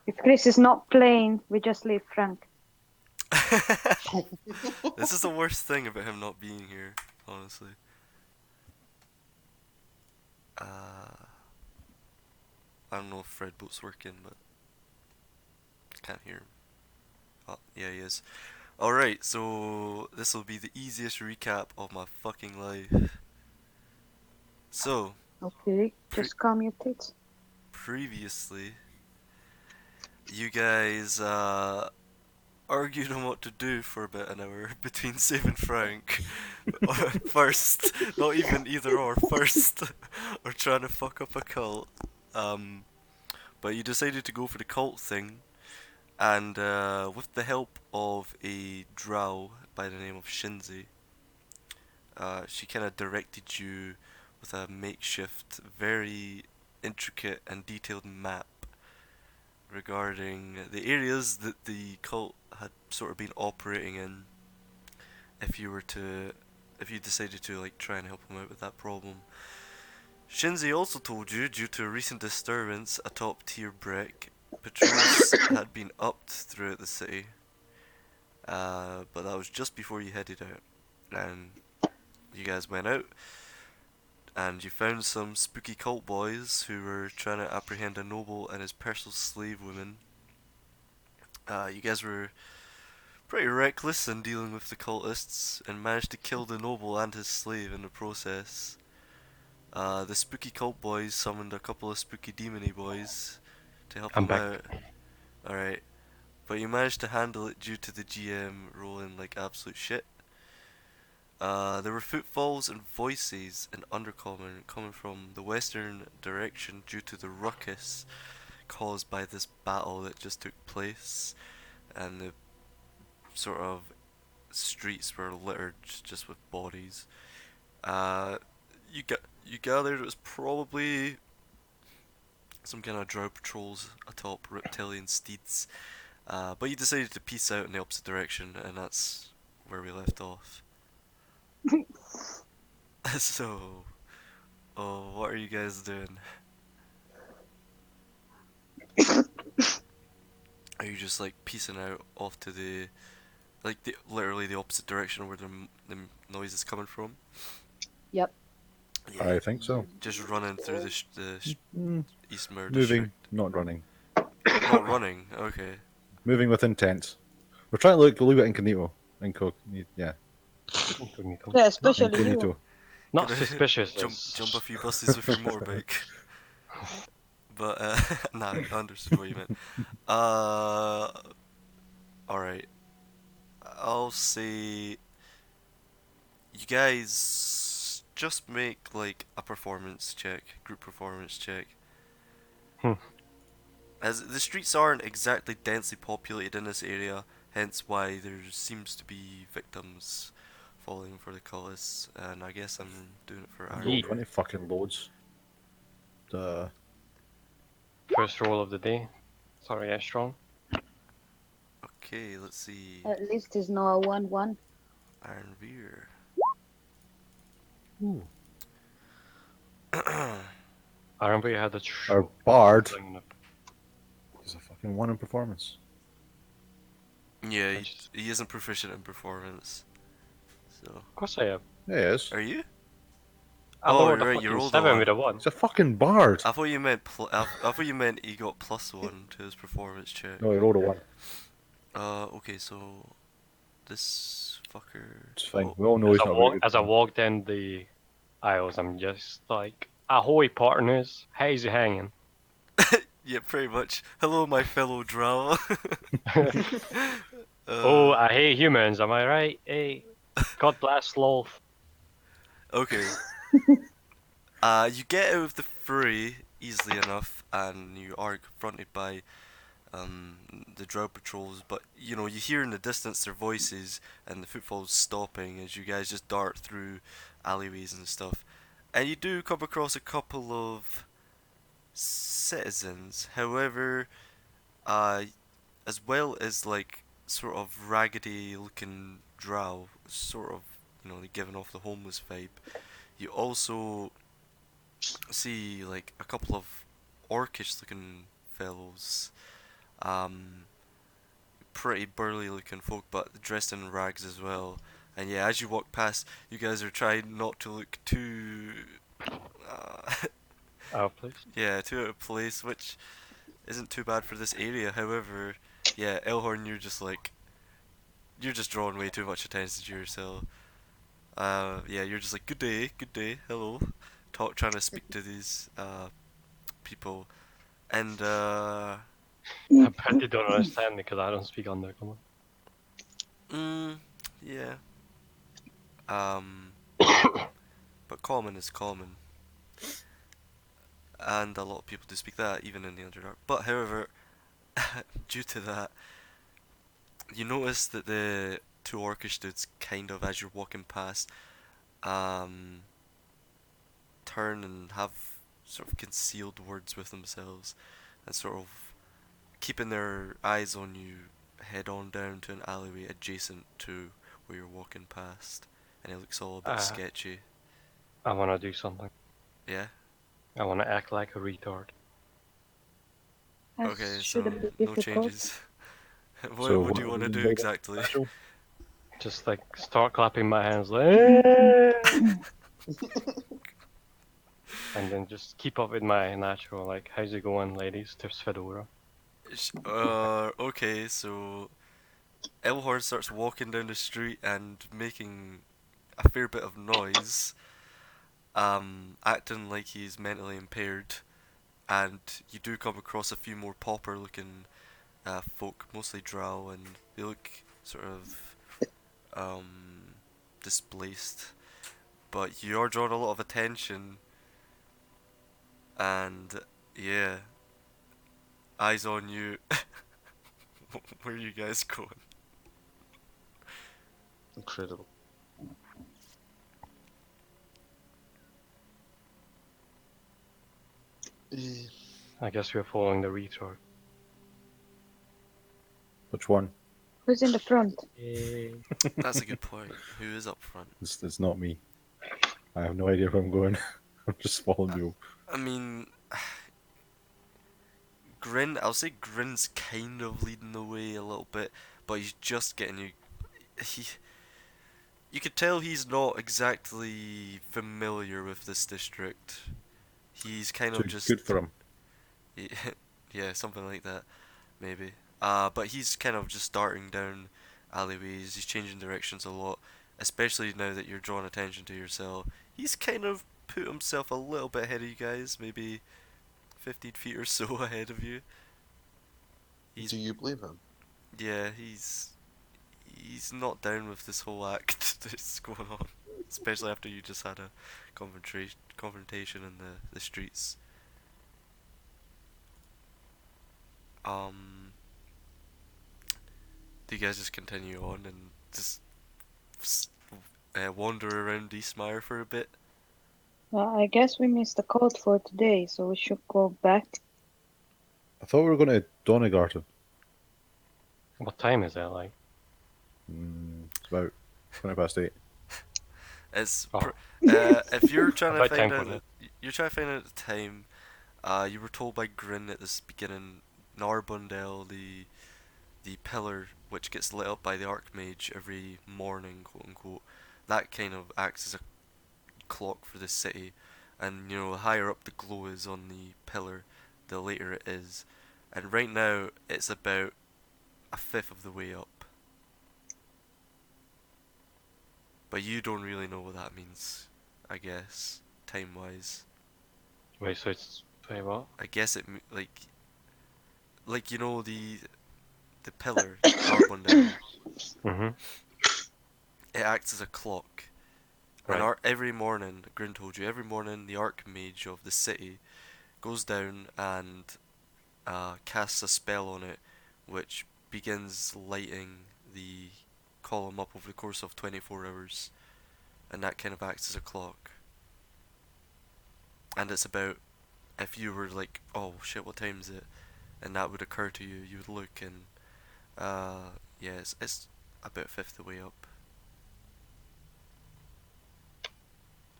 If Chris is not playing, we just leave Frank. This is the worst thing about him not being here, honestly. Uh, I don't know if Fred Boat's working, but can't hear him. Oh, yeah, he is. Alright, so this will be the easiest recap of my fucking life. So, Okay, pre just calm your tits. previously, you guys argued on what to do for about an hour between saving Frank first, not even either or, first, or trying to fuck up a cult. Um, but you decided to go for the cult thing, and with the help of a drow by the name of Shinzi, she kind of directed you with a makeshift, very intricate and detailed map regarding the areas that the cult had sort of been operating in. If you were to, if you decided to like try and help them out with that problem. Shinzi also told you, due to a recent disturbance atop Tier Brick, patrols had been upped throughout the city, but that was just before you headed out. And you guys went out, and you found some spooky cult boys who were trying to apprehend a noble and his personal slave woman. You guys were pretty reckless in dealing with the cultists and managed to kill the noble and his slave in the process. The spooky cult boys summoned a couple of spooky demony boys to help I'm them back. out. Alright, but you managed to handle it due to the GM rolling like absolute shit. There were footfalls and voices in Undercommon coming from the western direction due to the ruckus caused by this battle that just took place, and the sort of streets were littered just with bodies. Uh, you gathered it was probably some kind of drow patrols atop reptilian steeds, but you decided to peace out in the opposite direction, and that's where we left off. So, oh, what are you guys doing? Are you just like piecing out off to the literally the opposite direction where the noise is coming from? Yep. Yeah, I think so. just running through Mm, Eastmere moving, district. not running. Not running. Okay. Moving with intent. We're trying to look a little bit incognito. Yeah, Incognito. Yeah, especially you. incognito. Not Gonna suspicious. jump a few buses with your motorbike. But nah, I understood what you meant. Uh, all right. I'll say you guys just make like a performance check, group performance check. Hmm. As the streets aren't exactly densely populated in this area, hence why there seems to be victims falling for the cultists, and I guess I'm doing it for Roll Aaron. 20 fucking loads. First roll of the day. Sorry, yeah, strong. Okay, let's see. At least it's not a 1-1. Iron Veer. Ooh. I remember you had a Our bard thing up. is a fucking 1 in performance. Yeah, I just- he isn't proficient in performance. So, Of course I am. Yeah, he is. are you? I Oh, rolled you're a right, you fucking rolled a 7 one. with a 1. He's a fucking bard. I thought you meant I thought you meant he got +1 to his performance check. No, he rolled a 1. Okay, so this fucker. It's fine. Oh, We all know he's not very good. As I walked in the aisles, I'm just like, ahoy, partners. How's it hanging? yeah, pretty much. Hello, my fellow drow. Oh, I hate humans, am I right? Hey, God bless Sloth. Okay. You get out of the fray easily enough, and you are confronted by the drow patrols. But you know, you hear in the distance their voices and the footfalls stopping as you guys just dart through alleyways and stuff. And you do come across a couple of citizens. However, uh, as well as like sort of raggedy looking drow, sort of, you know, giving off the homeless vibe. You also see like a couple of orcish looking fellows pretty burly looking folk, but dressed in rags as well. And yeah, as you walk past, you guys are trying not to look too, Please. yeah, too out of place, which isn't too bad for this area. However, yeah, Elhorn, you're just drawing way too much attention to yourself. Yeah, you're just like, good day, hello, trying to speak to these people, and I bet you don't understand me because I don't speak Undercommon. yeah, but common is common, and a lot of people do speak that even in the Underdark. But however, due to that, you notice that the two orcish dudes kind of, as you're walking past, um, turn and have sort of concealed words with themselves, and sort of keeping their eyes on you, head on down to an alleyway adjacent to where you're walking past, and it looks all a bit sketchy. I want to do something. Yeah? I want to act like a retard. That Okay, so shouldn't be no difficult. changes. what So what do you want to do exactly? Special? Just like start clapping my hands like, "Eh!" and then just keep up with my natural like, how's it going, ladies? Tips Fedora. Okay, so Elhorn starts walking down the street and making a fair bit of noise, acting like he's mentally impaired, and you do come across a few more pauper looking folk, mostly drow, and they look sort of displaced, but you are drawing a lot of attention, and yeah, eyes on you. Where are you guys going? Incredible. Eh, I guess we're following the retard. Which one? Who's in the front? That's a good point. Who is up front? It's not me. I have no idea where I'm going. I'm just following you. I mean, I'll say Grin's kind of leading the way a little bit, but he's just getting you. You could tell he's not exactly familiar with this district. He's kind of Too just good for him. yeah, something like that, maybe. But he's kind of just starting down alleyways. He's changing directions a lot, especially now that you're drawing attention to yourself. He's kind of put himself a little bit ahead of you guys, maybe 15 feet or so ahead of you. do you blame him? Yeah, he's not down with this whole act that's going on, especially after you just had a confrontation in the streets. Do you guys just continue on and just wander around Eastmire for a bit? Well, I guess we missed the code for today, so we should go back. I thought we were going to Donegarten. What time is that like? It's about 8:20. It's Oh. if you're trying to About find time out, for you're trying to find out the time. You were told by Grin at this beginning, Narbundel, the pillar which gets lit up by the Archmage every morning, quote unquote, that kind of acts as a clock for the city, and you know, the higher up the glow is on the pillar, the later it is, and right now it's about a fifth of the way up. But you don't really know what that means, I guess, time-wise. Wait, so it's wait what? I guess like you know the pillar, Narbundel, Mm-hmm. it acts as a clock. Right. And every morning, Grin told you, every morning the Archmage of the city goes down and casts a spell on it, which begins lighting the column up over the course of 24 hours, and that kind of acts as a clock. And it's about, if you were like, oh shit, what time is it? And that would occur to you, you would look and, yeah, it's about a fifth the way up.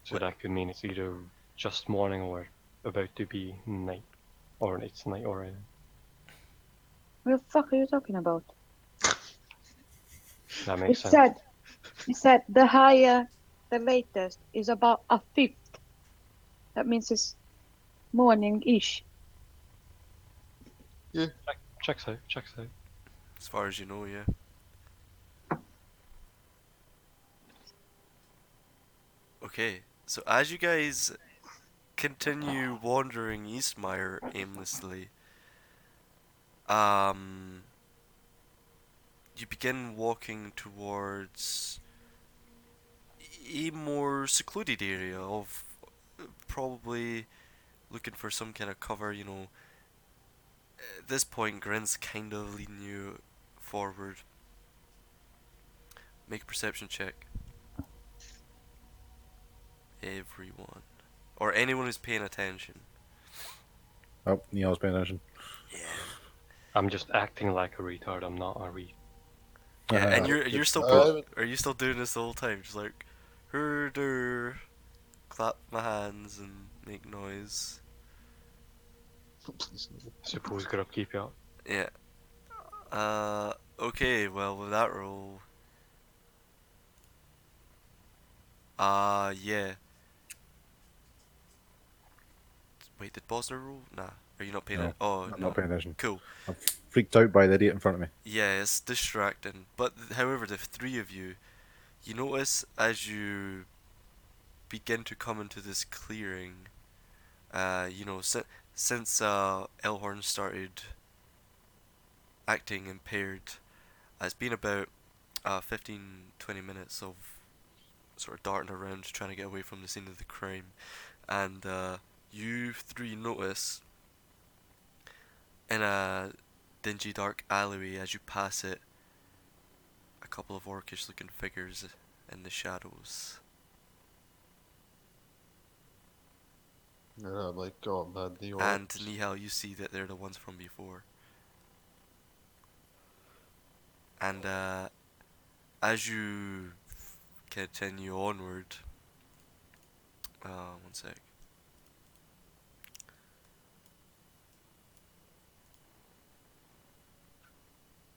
So that could mean it's either just morning or about to be night, or it's night already. What the fuck are you talking about? That It makes sense. said, it said the higher, the latest is about a fifth. That means it's morning-ish. Checks out. Checks out. As far as you know, yeah. Okay, so as you guys continue wandering Eastmire aimlessly, you begin walking towards a more secluded area of probably looking for some kind of cover, you know. At this point, Grin's kind of leading you forward. Make a perception check. Everyone. Or anyone who's paying attention. Oh, Neil's paying attention. Yeah. I'm just acting like a retard. I'm not a retard. Yeah, and Uh-huh. you're still Uh, are you still doing this the whole time? Just like herder, clap my hands and make noise. Please no. Suppose gotta keep it up. Yeah. Okay, well with that roll. Yeah. Wait, did Bosner roll? Nah. Are you not paying No, it? Oh, I'm no. not paying attention. Cool. I'm freaked out by the idiot in front of me. Yeah, it's distracting. But however, the three of you, you notice as you begin to come into this clearing, you know, since Elhorn started acting impaired, it's been about 15-20 minutes of sort of darting around trying to get away from the scene of the crime, and you three notice in a dingy dark alleyway as you pass it a couple of orcish looking figures in the shadows. Yeah, I'm like, oh man, the And orcs. Nihal, you see that they're the ones from before. And as you continue onward, one sec.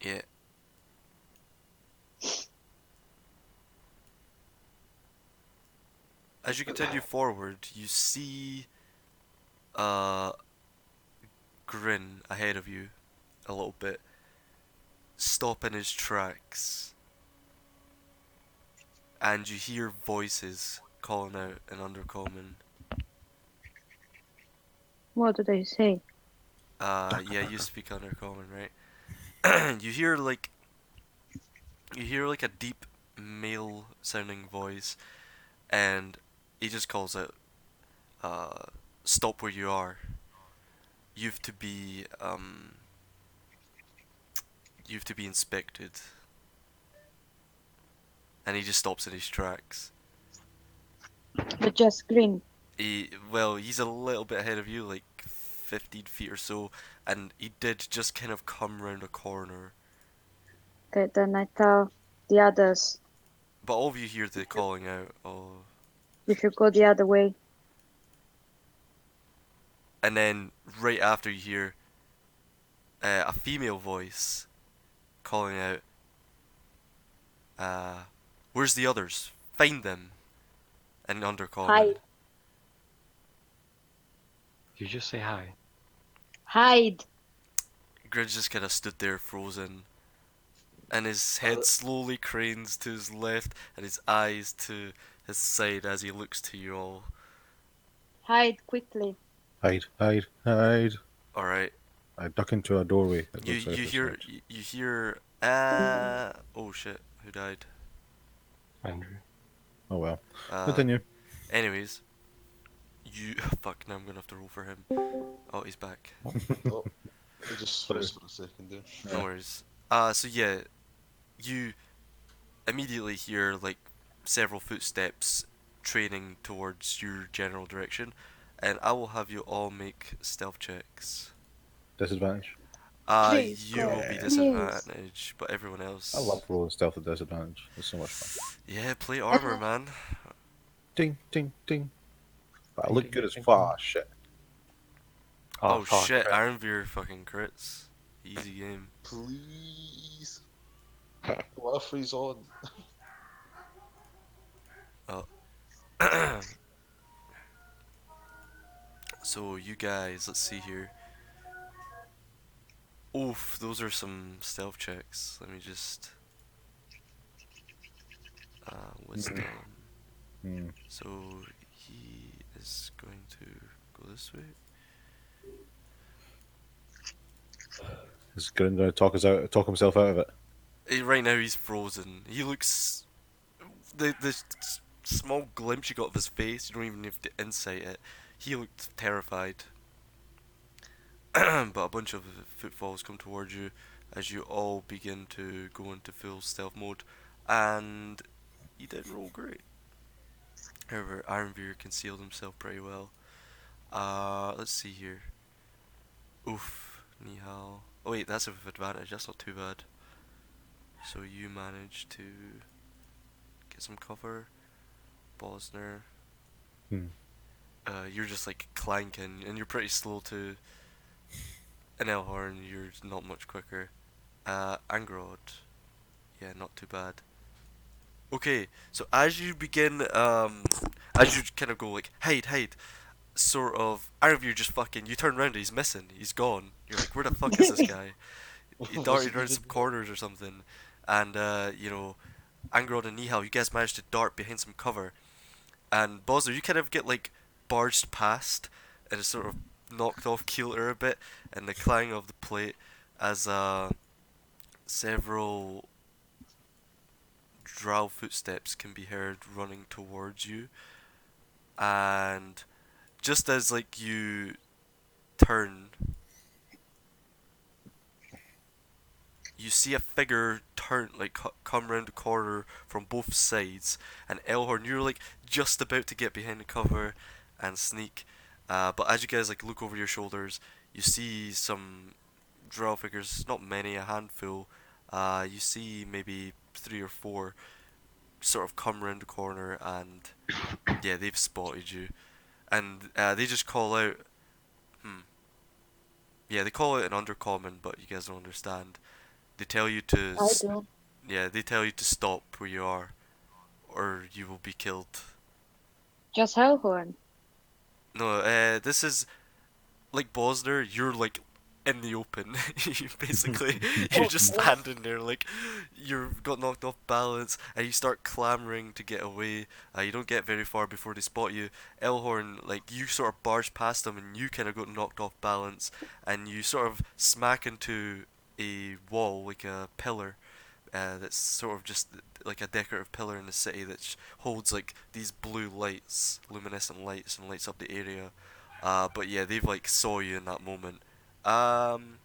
Yeah. As you continue forward, you see Grin ahead of you a little bit, stop in his tracks, and you hear voices calling out in Undercommon. What do they say? Yeah, you speak Undercommon, right? You hear like a deep male sounding voice, and he just calls out, stop where you are. You've to be inspected. And he just stops in his tracks. But just green. He's a little bit ahead of you, like 15 feet or so, and he did just kind of come round a corner. Okay, then I tell the others But all of you hear the calling out, oh. we should go the other way. And then right after you hear a female voice calling out, where's the others? Find them. And Undercommon. Hide. You just say hi. Hide. Grin just kind of stood there frozen, and his head slowly cranes to his left and his eyes to his side as he looks to you all. Hide quickly. Hide, hide, hide. Alright. I duck into a doorway. That You looks out you this hear direction. you hear oh shit, who died? Andrew. Oh well. Uh, Continue. anyways, you fuck, now I'm gonna have to roll for him. Oh, he's back. Oh, I just froze for a second there. No worries. So yeah, you immediately hear like several footsteps training towards your general direction, and I will have you all make stealth checks. Disadvantage. Please, You will be God, disadvantaged, but everyone else. I love rolling stealth at disadvantage. It's so much fun. Yeah, play armor, man. Ding, ding, ding. But I Ding, look ding, good as ding, fuck. Shit. Oh fuck, shit, right. Ironveer fucking crits. Easy game. Please. What if he's on? Oh. So you guys, let's see here. Oof, those are some stealth checks. Let me just wisdom. Hmm. So he is going to go this way. Is Grin going to talk himself out of it? Right now he's frozen. He looks the small glimpse you got of his face. You don't even have to insight it. He looked terrified. But a bunch of footfalls come towards you as you all begin to go into full stealth mode, and he did roll great. However, Ironveer concealed himself pretty well. Let's see here. Oof, Nihal. Oh wait, that's with advantage. That's not too bad. So you managed to get some cover. Bosner. Hmm. You're just like clanking, and you're pretty slow too. In Elhorn, you're not much quicker. Angrod. Yeah, not too bad. Okay, so as you begin, as you kind of go like, hide, hide, sort of, Ironveer just fucking, you turn around and he's missing, he's gone. You're like, where the fuck is this guy? He Was darted it around some corners or something, and, you know, Angrod and Nihal, you guys managed to dart behind some cover, and Bosler, you kind of get, like, barged past, and it's sort of knocked off kilter a bit, and the clang of the plate, as, several drow footsteps can be heard running towards you, and just as like you turn, you see a figure turn, like come round the corner from both sides, and Elhorn, you're like just about to get behind the cover and sneak, but as you guys like look over your shoulders, you see some drow figures, not many, a handful. You see maybe 3 or 4 sort of come round the corner, and yeah, they've spotted you, and they just call out. Yeah, they call it an undercommon, but you guys don't understand. They tell you to. I do. Yeah, they tell you to stop where you are, or you will be killed. Just Hellhorn. No, this is like Bosner. You're like in the open. You basically, you're just standing there like you've got knocked off balance, and you start clamoring to get away. You don't get very far before they spot you. Elhorn, like you sort of barge past them, and you kind of got knocked off balance, and you sort of smack into a wall, like a pillar. That's sort of just like a decorative pillar in the city that holds like these blue lights, luminescent lights, and lights up the area. But yeah, they've like saw you in that moment. Um,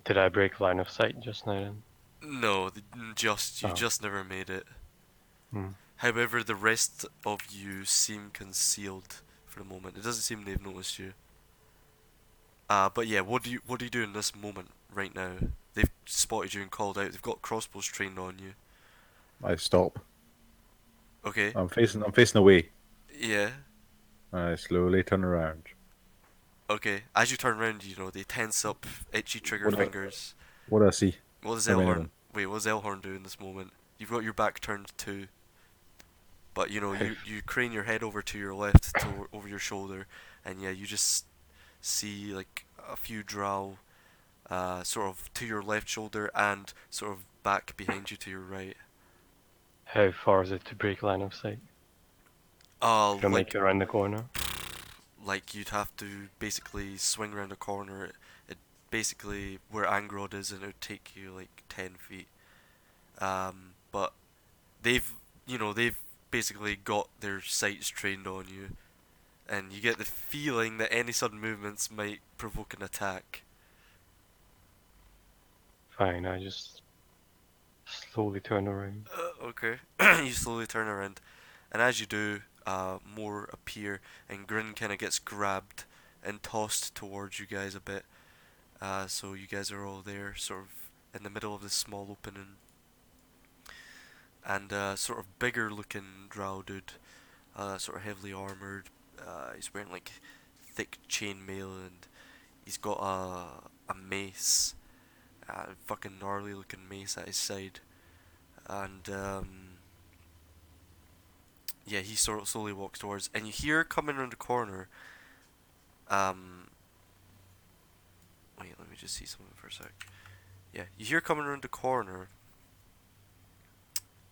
Did I break line of sight just now then? no, you Oh. just never made it. Hmm. However, the rest of you seem concealed for the moment. It doesn't seem they've noticed you. But yeah, what do you do in this moment right now? They've spotted you and called out. They've got crossbows trained on you. I stop. Okay. I'm facing away. Yeah. I slowly turn around. Okay. As you turn around, you know they tense up, itchy trigger What do I- fingers. What do I see? What does How many of Elhorn? them? Wait, what does Elhorn do in this moment? You've got your back turned too. But you know, you crane your head over to your left, over your shoulder, and yeah, you just see like a few drow, sort of to your left shoulder and sort of back behind you to your right. How far is it to break line of sight? Uh, To like make it around the corner? like you'd have to basically swing around a corner. It basically where Angrod is, and it would take you like 10 feet. But they've they've basically got their sights trained on you, and you get the feeling that any sudden movements might provoke an attack. Fine, I just slowly turn around. Okay. You slowly turn around, and as you do, more appear, and Grin kind of gets grabbed and tossed towards you guys a bit. So you guys are all there, sort of in the middle of this small opening, and sort of bigger looking drow dude, sort of heavily armored. He's wearing like thick chainmail, and he's got a mace, fucking gnarly looking mace at his side, and yeah, he sort of slowly walks towards, and you hear coming around the corner. Wait, let me just see something for a sec. Yeah, you hear coming around the corner.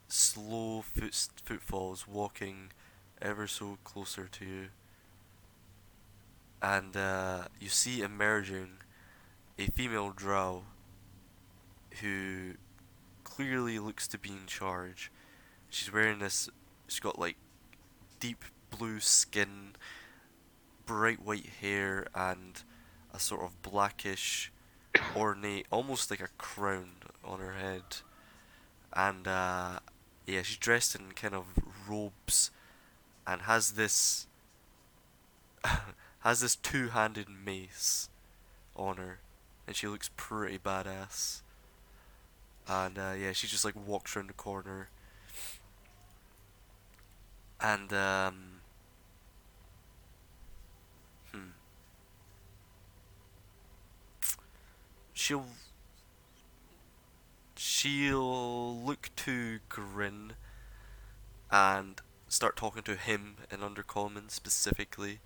Slow footfalls walking ever so closer to you, and you see emerging a female drow who clearly looks to be in charge. She's wearing this. She's got like deep blue skin, bright white hair, and a sort of blackish, ornate, almost like a crown on her head. And yeah, she's dressed in kind of robes and has this has this two-handed mace on her, and she looks pretty badass. And yeah, she just like walks around the corner, and hmm, she'll she'll look to Grin and start talking to him in Undercommon specifically.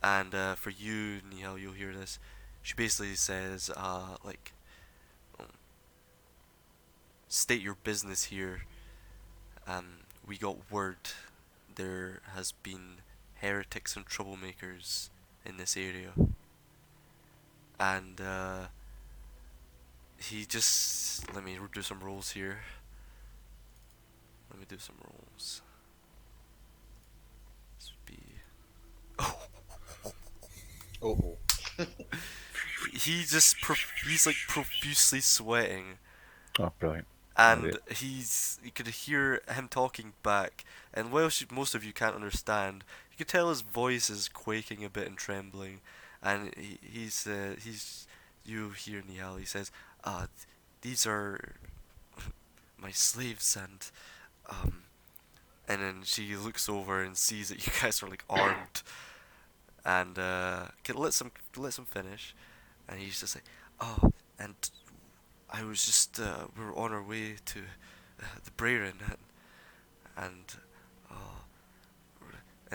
And for you, Nihal, you'll hear this. She basically says, like, state your business here. We got word there has been heretics and troublemakers in this area. And he just... Let me do some rolls here. Let me do some rolls. This would be... Oh. He's like profusely sweating. Oh, brilliant. And you could hear him talking back, and while most of you can't understand, you could tell his voice is quaking a bit and trembling, and you hear Nihal, he says, these are my slaves, and then she looks over and sees that you guys are like armed, and lets him finish, and he's just like, oh, and I was just, we were on our way to the Brayron, and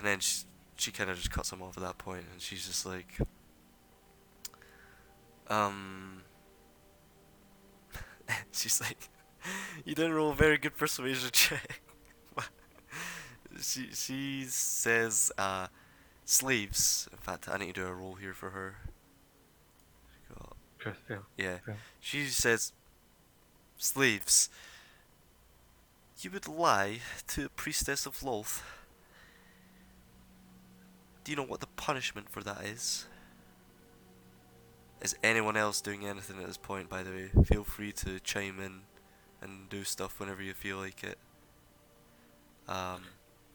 then she kind of just cuts him off at that point, and she's just like, she's like, you didn't roll a very good persuasion check. she says, slaves. In fact, I need to do a roll here for her. Yeah. She says, slaves, you would lie to a priestess of Lolth. Do you know what the punishment for that is? Is anyone else doing anything at this point, by the way? Feel free to chime in and do stuff whenever you feel like it.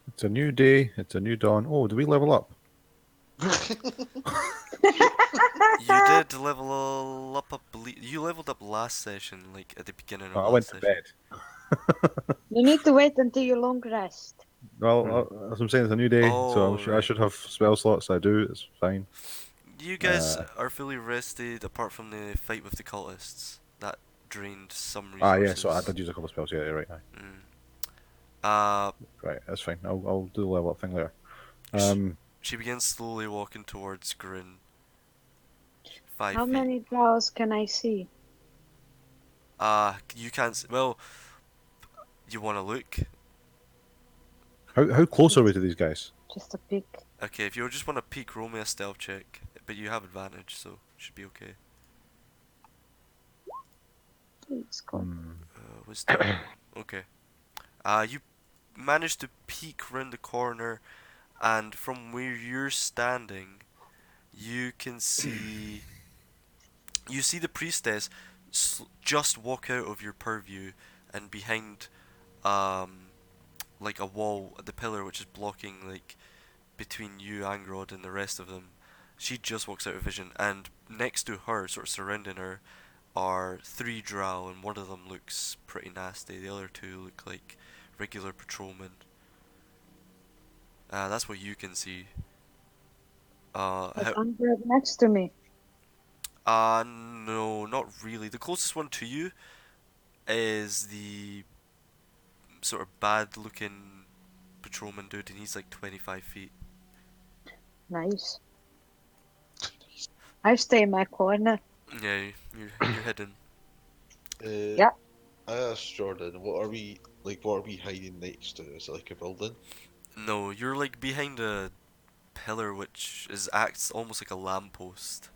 It's a new day, it's a new dawn. Oh, do we level up? You did level up, I believe. You leveled up last session, like at the beginning of Oh, I last went to session. bed. You need to wait until your long rest. Well, as I'm saying, it's a new day, so I right. should have spell slots. I do, it's fine. You guys are fully rested, apart from the fight with the cultists. That drained some resources. Ah, yeah, so I did use a couple of spells, yeah, you're right. Right, that's fine. I'll do the level up thing later. She begins slowly walking towards Grin. 5 How feet. many drows can I see? You can't well, you want to look? How close are we to these guys? Just a peek. Okay, if you just want to peek, roll me a stealth check. But you have advantage, so should be okay. Please, God. Wisdom. Okay. You managed to peek round the corner, and from where you're standing, you can see... You see the priestess just walk out of your purview, and behind, like a wall at the pillar which is blocking, like, between you, Angrod, and the rest of them. She just walks out of vision, and next to her, sort of surrounding her, are 3 drow, and one of them looks pretty nasty. The other 2 look like regular patrolmen. That's what you can see. There's Umbra next to me. No, not really. The closest one to you is the sort of bad looking patrolman dude, and he's like 25 feet. Nice. I stay in my corner. Yeah, you're hidden. Yeah. I asked Jordan, what are we hiding next to? Is it like a building? No, you're like behind a pillar which acts almost like a lamppost.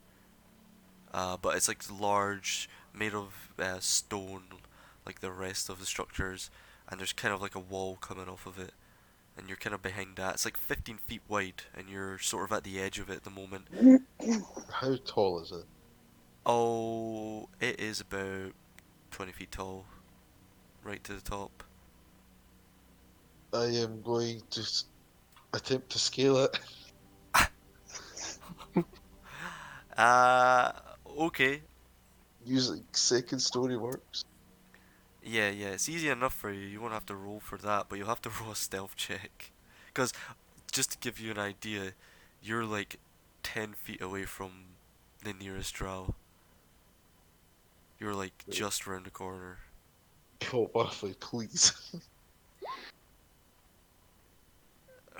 But it's like large, made of stone, like the rest of the structures, and there's kind of like a wall coming off of it, and you're kind of behind that. It's like 15 feet wide, and you're sort of at the edge of it at the moment. How tall is it? Oh, it is about 20 feet tall, right to the top. I am going to attempt to scale it. Uh, okay. Using second story works. Yeah, it's easy enough for you. You won't have to roll for that, but you'll have to roll a stealth check. Because, just to give you an idea, you're like 10 feet away from the nearest drow. You're like just round the corner. Oh, Buffy, please.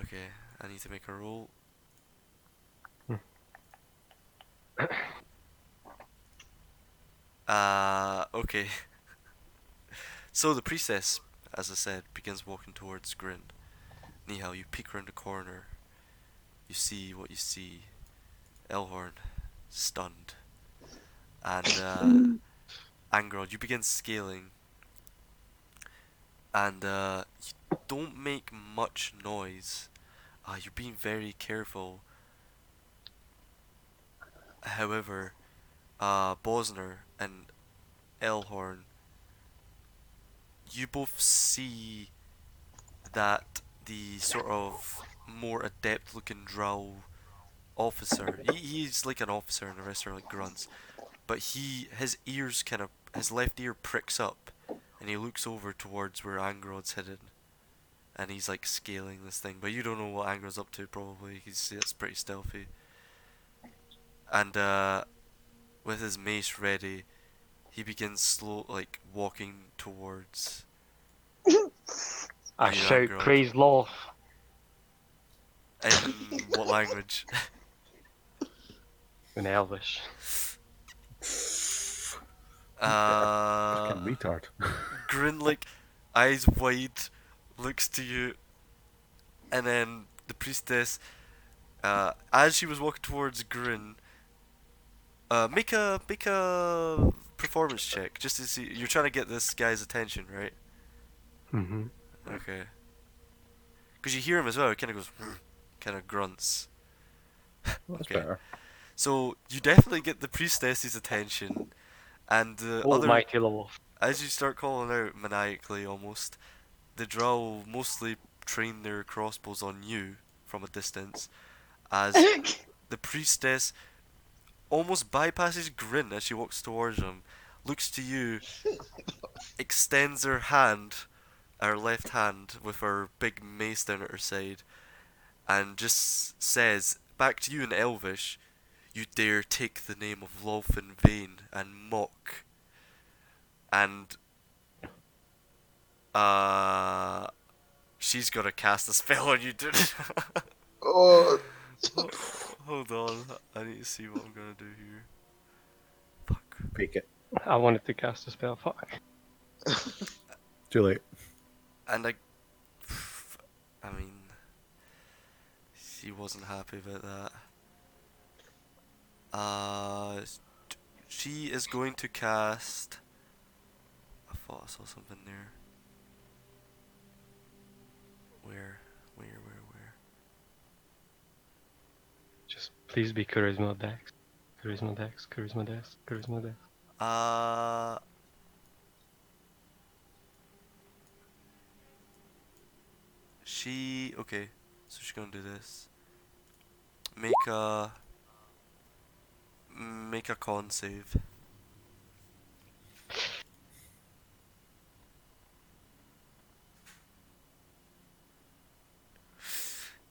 Okay, I need to make a roll. Okay. So the priestess, as I said, begins walking towards Grin. Nihal, you peek around the corner. You see what you see. Elhorn, stunned. And, Angrod, you begin scaling. And, you don't make much noise. You're being very careful. However, Bosner and Elhorn, you both see that the sort of more adept looking drow officer, he's like an officer and the rest are like grunts, but his left ear pricks up and he looks over towards where Angrod's hidden and he's like scaling this thing, but you don't know what Angrod's up to probably, it's pretty stealthy. And with his mace ready, he begins walking towards I you, shout Angrod. praise Lord. In what language? In Elvish. Fucking Uh, retard. Grin, like, eyes wide, looks to you, and then the priestess, as she was walking towards Grin, make a performance check just to see. You're trying to get this guy's attention, right? Mm-hmm. Okay. Because you hear him as well. He kind of goes, kind of grunts. That's Okay. better. So you definitely get the priestess's attention, and the Oh, other, mighty Lord. as you start calling out maniacally almost, the drow mostly train their crossbows on you from a distance, as the priestess almost bypasses Grin as she walks towards him, looks to you, extends her left hand with her big mace down at her side, and just says back to you in Elvish, "You dare take the name of Lolf in vain and mock." And she's gonna cast a spell on you, dude. Oh, Hold on, I need to see what I'm gonna do here. Fuck. Fake it. I wanted to cast a spell. Fuck. Too late. And I mean, she wasn't happy about that. She is going to cast. I thought I saw something there. Where? Just please be Charisma Dex. Charisma Dex. Charisma Dex. Charisma Dex. Okay, so she's gonna do this. Make a con save.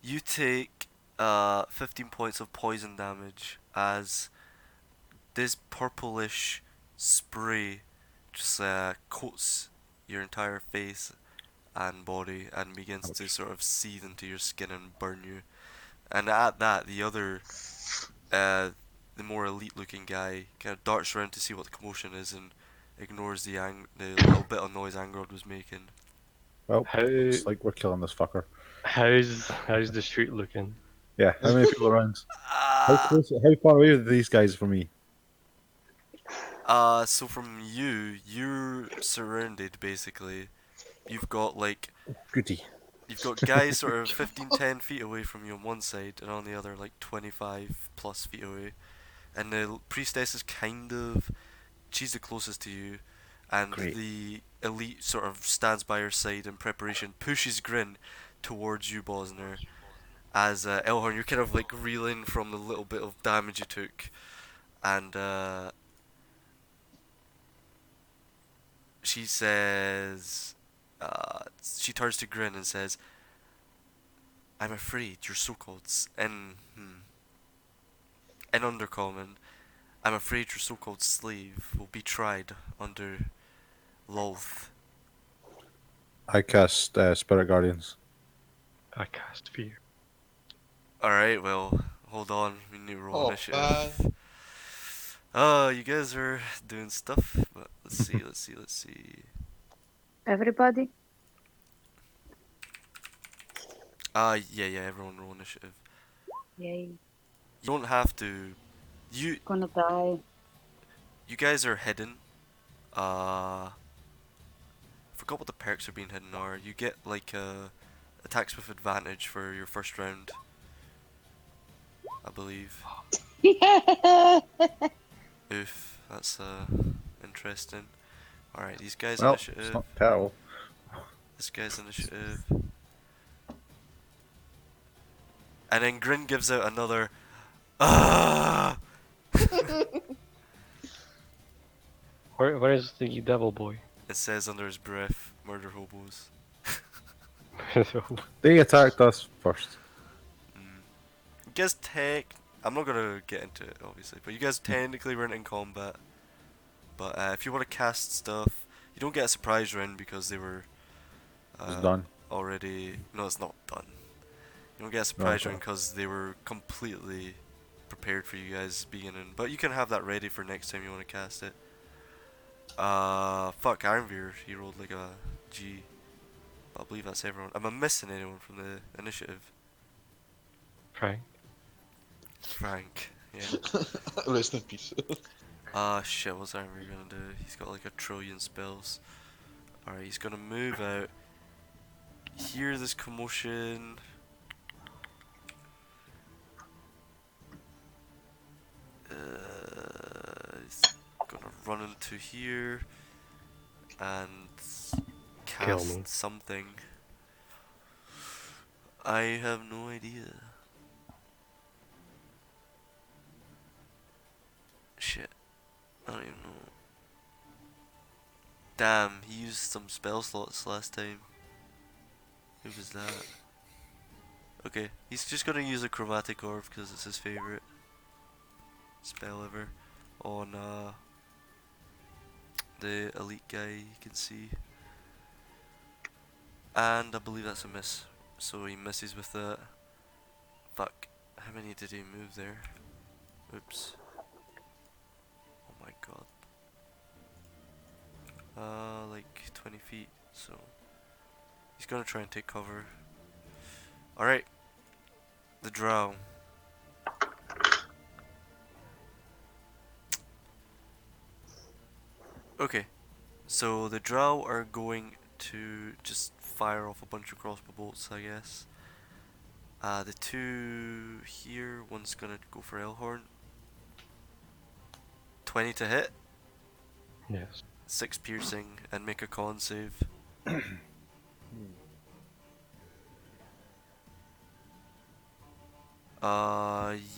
You take 15 points of poison damage as this purplish spray just coats your entire face and body and begins to Ouch. sort of seethe into your skin and burn you. And at that, the other, the more elite-looking guy kind of darts around to see what the commotion is and ignores the little bit of noise Angrod was making. Well, How looks like we're killing this fucker. how's the street looking? Yeah, how many people around? How Ah! close? How far away are these guys from me? So from you, you're surrounded basically. You've got like Goody. You've got guys sort of 15, 10 feet away from you on one side, and on the other like 25 plus feet away. And the priestess is she's the closest to you, and Great. the elite sort of stands by her side in preparation, pushes Grin towards you, Bosner. As Elhorn, you're kind of like reeling from the little bit of damage you took, and she says, she turns to Grin and says, "I'm afraid your so-called in Undercommon, I'm afraid your so-called slave will be tried under Lolth." I cast Spirit Guardians. I cast fear. Alright, well, hold on, we need to roll Oh, initiative. You guys are doing stuff, but let's see. Everybody? Yeah, everyone roll initiative. Yay. You don't have to. You Gonna die. guys are hidden. Forgot what the perks are being hidden are. You get like attacks with advantage for your first round, I believe. Yeah. Oof, that's interesting. Alright, these guys Well, initiative. it's not terrible. This guy's initiative. And then Grin gives out another ah. Where is the devil boy? It says under his breath, "Murder hobos." They attacked us first. You guys I'm not gonna get into it obviously, but you guys technically weren't in combat. But if you want to cast stuff, you don't get a surprise round because they were It's done. already. No, it's not done. You don't get a surprise okay. round because they were completely prepared for you guys beginning. But you can have that ready for next time you want to cast it. Fuck, Ironveer, he rolled like a G. But I believe that's everyone. Am I missing anyone from the initiative? Frank. Frank, yeah. Rest in peace. Shit, what's Ironveer gonna do? He's got like 1,000,000,000 spells. Alright, he's gonna move out. Hear this commotion. He's gonna run into here and Kill me. cast something. I have no idea. Shit, I don't even know. Damn, he used some spell slots last time. Who was that? Okay, he's just gonna use a chromatic orb because it's his favorite spell ever on the elite guy you can see, and I believe that's a miss, so he misses with that. Fuck, how many did he move there? Oops. Oh my god. Like 20 feet, so he's gonna try and take cover. Alright, the drow. Okay, so the drow are going to just fire off a bunch of crossbow bolts, I guess. The two here, one's gonna go for Elhorn. 20 to hit, Yes. 6 piercing, and make a con save.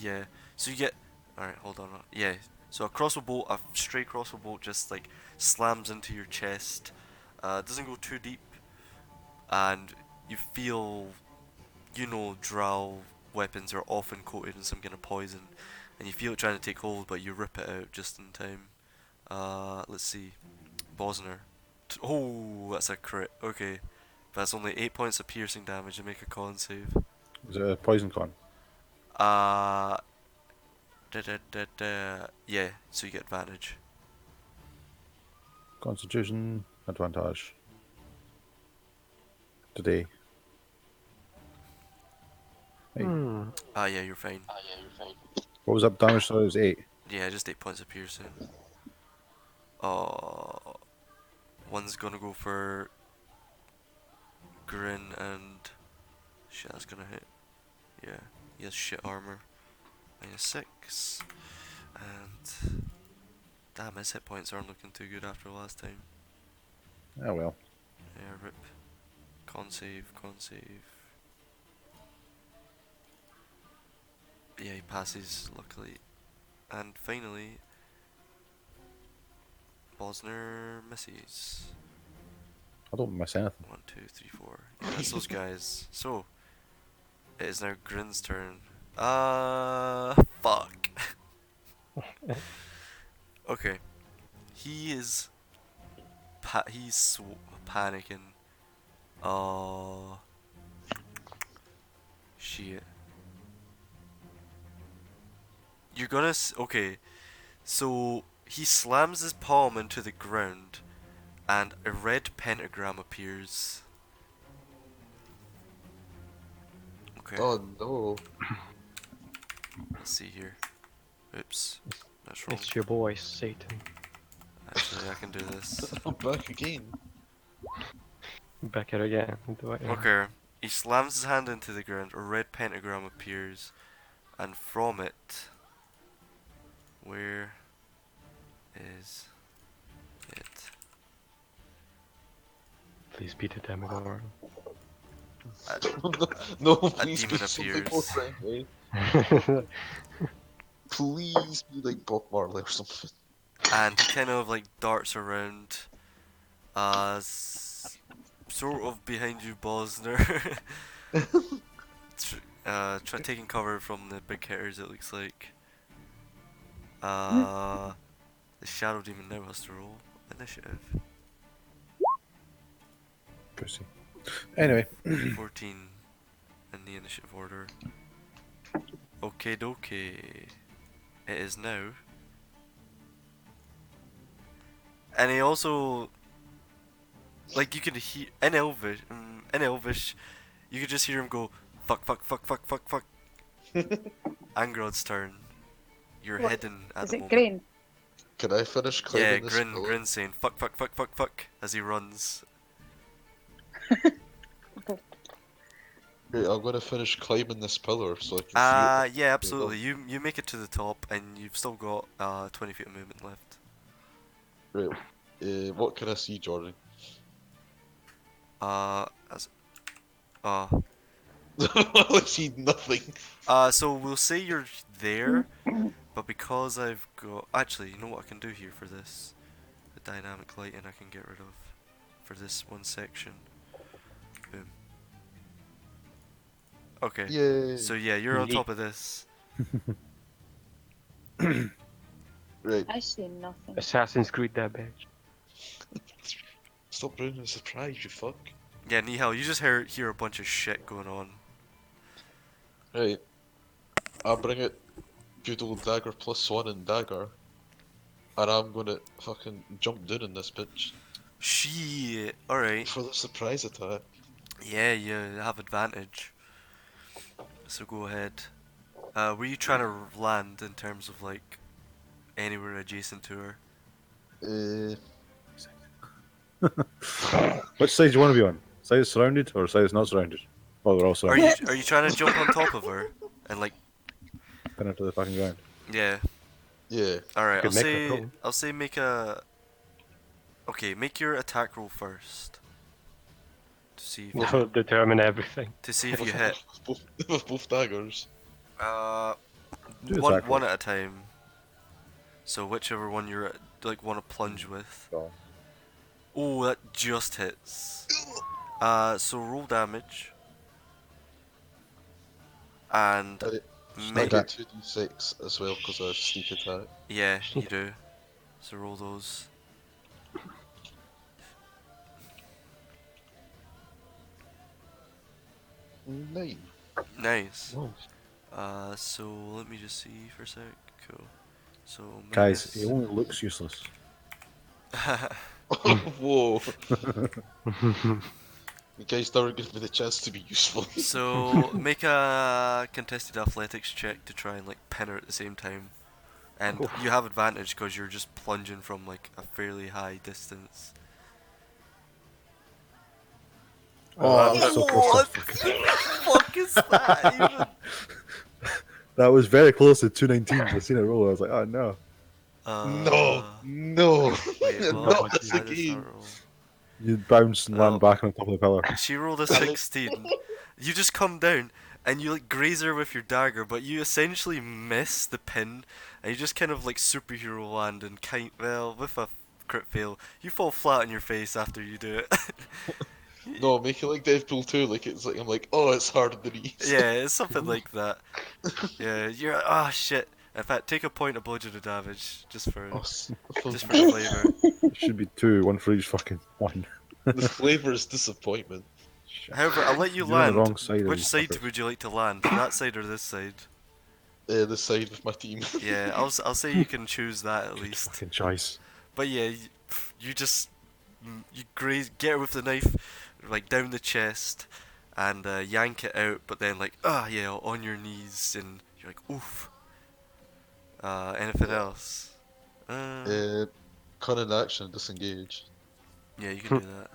Yeah. So you get. Alright, hold on. Yeah. So a stray crossbow bolt just like slams into your chest. Doesn't go too deep. And you feel, drow weapons are often coated in some kind of poison. and you feel it trying to take hold, but you rip it out just in time. Let's see. Bosner. Oh, that's a crit. Okay. That's only 8 points of piercing damage and make a con save. Is it a poison con? Uh, yeah, so you get advantage. Constitution advantage. Today. Hey. Yeah, you're fine. What was up damage? So it was 8. Yeah, just 8 points of piercing. One's gonna go for Grin and shit, that's gonna hit. Yeah, he has shit armor. -6. And damn, his hit points aren't looking too good after last time. Oh well. Yeah, rip. Con save, con save. Yeah, he passes, luckily. And finally, Bosner misses. I don't miss anything. 1, 2, 3, 4. Yeah, that's those guys. So, it is now Grin's turn. Fuck. Okay. He is. He's panicking. Shit. You're gonna. Okay. So, he slams his palm into the ground, and a red pentagram appears. Okay. Oh no. Let's see here. Oops. That's wrong. It's your boy, Satan. Actually, I can do this. I'm back again. Back it again. Do it. Okay. He slams his hand into the ground, a red pentagram appears, and from it, where is it? Please be the Demogorgon. No, A please be demon something more appears. friendly. Please be like Bob Marley or something. And he kind of like darts around, sort of behind you, Bosner. Try taking cover from the big hitters. It looks like. The Shadow Demon now has to roll initiative. Pussy. Anyway. 14 in the initiative order. Okay, dokie. It is now. And he also, like, you can hear in Elvish, you could just hear him go fuck, fuck, fuck, fuck, fuck, fuck. Angrod's turn. You're What? heading at Is the it moment. green? Can I finish climbing Yeah, this Grin, pillar? Grin saying fuck, fuck, fuck, fuck, fuck as he runs. Wait, I'm gonna finish climbing this pillar so I can see it. Yeah, absolutely. You make it to the top and you've still got 20 feet of movement left. Right. What can I see, Jordan? As I see nothing. so we'll say you're there, but because I've got actually, you know what I can do here for this, the dynamic lighting I can get rid of for this one section. Boom. Okay. Yay. So yeah, you're on Yeet. top of this. Right. I see nothing. Assassin's Creed that bitch. Stop ruining the surprise, you fuck. Yeah, Nihal, you just hear a bunch of shit going on. Right. I'll bring it good old dagger +1 and dagger. And I'm gonna fucking jump down in this bitch Shit. All right. for the surprise attack. Yeah, you have advantage. So go ahead. Were you trying to land in terms of like anywhere adjacent to her? Which side do you want to be on? Side is surrounded or side is not surrounded? Well, they're all Are surrounded. you trying to jump on top of her and like Pin her to the fucking ground. yeah? Yeah. All right. Could make a roll. I'll say make a. Okay, make your attack roll first. To see if you, Will determine everything. to see if you hit. With both daggers. Do the One attack roll. at a time. So whichever one you're like want to plunge with. Oh. Oh, that just hits. So roll damage. And Alright. I Make get 2d6 as well because of sneak attack. Yeah, you do. So roll those. Nine. Nice. Nice. So let me just see for a sec. Cool. So Guys, he minus. only looks useless. Whoa. You guys never give me the chance to be useful. So make a contested athletics check to try and like pin her at the same time, and Oof. you have advantage because you're just plunging from like a fairly high distance. Oh, that was so close. What To the fucking... fuck is that even? That was very close to 219. I seen it roll. I was like, oh no. No, no, Wait, not what? this How does again. that roll? You bounced and Well- land back on top of the pillar. She rolled a I like- 16. You just come down and you like graze her with your dagger, but you essentially miss the pin, and you just kind of like superhero land and well, with a crit fail, you fall flat on your face after you do it. No, make it like Deadpool 2, like it's like I'm like, oh, it's harder than easy. Yeah, it's something like that. Yeah, you're shit. In fact, take a point of bludgeoning damage just for Oh, just for the flavor. It should be 2, 1 for each fucking one. the flavor is disappointment. Shit. However, I'll let you You're on the land. wrong side of Which the side fuckers. would you like to land? That side or this side? This side with my team. Yeah, I'll say you can choose that at least. Fucking choice. But yeah, you just you get her with the knife, like down the chest, and yank it out. But then like yeah, on your knees, and you're like oof. Anything else? Cunning action, disengage. Yeah, you can do that.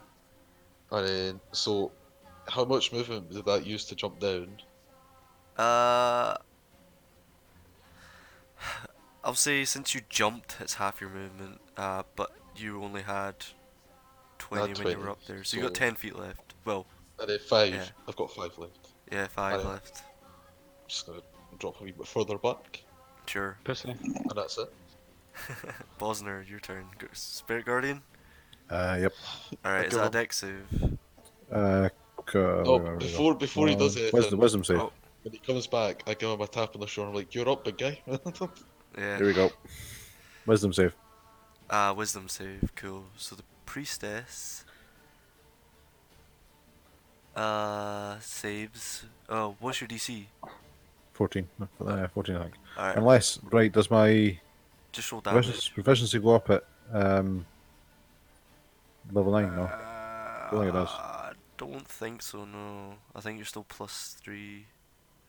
And then, so, how much movement did that use to jump down? I'll say since you jumped, it's half your movement. But you only had 20 when you were 20, up there, so you got so- 10 feet left. Well, And then 5. Yeah. I've got 5 left. yeah, 5 Alright. left. I'm just gonna drop a wee bit further back, Sure. Pussy. and that's it. Bosner, your turn. Spirit Guardian. Yep. Alright, is Okay, that a well- dex save? Oh, before he does anything, Wisdom save. Oh. when he comes back, I give him a tap on the shoulder. I'm like, "You're up, big guy." Yeah. Here we go. Wisdom save. Wisdom save, cool. So the priestess saves. Oh, what's your DC? 14. 14, I think. Alright, Unless, right, does my just roll damage. proficiency go up at level 9? No. don't think it does. I don't think so, no. I think you're still +3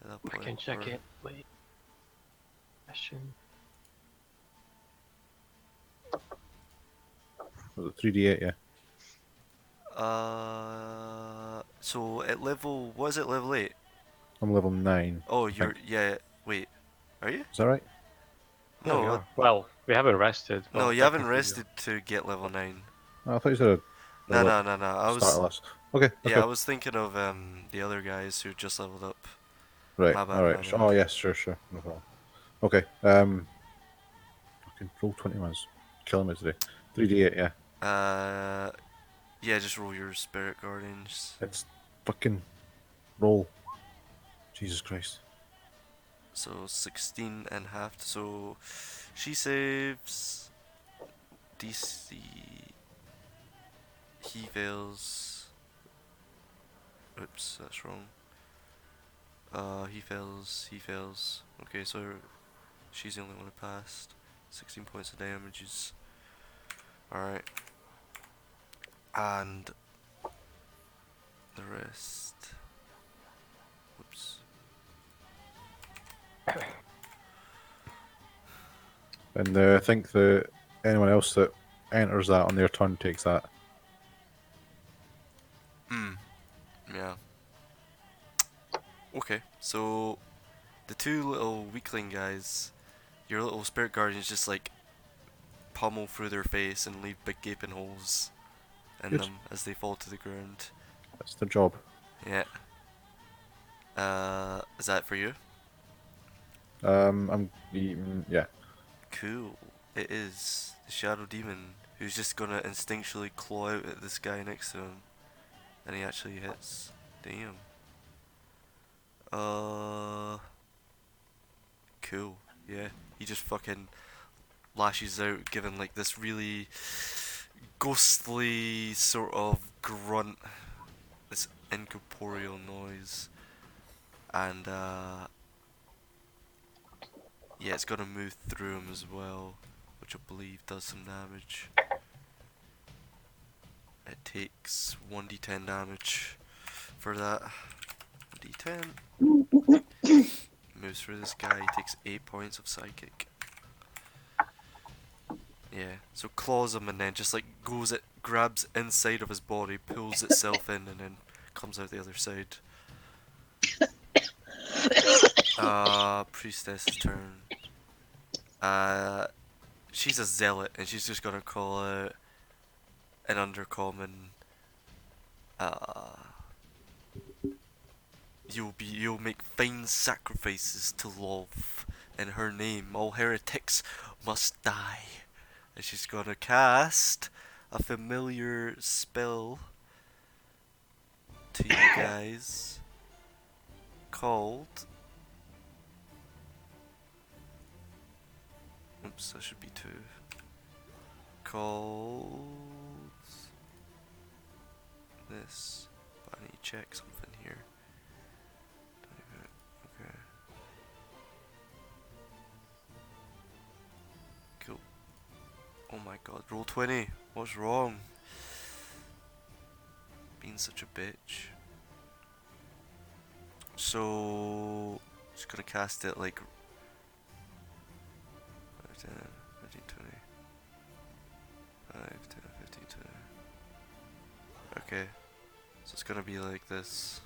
at that I point. can check or- it. Wait. Question. Was it 3d8? Yeah. So at level, what is it, level 8? I'm level 9. Oh, you're, yeah, wait. Are you? Is that right? No, Yeah. Well, we haven't rested. no, but you haven't technically, rested to get level 9. Oh, I thought you said No, level no, no, no. I start was, of list. Okay. yeah, okay. I was thinking of the other guys who just leveled up. Right. my bad, All my right. bad. Oh yes, sure. No problem. Okay. Fucking roll 20 minutes. Killing me today. 3d8. Yeah. Yeah, just roll your spirit guardians. It's fucking roll. Jesus Christ. So 16 and half. So she saves. DC. He fails. Oops, that's wrong. He fails. He fails. Okay, so she's the only one who passed. 16 points of damages. Alright. And the rest. Whoops. And I think that anyone else that enters that on their turn takes that. Yeah. Okay, so the two little weakling guys, your little spirit guardians just like pummel through their face and leave big gaping holes in Good. them as they fall to the ground. That's their job. Yeah. Is that for you? Yeah. Cool. It is the Shadow Demon who's just gonna instinctually claw out at this guy next to him. And he actually hits. Damn. Cool. Yeah. He just fucking lashes out, giving like this really ghostly sort of grunt, this incorporeal noise, and yeah, it's gonna move through him as well, which I believe does some damage. It takes 1d10 damage for that. 1d10. Moves through this guy, he takes 8 points of psychic. Yeah, so claws him and then just like grabs inside of his body, pulls itself in, and then comes out the other side. Priestess's turn. She's a zealot, and she's just gonna call out an undercommon. You'll make fine sacrifices to love. In her name, all heretics must die. And she's gonna cast a familiar spell to you guys called. Oops, that should be 2. Called this. But I need to check something here. Okay. Cool. Oh my god, roll 20. What's wrong? Being such a bitch. So, just gonna cast it like 5, 10, 15, 20. 5, 10, 15, 20. Okay. So it's gonna be like this.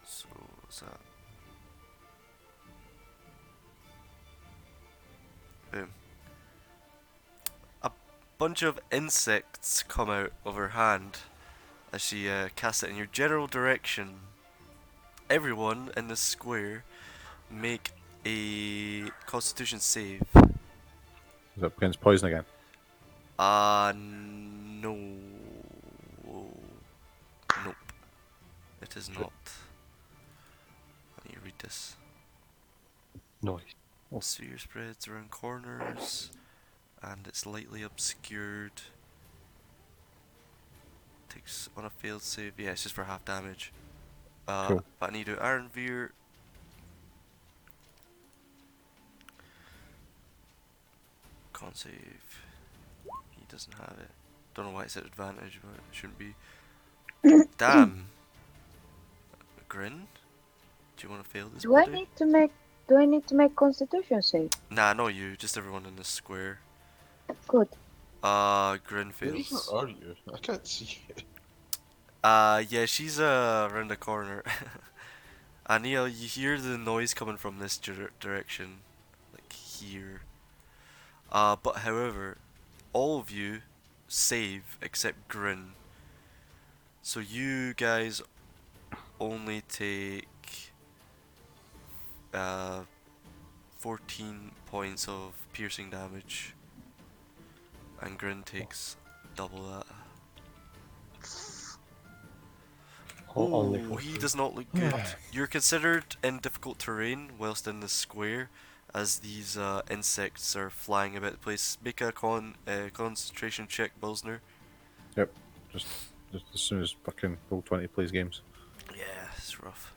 So what's that? Boom. A bunch of insects come out of her hand as she casts it in your general direction. Everyone in this square make a Constitution save. Is that against poison again? No. Nope. It is not. I need to read this. Noise. Sphere spreads around corners, and it's lightly obscured. Takes on a failed save. Yeah, it's just for half damage. Cool. But I need to Iron Veer. Con save. He doesn't have it. Don't know why it's at advantage, but it shouldn't be. Damn. Grin? Do you want to fail this? Do I buddy? need to make? Do I need to make Constitution save? Nah, not you. Just everyone in this square. Good. Grin Where fails. are you? I can't see it. Yeah, she's around the corner. And you hear the noise coming from this direction, like here. But however, all of you save except Grin. So you guys only take 14 points of piercing damage, and Grin takes double that. Only Oh, he 14. does not look good. You're considered in difficult terrain whilst in the square, as these insects are flying about the place. Make a concentration check, Bilsner. Yep. Just as soon as fucking roll 20 plays games. Yeah, it's rough.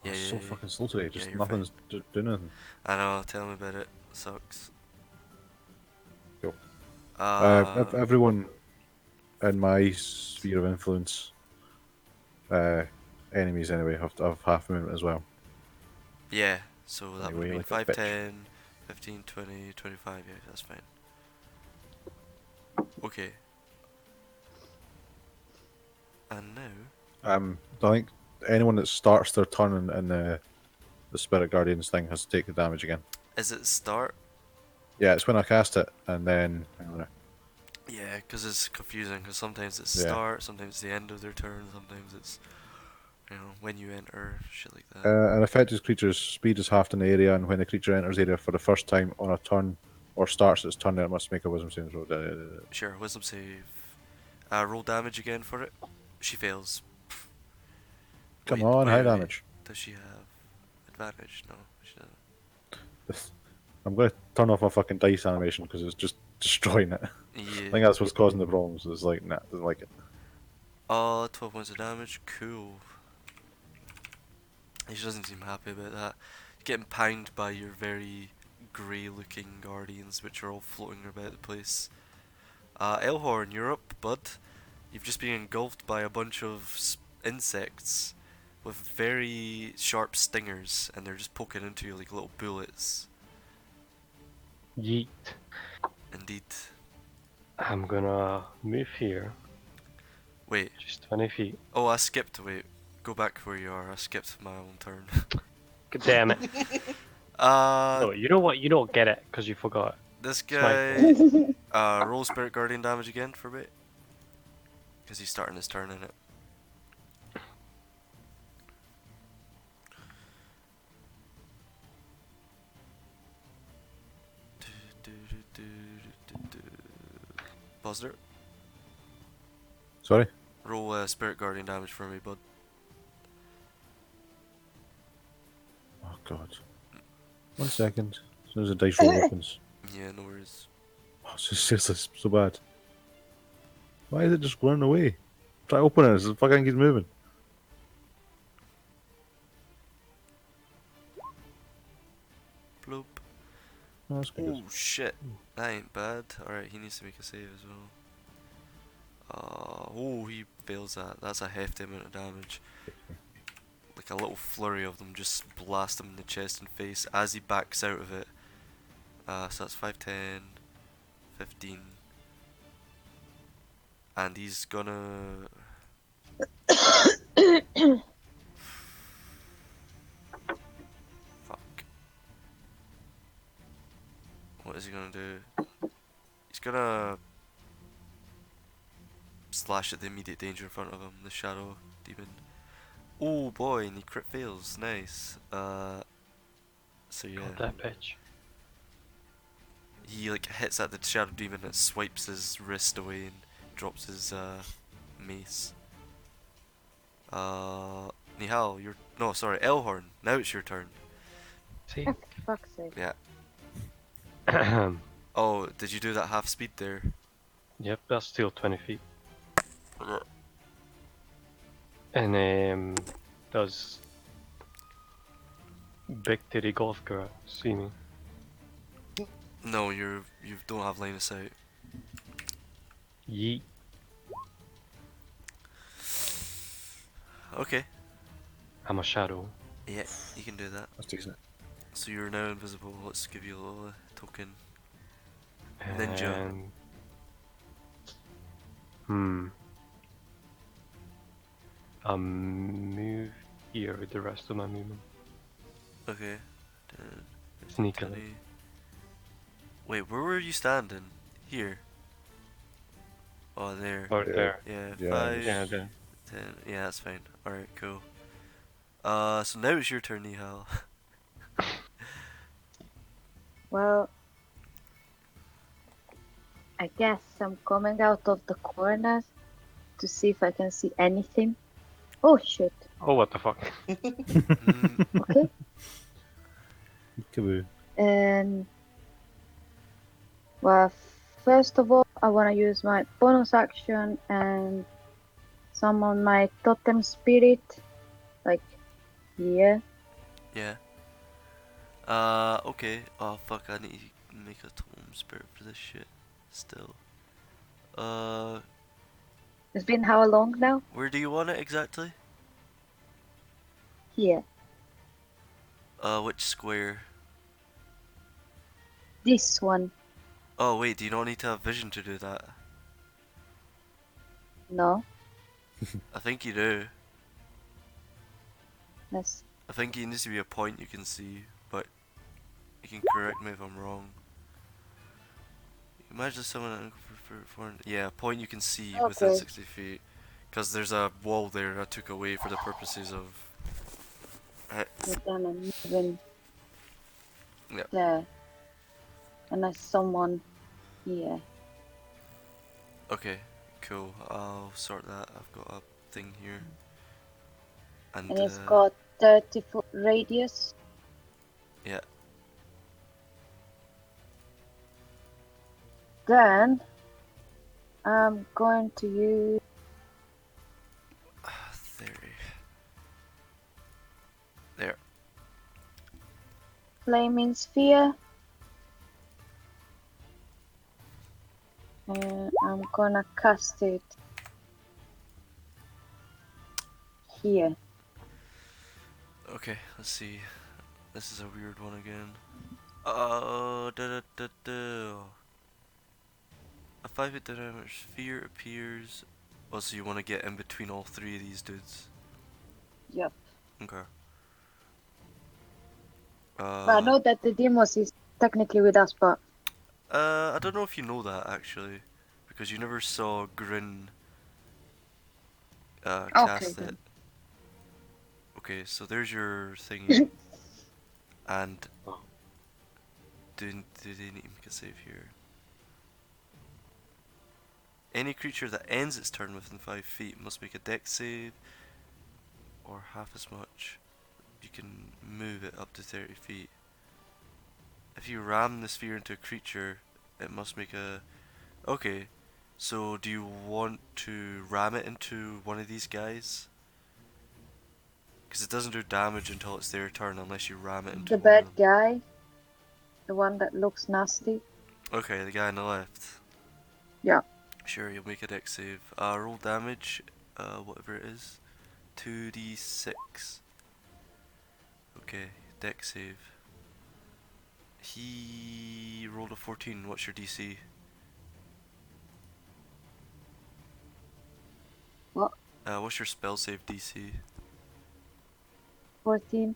I'm Yeah, so yeah, fucking slow today. Just you're nothing's doing anything. I know, tell me about it. Sucks. Cool. Uh, Everyone in my sphere of influence, enemies anyway, have to have half movement as well. yeah, so that would Anyway, mean like a 5, bitch. 10, 15, 20, 25, yeah, that's fine. Okay. And now, I think anyone that starts their turn in the Spirit Guardians thing has to take the damage again. is it start? Yeah, it's when I cast it, and then hang on a minute. Yeah, because it's confusing, because sometimes it's Yeah. start, sometimes it's the end of their turn, sometimes it's You know, when you enter, shit like that. An affected creature's speed is halved in the area, and when the creature enters the area for the first time on a turn or starts its turn, it must make a wisdom saving throw. Sure, wisdom save. Roll damage again for it. She fails. Come Wait, on, wait, high wait. damage. Does she have advantage? No, she doesn't. I'm going to turn off my fucking dice animation because it's just destroying it. I Yeah. think that's what's causing the problems. It's like, nah, doesn't like it. 12 points of damage. Cool. She doesn't seem happy about that. Getting panged by your very grey-looking guardians, which are all floating about the place. Elhorn, you're up, bud. You've just been engulfed by a bunch of insects with very sharp stingers, and they're just poking into you like little bullets. Yeet. Indeed. I'm gonna move here, Wait. just 20 feet. Oh, I skipped. Wait. Go back where you are. I skipped my own turn. God damn it. No, you know what? You don't get it because you forgot. This It's my guy. Roll Spirit Guardian damage again for a bit. Because he's starting his turn in it. Buster, Sorry? roll Spirit Guardian damage for me, bud. Oh, God. 1 second. As soon as the dice roll opens. Yeah, no worries. Oh, it's just seriously so bad. Why is it just running away? Try opening it. It fucking keeps moving. Bloop. Oh, that's good. Oh shit, that ain't bad. Alright, he needs to make a save as well. Oh, he fails that. That's a hefty amount of damage. Like a little flurry of them just blast him in the chest and face as he backs out of it. So that's 5, 10, 15. And he's gonna... Fuck. What is he gonna do? He's gonna slash at the immediate danger in front of him, the shadow demon. Oh boy, and he crit fails. Nice. So yeah, Got that bitch. he like hits at the shadow demon and swipes his wrist away and drops his mace. Nihal, you're no, sorry, Elhorn. Now it's your turn. See? Fuck's sake. Yeah. Oh, did you do that half speed there? Yep, that's still 20 feet. And does Big Titty Golf Girl see me? No, you don't have line of sight. Yeet. Okay. I'm a shadow. Yeah, you can do that. That's decent. So you're now invisible. Let's give you a little token. Ninja. And move here with the rest of my movement. Okay. 10, Sneak 20. it. Wait, where were you standing? Here. Oh, there. Or there. Yeah, Yeah, 5, Yeah, there. 10. Yeah, that's fine. Alright, cool. So now it's your turn, Nihal. Well, I guess I'm coming out of the corners to see if I can see anything. Oh shit. Oh, what the fuck? Mm, Okay. Kaboo. And well, first of all, I want to use my bonus action and summon my totem spirit. Like, yeah. yeah. Okay. Oh, fuck, I need to make a totem spirit for this shit. Still. It's been how long now? Where do you want it exactly? Here. Which square? This one. Oh, wait, do you not need to have vision to do that? No. I think you do. That's I think it needs to be a point you can see, but you can correct me if I'm wrong. Imagine someone yeah, a point you can see within Okay. 60 feet. Because there's a wall there I took away for the purposes of. But then I'm moving Yep. there. And there's someone here. Okay, cool. I'll sort that. I've got a thing here. And It's got 30-foot radius. yeah. Then I'm going to use Theory. There. Flaming Sphere. And I'm gonna cast it here. Okay, let's see. This is a weird one again. Da da da da. A 5-foot diameter sphere appears. Oh, so you want to get in between all three of these dudes? Yep. Okay. But I know that the Demos is technically with us, but I don't know if you know that actually, because you never saw Grin cast then. it. Okay, so there's your thingy. And Oh. do they need to make a save here? Any creature that ends its turn within 5 feet must make a dex save, or half as much. You can move it up to 30 feet. If you ram the sphere into a creature, it must make a... Okay, so do you want to ram it into one of these guys? Because it doesn't do damage until it's their turn unless you ram it into the one bad of them. guy, the one that looks nasty. Okay, the guy on the left. Yeah. Sure, you'll make a dex save. Roll damage, whatever it is. 2d6. Okay, dex save. He rolled a 14. What's your DC? What? What's your spell save DC? 14.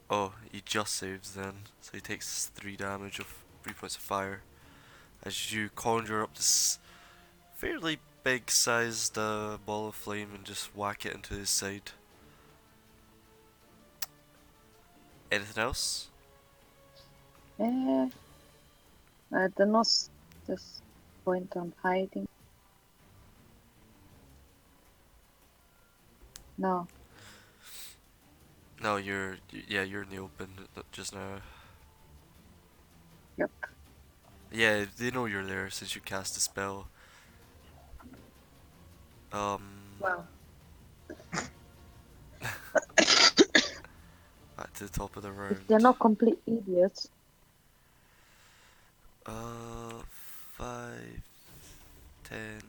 Oh, he just saves then. So he takes 3 damage of 3 points of fire. As you conjure up this fairly big sized ball of flame and just whack it into his side. Anything else? I don't know. This point I'm hiding. No. No, you're in the open just now. Yep. Yeah, they know you're there since you cast a spell. Well. Back to the top of the round. If they're not complete idiots. 5, 10,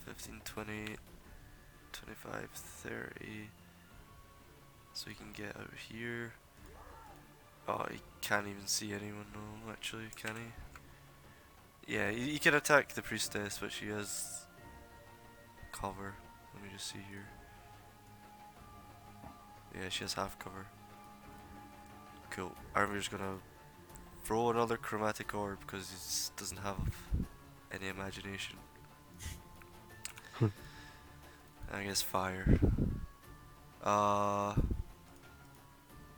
15, 20, 25, 30. So he can get out here. Oh, he can't even see anyone now, actually, can he? Yeah, he can attack the priestess, but she has cover. Let me just see here. Yeah, she has half cover. Cool. Armir's gonna throw another chromatic orb because he doesn't have any imagination. I guess fire.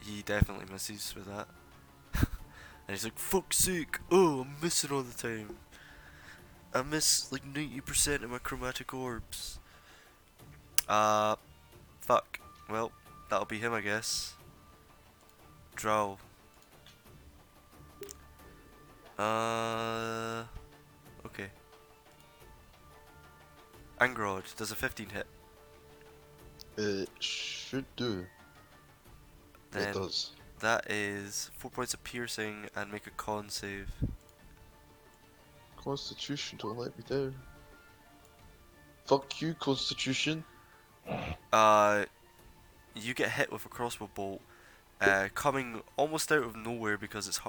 He definitely misses with that. And he's like, fuck's sake, oh, I'm missing all the time. I miss like 90% of my chromatic orbs. Fuck. Well, that'll be him, I guess. Drow. Okay. Angrod, does a 15 hit? It should do. Then It does. that is 4 points of piercing and make a con save. Constitution, don't let me down. Fuck you, Constitution. You get hit with a crossbow bolt, coming almost out of nowhere because it's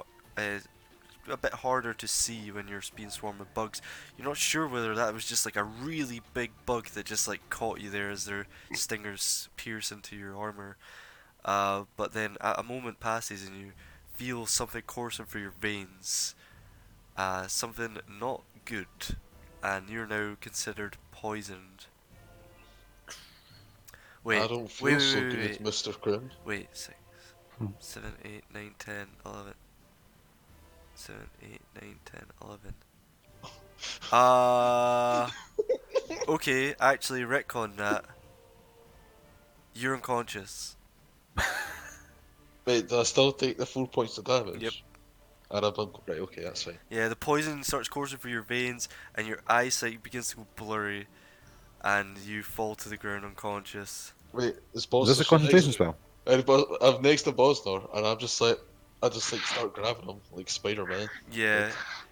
a bit harder to see when you're being swarmed with bugs. You're not sure whether that was just like a really big bug that just like caught you there as their stingers pierce into your armor. But then a moment passes and you feel something coursing through your veins. Something not good. and you're now considered poisoned. I Wait, don't wait, feel wait, so wait, good, wait, Mr. Grim. wait, 6, Hmm. 7, 8, 9, 10, 11. 7, 8, 9, 10, 11. Okay, actually, retcon that. You're unconscious. Wait, do I still take the 4 points of damage? Yep. And I'm right, okay, that's fine. Yeah, the poison starts coursing through your veins, and your eyesight begins to go blurry, and you fall to the ground unconscious. Wait, is Is Bosner this a still concentration next? spell? I'm next to Bosner, and I'm just like, I just like start grabbing him like Spider-Man. Yeah,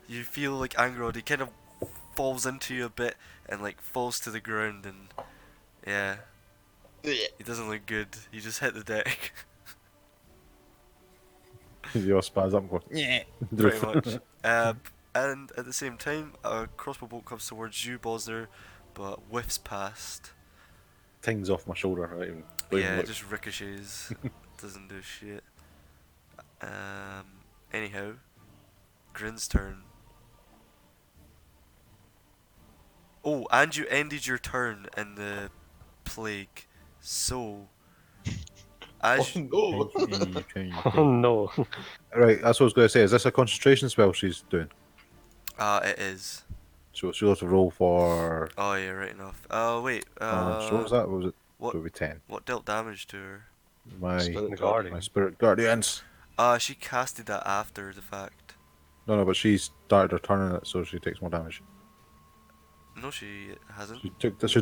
you feel like Angrod, he kind of falls into you a bit, and like falls to the ground, and yeah, he doesn't look good. He just hit the deck. You all spaz up and go, yeah. Pretty much. And at the same time, a crossbow bolt comes towards you, Bosner, but whiffs past. Tings off my shoulder. I don't even Yeah, it look. just ricochets. Doesn't do shit. Anyhow, Grin's turn. Oh, and you ended your turn in the plague. So, as Oh no! Oh no. Right, that's what I was going to say. Is this a concentration spell she's doing? it is. So she'll have to roll for. Oh yeah, right enough. Wait. So what was that? What was it? What? So it'll be 10. What dealt damage to her? My Spirit The Guardian. Guardian. my spirit guardians. She casted that after the fact. No, but she started her turn in it, so she takes more damage. No, she hasn't. She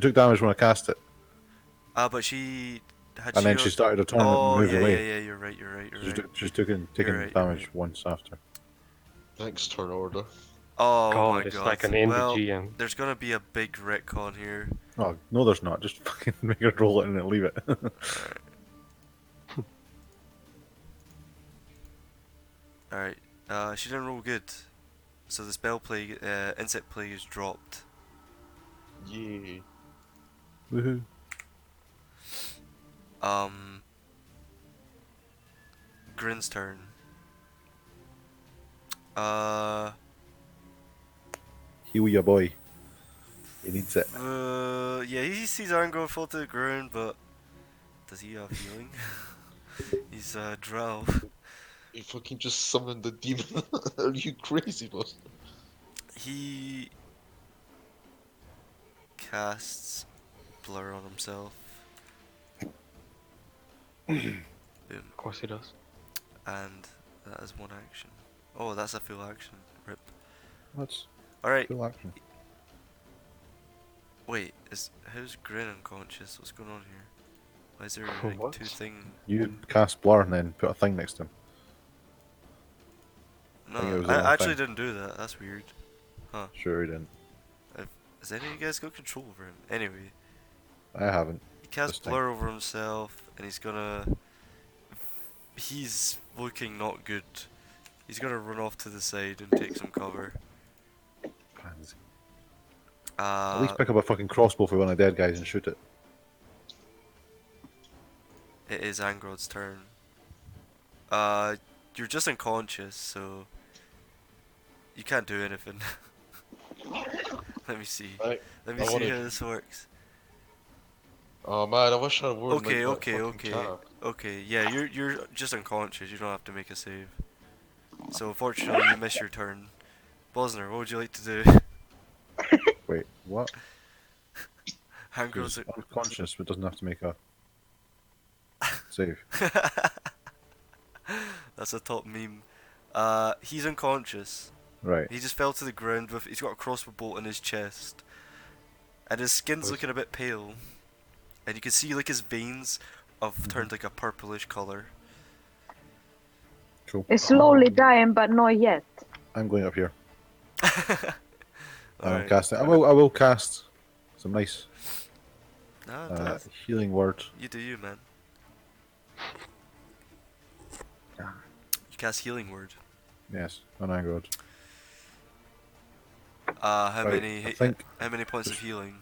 took damage when I cast it, But she had. and then she started her turn Oh and moved yeah, away. yeah, yeah. You're right. You're right. You're She's, right. she's taken You're damage right. once after. Next turn order. Oh God, my it's god. like an indie Well, GM. there's gonna be a big retcon here. Oh no, there's not. Just fucking make her roll it and then leave it. Alright. She didn't roll good. So the spell plague, insect plague is dropped. Yay. Woohoo! Grin's turn. Heal your boy. He needs it. Yeah, he sees Arngor fall to the ground, but does he have healing? He's drow. You fucking just summoned the demon. Are you crazy, boss? He casts blur on himself. Boom. Of course he does. And that is one action. Oh, that's a full action. Rip. That's Alright, full action. wait, how's Grin unconscious? What's going on here? Why is there like What? two thing? You cast blur and then put a thing next to him. think it No, was the wrong I actually thing. didn't do that. That's weird. Sure, he didn't. Has any of you guys got control over him? Anyway, I haven't. he casts This time. blur over himself, and he's gonna. He's looking not good. He's gonna run off to the side and take some cover. Pansy. At least Uh, pick up a fucking crossbow for one of the dead guys and shoot it. it is Angrod's turn. You're just unconscious, so you can't do anything. Let me see. Right. Let me I see wanna- how this works. Oh man, I wish I wore Okay, like, that okay, fucking okay. cap. Okay, yeah, you're just unconscious. You don't have to make a save. So unfortunately, you miss your turn. Bosner, what would you like to do? Wait, what? Angrod's He's unconscious but doesn't have to make a save. That's a top meme. He's unconscious. Right. He just fell to the ground with. He's got a crossbow bolt in his chest, and his skin's Nice. looking a bit pale, and you can see like his veins have turned like a purplish color. Cool. It's slowly dying, but not yet. I'm going up here. I'm Alright. casting. I will cast some nice Nah, healing word. you do you, man. You cast healing word. Yes, on Angrod. How Right, many? I think How many points of healing?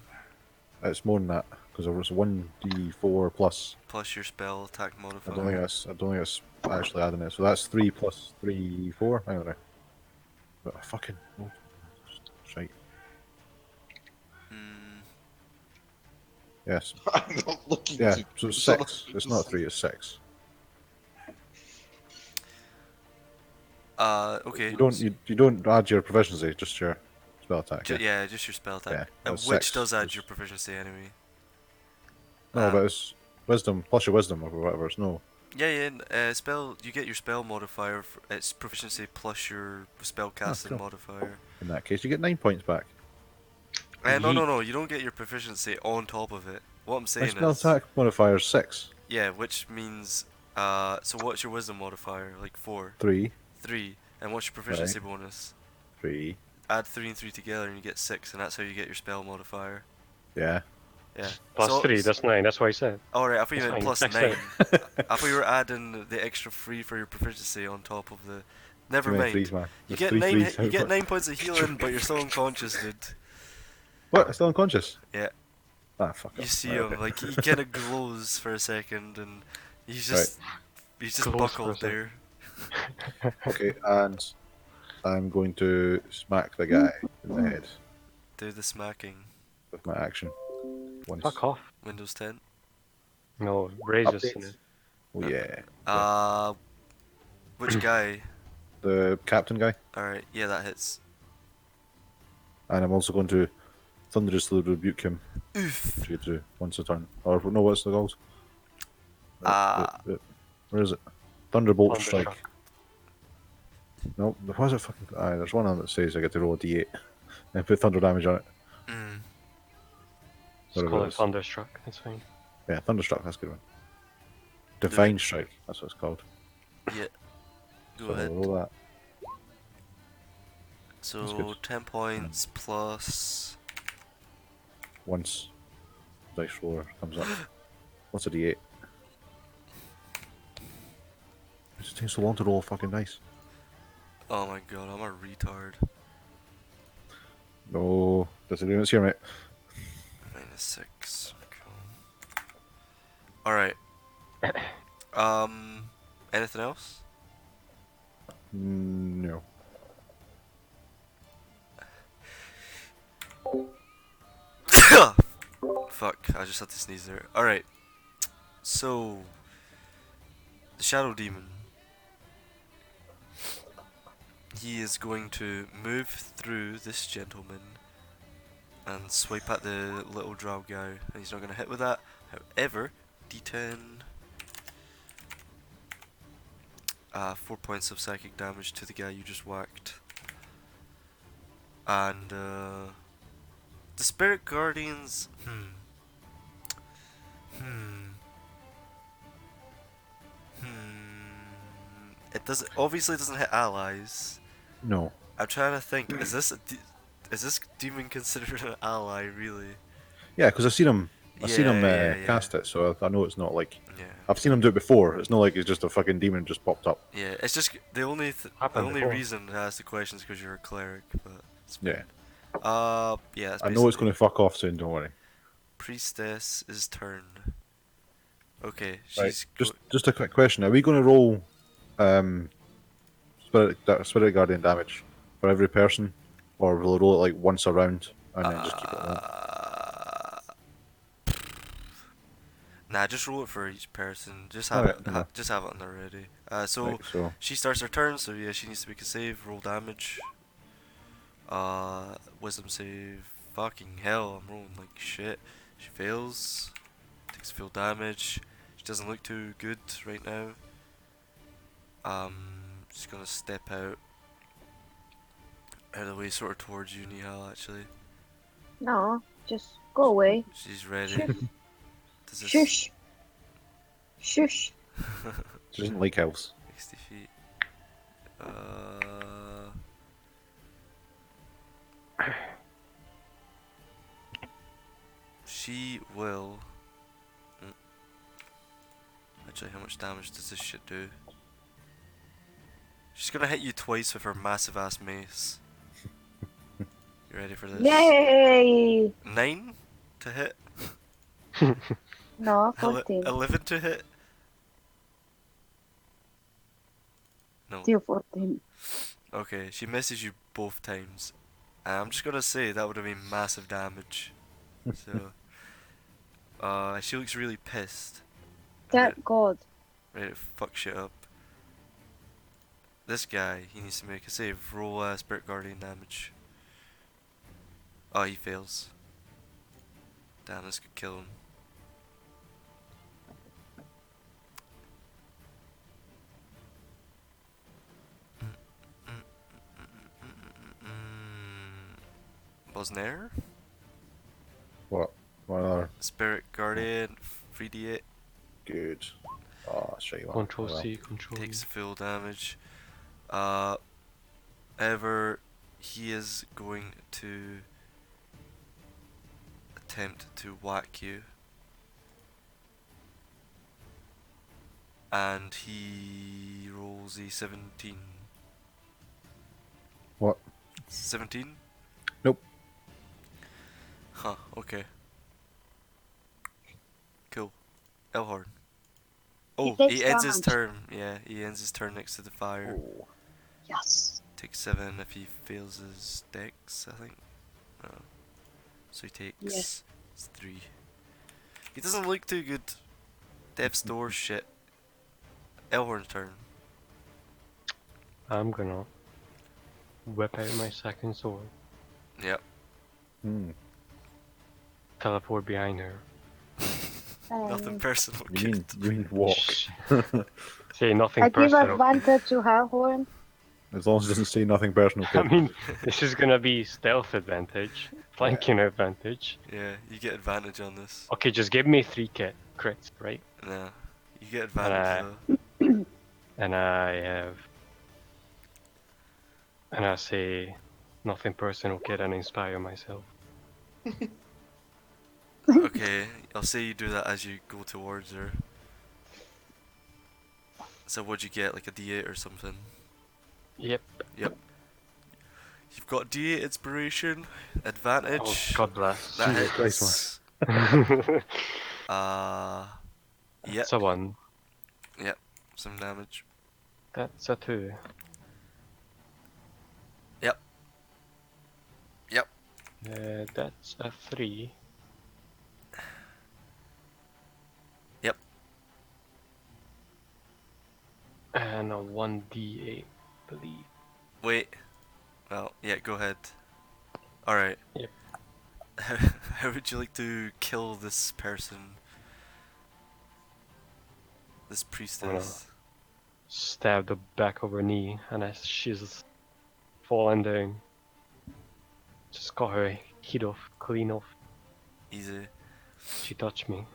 it's more than that because there was 1d4 plus. Plus your spell attack I modifier. don't think it's actually adding it. So that's 3 plus 3, 4. Hang on there. But fucking shite. Yes. I'm not looking Yeah. to. So it's shut up. 6. It's not 3. It's 6. Okay. You don't add your proficiency, just your spell attack. Yeah, just your spell attack. Yeah, that's Which 6. does add It's- your proficiency anyway. No, Uh, but it's wisdom plus your wisdom or whatever. It's no. Yeah, spell. You get your spell modifier. It's proficiency plus your spell casting cool. modifier. In that case, you get 9 points back. No. You don't get your proficiency on top of it. What I'm My saying spell is, attack modifier is 6. yeah, which means, so what's your wisdom modifier? Like 4, 3. 3, and what's your proficiency bonus? 3. Add 3 and 3 together, and you get 6, and that's how you get your spell modifier. Yeah. Yeah. Plus 3, that's 9. That's what I said. Alright, I thought you That's meant fine, plus that's 9. fine. I thought you were adding the extra 3 for your proficiency on top of the. Never Too many mind. threes, man. You There's get 3 nine. threes You out get for- 9 points of healing, but you're still unconscious, dude. What? I'm still unconscious? Yeah. Ah, fuck You off. see Right, him, okay. like he kind of glows for a second, and he's just he's just Glows for a buckled second. there. Okay, and I'm going to smack the guy in the head Do the smacking. with my action. Once. Fuck off. Windows 10. No, Ray's just in Updates. it. Oh yeah. Which guy? The captain guy. Alright, yeah, that hits. And I'm also going to thunderously rebuke him Oof. to do once a turn. Or no, what's the goals? Where is it? Thunderbolt strike. Thunderstruck. No, why is it fucking? There's one on that says I get to roll a d8 and put thunder damage on it. Mm. Just Whatever call it it is. Thunderstruck. That's fine. Yeah, thunderstruck. That's a good one. Divine strike. That's what it's called. Yeah. Go So ahead. roll that. So good. 10 points plus. Once dice roller comes up. What's a d8? It just takes so long to roll fucking dice. Oh my god, I'm a retard. No, disagreements here, mate. -6. Cool. Alright. Anything else? No. Fuck, I just had to sneeze there. Alright. So, the Shadow Demon. He is going to move through this gentleman and swipe at the little drow guy. And he's not going to hit with that. However, D10. 4 points of psychic damage to the guy you just whacked. And, the Spirit Guardians. It doesn't. Obviously, it doesn't hit allies. No. I'm trying to think. Is this is this demon considered an ally? Really? Yeah, because I've seen him. I've seen him Yeah. cast it, so I know it's not like. Yeah. I've seen him do it before. It's not like it's just a fucking demon just popped up. Yeah. It's just the only the Happened only before. reason to ask the question is because you're a cleric. But it's Yeah. yeah. That's I know it's basically- going to fuck off soon. Don't worry. Priestess's turn. Okay, Right. she's Just a quick question. Are we going to roll spirit guardian damage for every person, or will we roll it like once a round and then just keep it rolling? Nah, just roll it for each person. Just Alright, have yeah. just have it on there ready. So Right, so she starts her turn, so yeah, she needs to make a save, roll damage. Wisdom save. Fucking hell, I'm rolling like shit. She fails. Takes full damage. She doesn't look too good right now. Just gonna step out of the way, sort of towards you, Nihal. Actually, No, just go away. she's ready. Does this Shush. Shush. she doesn't like elves. 60 feet. She will. Actually, how much damage does this shit do? She's gonna hit you twice with her massive ass mace. You ready for this? Yay! 9 to hit. No, 14. 11 to hit. No. Still 14. Okay, she misses you both times. And I'm just gonna say that would have been massive damage. So, She looks really pissed. Thank God. Ready to fuck shit up. This guy, he needs to make a save. Roll Spirit Guardian damage. Oh, he fails. Damn, this could kill him. Bosnair? What? One other. Spirit Guardian, 3d8. Good. Oh, that's right. Well, Control well. C, Control E. Takes full damage. He is going to attempt to whack you. And he rolls a 17. What? 17? Nope. Huh, okay. Cool. Elhorn. Oh, takes he ends his damage. turn. Yeah, he ends his turn next to the fire. Oh. Yes. Takes 7 if he fails his dex, I think. No. So he takes 3. He doesn't look too good. Death's Door shit. Elhorn's turn. I'm gonna whip out my second sword, Yep. teleport behind her. Nothing personal, You mean, kid. you mean walk? Say nothing I give personal. advantage to Hellhorn. As long as it doesn't say nothing personal. I Kid. mean, this is gonna be stealth advantage, flanking advantage. Yeah, you get advantage on this. Okay, just give me 3 crits, right? Nah, you get advantage though. And I have, and I say nothing personal, kid, and inspire myself. Okay, I'll say you do that as you go towards her. So what'd you get, like a D8 or something? Yep. Yep. You've got D8 inspiration, advantage. Oh, God bless. That Jesus hits. Christ, Yep, That's a 1. some damage. That's a 2. Yep. Yep. That's a 3. Yep. And a 1d8, believe. Wait. Well, yeah, go ahead. Alright. Yep. How would you like to kill this person? This priestess. Stab the back of her knee, and as she's falling down, just got her heat off, clean off. Easy. She touched me.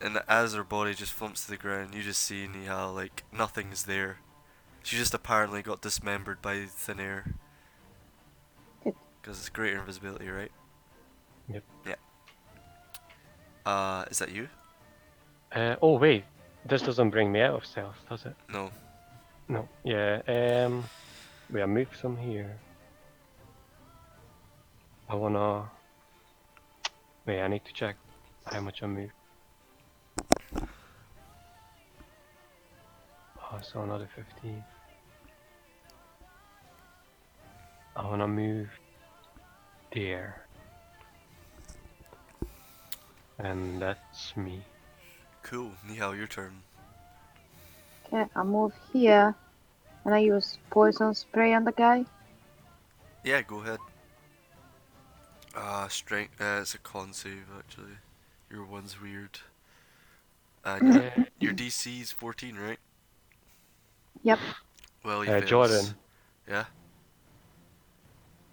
And as her body just flumps to the ground, you just see Nihal, like, nothing's there. She just apparently got dismembered by thin air. Good. Because it's greater invisibility, right? Yep. Yeah. Is that you? Oh wait, this doesn't bring me out of stealth, does it? No. No. Yeah. Wait, I moved some here. I wanna. Wait, I need to check how much I moved. Oh, so another 15. I wanna move there. And that's me. Cool. Nihal, your turn. Okay, I move here. And I use poison spray on the guy. Yeah, go ahead. Strength. It's a con save, actually. Your one's weird. And your DC is 14, right? Yep. Well, you fails. Jordan, Yeah?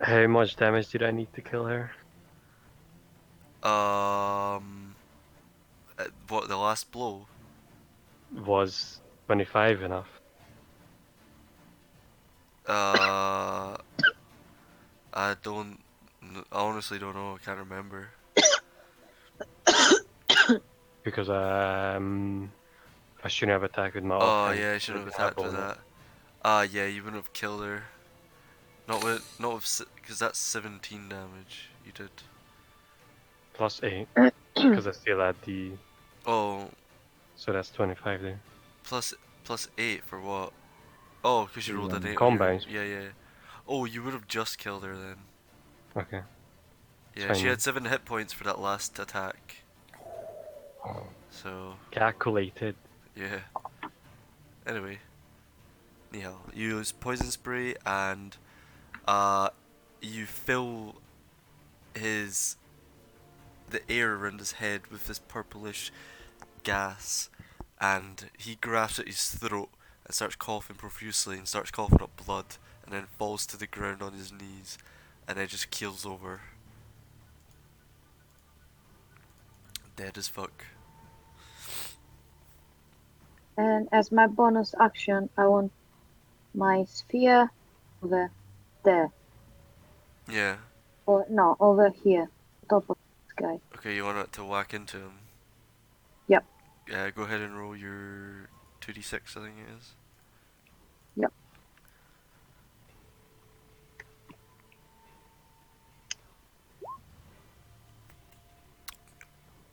how much damage did I need to kill her? What, the last blow? Was 25 enough? I honestly don't know, I can't remember. Because I shouldn't have attacked with my Oh offhand. yeah, I should have with attacked that with bonus. that. Yeah, you wouldn't have killed her. Not with, because that's 17 damage you did. Plus 8, because I still had the, Oh, so that's 25 there. plus 8 for what? Oh, because you rolled an 8 on your- Combines. Yeah. Oh, you would have just killed her then. Okay. Yeah, Fine she then. had 7 hit points for that last attack. So Calculated. yeah. Anyway, Nihal, you use poison spray and you fill his the air around his head with this purplish gas, and he grabs at his throat and starts coughing profusely and starts coughing up blood, and then falls to the ground on his knees, and then just keels over, dead as fuck. And as my bonus action, I want my sphere over there. Yeah. Or no, over here. Top of this guy. Okay, you want it to whack into him? Yep. Yeah, go ahead and roll your 2d6, I think it is. Yep.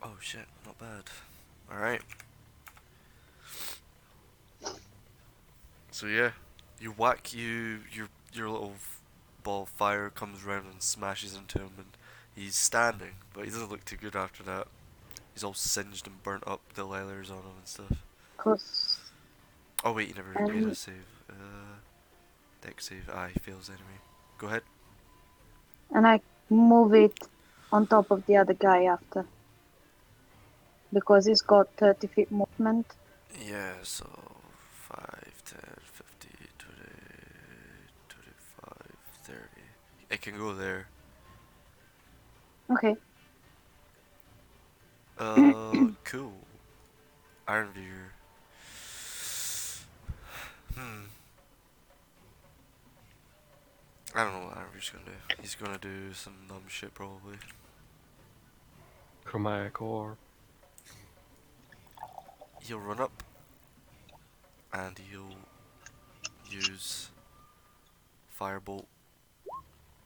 Oh shit, not bad. Alright. So yeah, you whack your little ball of fire comes around and smashes into him, and he's standing, but he doesn't look too good after that. He's all singed and burnt up, the leathers on him and stuff. Cause Oh wait, he never made a save. Dex save. Ah, he fails anyway. Go ahead. and I move it on top of the other guy after. Because he's got 30 feet movement. Yeah, so 5, 10, 50, 20, 25, 30. It can go there. Okay. Cool. Ironveer. I don't know what Ironveer's gonna do. He's gonna do some dumb shit probably. Chromatic orb. He'll run up and he'll use Firebolt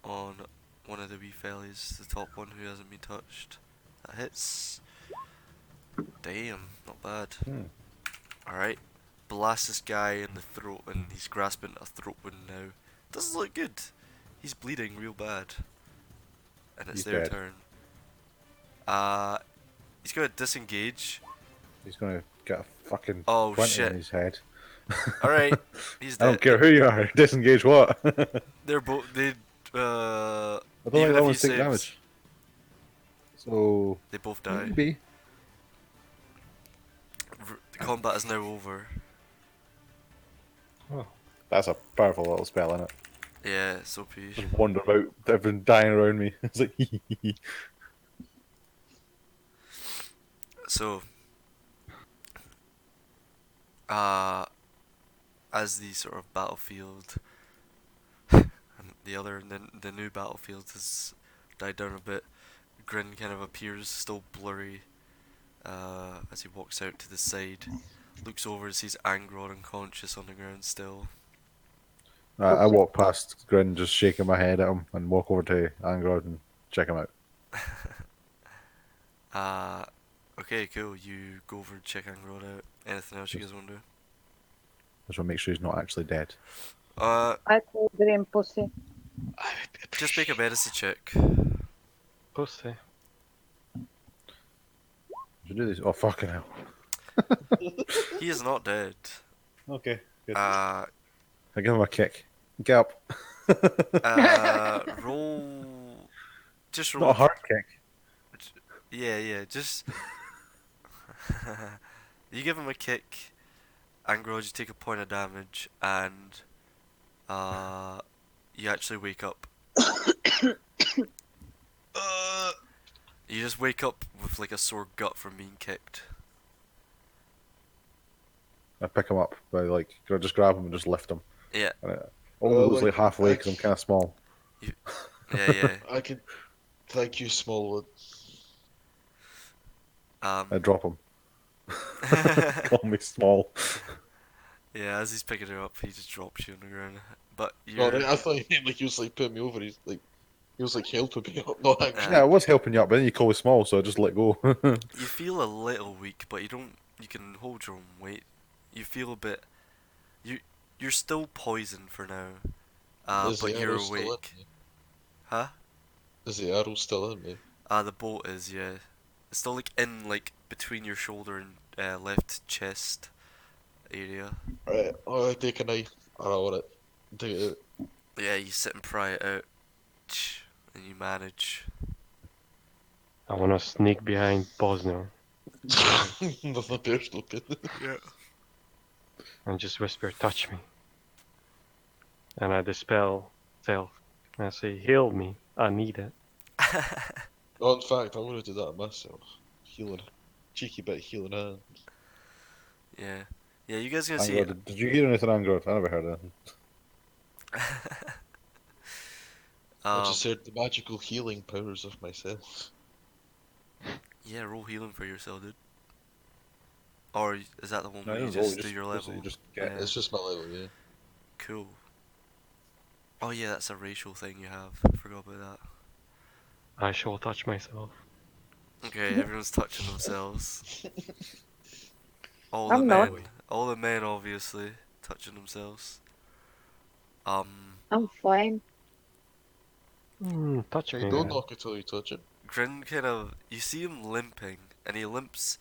on one of the wee fellies, the top one who hasn't been touched. That hits. Damn, not bad. Alright. Blast this guy in the throat, and he's grasping a throat wound now. Doesn't look good. He's bleeding real bad. And it's He's their dead. turn. He's gonna disengage. He's gonna get a fucking Oh 20 shit. in his head. Alright, he's I dead. don't care who you are. Disengage what? They're both. They. I don't Even think if that he one's take saves, damage. So they both die. maybe. The combat is now over. Oh, That's a powerful little spell, innit? Yeah, it's OP. Just wander about, everyone dying around me. It's like So, as the sort of battlefield, and the new battlefield has died down a bit, Grin kind of appears, still blurry, as he walks out to the side, looks over and sees Angrod unconscious on the ground still. I walk past Grin, just shaking my head at him, and walk over to Angrod and check him out. Okay, cool. You go over and check Angrod out. Anything else you guys want to do? Just want to make sure he's not actually dead. I call Grim pussy. Just make a medicine check. pussy. Should do this. Oh fucking hell! He is not dead. Okay, good. Uh, I give him a kick. Get up. roll. Just roll. Not a hard kick. Yeah, just. You give him a kick, Angrod, you take a point of damage, and you actually wake up. You just wake up with like a sore gut from being kicked. I pick him up by like, can I just grab him and just lift him? Yeah, Only goes like halfway because I'm kind of small. yeah. I can. Thank you, Smallwood. I drop him. Call me small. Yeah, as he's picking her up, he just drops you on the ground. But No, you're. I thought he like he was like putting me over. He's like he was like helping me up. No, actually. Yeah, I was helping you up, but then you call me small, so I just let go. You feel a little weak, but you don't. You can hold your own weight. You feel a bit. You're still poisoned for now. Is But the you're arrow still in awake. me? Huh? Is the arrow still in me? The bolt is, yeah. It's still like in like between your shoulder and left chest area. Right, I take a knife. I want it. Take it Yeah, you sit and pry it out, and you manage. I wanna sneak behind Bosnia out. Nothing bears looking. Yeah. and just whisper, touch me. And I dispel self. And I say, heal me. I need it. Oh, in fact, I'm gonna do that myself. Healing. Cheeky bit of healing hand. Yeah. Yeah, you guys gonna see. Angor, did you hear anything, Angor? I never heard anything. I just said the magical healing powers of myself. Yeah, roll healing for yourself, dude. Or is that the one No, where you you don't roll, just do your level? you just get Yeah. It's just my level, yeah. Cool. Oh yeah, that's a racial thing you have. I forgot about that. I shall touch myself. Okay, everyone's touching themselves. All I'm the not. men. All the men, obviously, touching themselves. I'm fine. Touch Hey, me don't then. knock it till you touch it. Grin kind of. You see him limping, and he limps,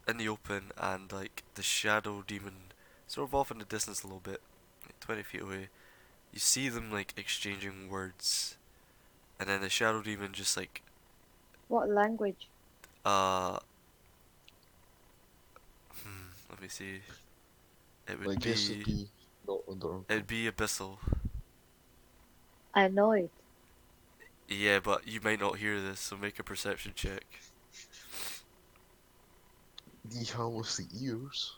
in the open, and like the shadow demon, sort of off in the distance a little bit, like 20 feet away. You see them like exchanging words, and then the shadow demon just like What language? uh. Let me see. It I would guess it'd be. be not under. It'd be abyssal. I know it. Yeah, but you might not hear this, so make a perception check. The hell with the ears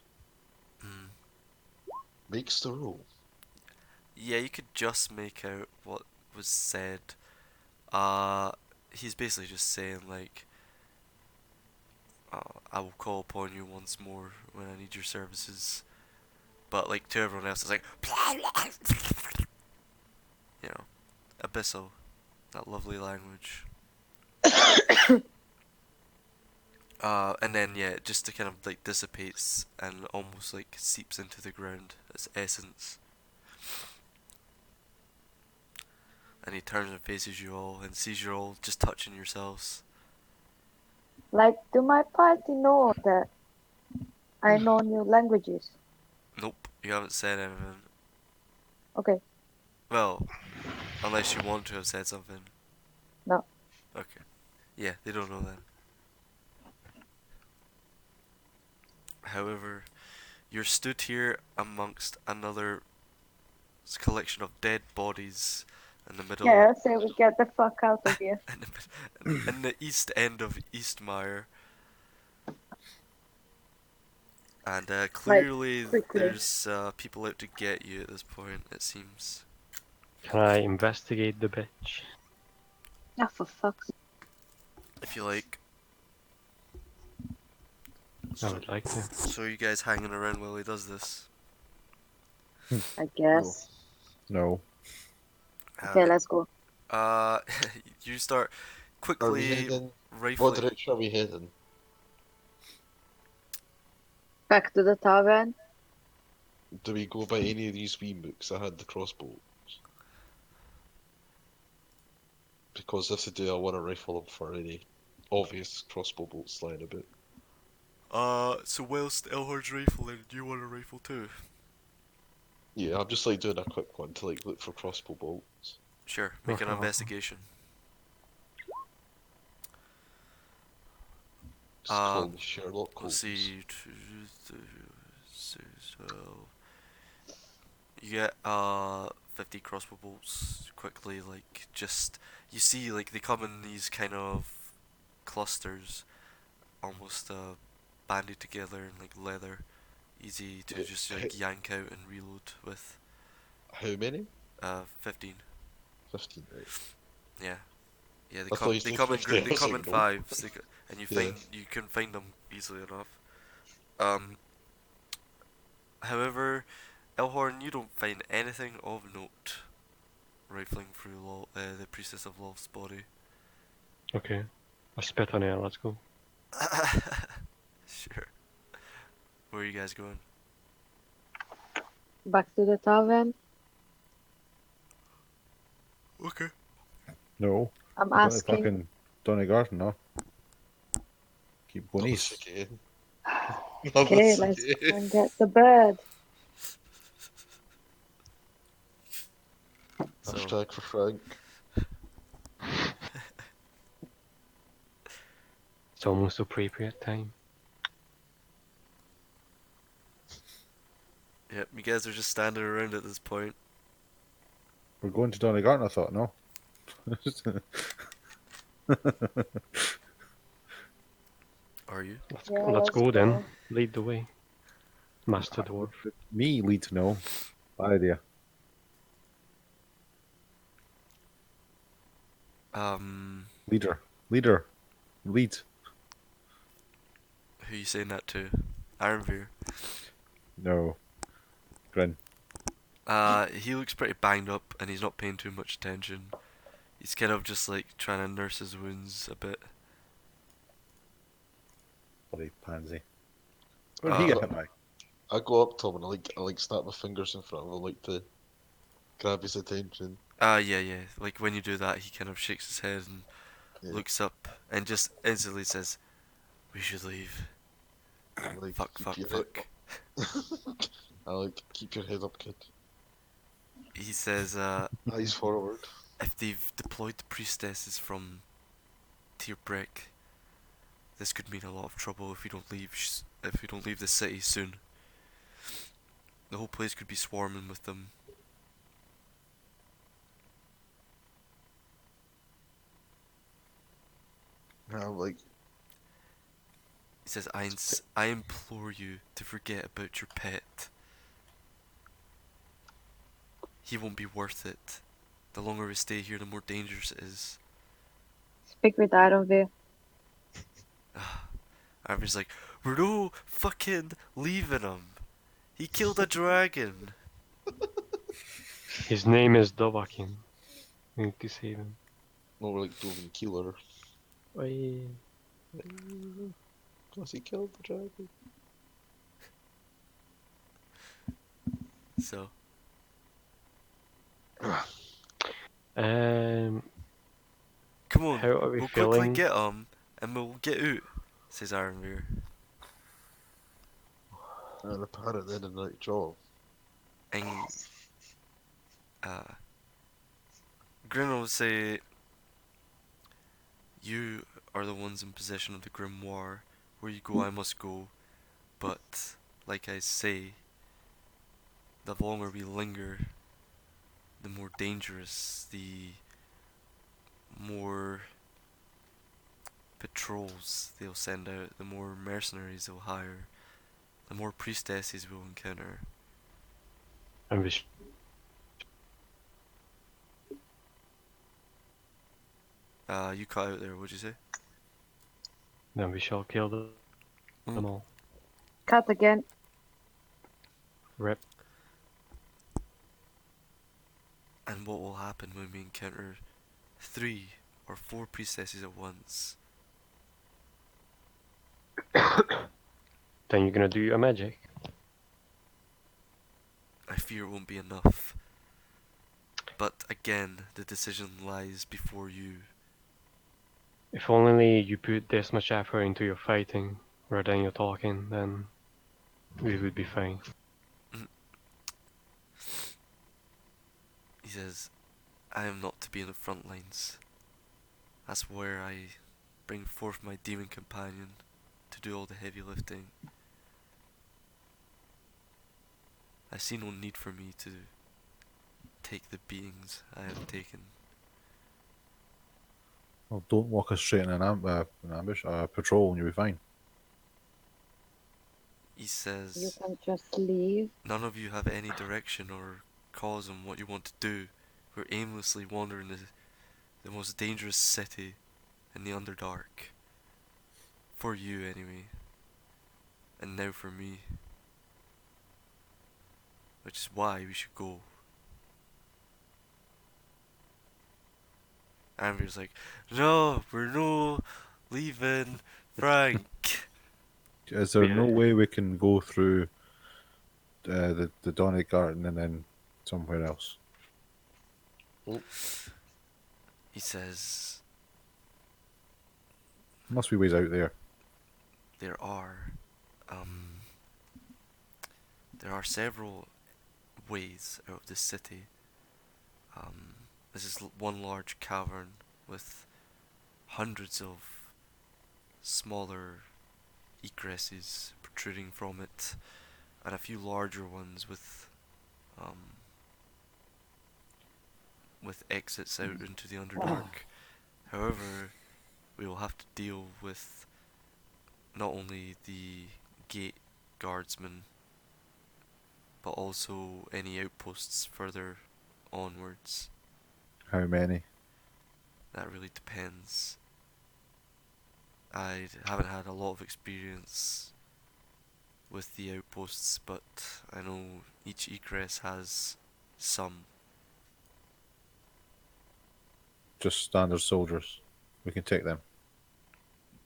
Hmm. makes the roll. Yeah, you could just make out what was said. He's basically just saying like, I will call upon you once more when I need your services. But like to everyone else, it's like, you know, abyssal, that lovely language. And then yeah, it just kind of like dissipates and almost like seeps into the ground as essence. And he turns and faces you all and sees you all just touching yourselves. Like, do my party know that I know new languages? Nope, you haven't said anything. Okay, Well, unless you want to have said something. no. Okay. Yeah, they don't know then. However, you're stood here amongst another collection of dead bodies in the middle. Yeah, say we get the fuck out of here. In the east end of Eastmire. And clearly quickly. there's people out to get you at this point, it seems. Can I investigate the bitch? Ah, for fuck's If you like. I would like to. So are you guys hanging around while he does this? I guess. No. Okay, let's go. You start Are we quickly heading? What rifling. direction are we heading? Back to the tavern. Do we go by any of these wee books that had the crossbows? Because if they do, I want to rifle them for any obvious crossbow bolts lying about. So whilst Elhard's rifling, do you want a rifle too? Yeah, I'm just like doing a quick one to like look for crossbow bolts. Sure, make an investigation. It's called Sherlock Holmes. Let's see. You get 50 crossbow bolts quickly. Like just you see, like they come in these kind of clusters, almost banded together in like leather, easy to Yeah. just like yank out and reload with. How many? 15. 15, right. Yeah. Yeah, I thought you they said come in 50, I they was come like, in no. fives, and you Yeah. you can find them easily enough. However, Elhorn, you don't find anything of note rifling through the Priestess of Love's body. Okay. I spit on it, let's go. Sure. Where are you guys going? Back to the tavern. Okay. No. I'm We're going to asking. fucking Donny Garden, no? Keep going Not east. this again. Okay, let's go and get the bird. So Hashtag for Frank. It's almost appropriate time. yep, you guys are just standing around at this point. We're going to Donegarten, I thought, no? Are you? Yeah, Let's let's go then. go. Lead the way. Master Dwarf. Me lead to know. Bad idea. Leader. Leader. Lead. Who you saying that to? Ironveer. No. Grin. He looks pretty banged up and he's not paying too much attention. He's kind of just like trying to nurse his wounds a bit. Bloody pansy. Where did he get hit by? I go up to him and I like snap my fingers in front of him like to grab his attention. Yeah. Like when you do that, he kind of shakes his head and Yeah. looks up and just instantly says, "We should leave." I'm like, Fuck. keep your head up. I like, keep your head up, kid. He says, Eyes forward. if they've deployed the priestesses from Tierbrick, this could mean a lot of trouble if we don't leave. If we don't leave the city soon. The whole place could be swarming with them. And I'm like, He says, I implore you to forget about your pet. He won't be worth it. The longer we stay here, the more dangerous it is. Speak with Ironveer. Ironveer's like, we're no fucking leaving him. He killed a dragon. His name is Dovahkiin. We need to save him. no, we're like Dovin Keeler. Oi. Because he killed the dragon. So, come on, How are we we'll quickly feeling? get him and we'll get out, says Ironveer. And apparently did a night job. And Grin will say, you are the ones in possession of the grimoire. Where you go, I must go. But, like I say, the longer we linger, the more dangerous, the more patrols they'll send out, the more mercenaries they'll hire, the more priestesses we'll encounter. And we You cut out there, what'd you say? then we shall kill them all. Cut again. Rip. And what will happen when we encounter 3 or 4 priestesses at once? Then you're gonna do your magic. I fear it won't be enough. But again, the decision lies before you. If only you put this much effort into your fighting rather than your talking, then we would be fine. He says, I am not to be in the front lines. That's where I bring forth my demon companion to do all the heavy lifting. I see no need for me to take the beatings I have taken. Well, don't walk us straight in an ambush. Patrol and you'll be fine. He You says, can just leave. none of you have any direction or cause on what you want to do. We're aimlessly wandering the most dangerous city in the Underdark. For you, anyway. And now for me. Which is why we should go. Amber's like, no, we're no leaving Frank. Is there no Yeah. way we can go through the Donegarten and then somewhere else? He says, Must be ways out there. there are um, there are several ways out of this city. This is one large cavern with hundreds of smaller egresses protruding from it, and a few larger ones with exits out into the Underdark. However, we will have to deal with not only the gate guardsmen, but also any outposts further onwards. How many? That really depends. I haven't had a lot of experience with the outposts, but I know each egress has some. Just standard soldiers. We can take them.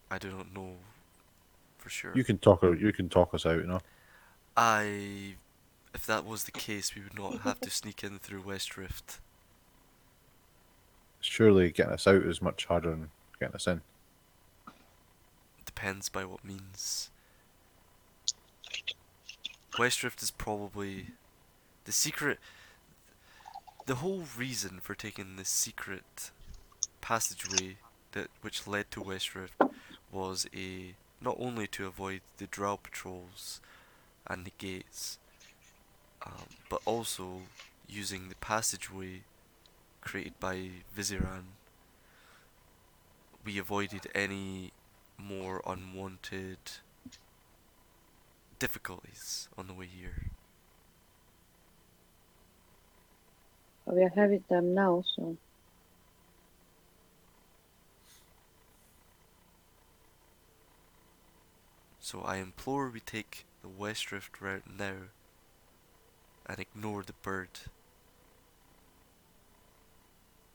I do not know for sure. You can talk. You can talk us out. You know. If that was the case, we would not have to sneak in through West Rift. Surely getting us out is much harder than getting us in. Depends by what means. West Rift is probably the secret. The whole reason for taking this secret passageway which led to West Rift was not only to avoid the drow patrols and the gates, but also using the passageway created by Viziran. We avoided any more unwanted difficulties on the way here. But we are having them now, so So I implore we take the West Rift route now and ignore the bird.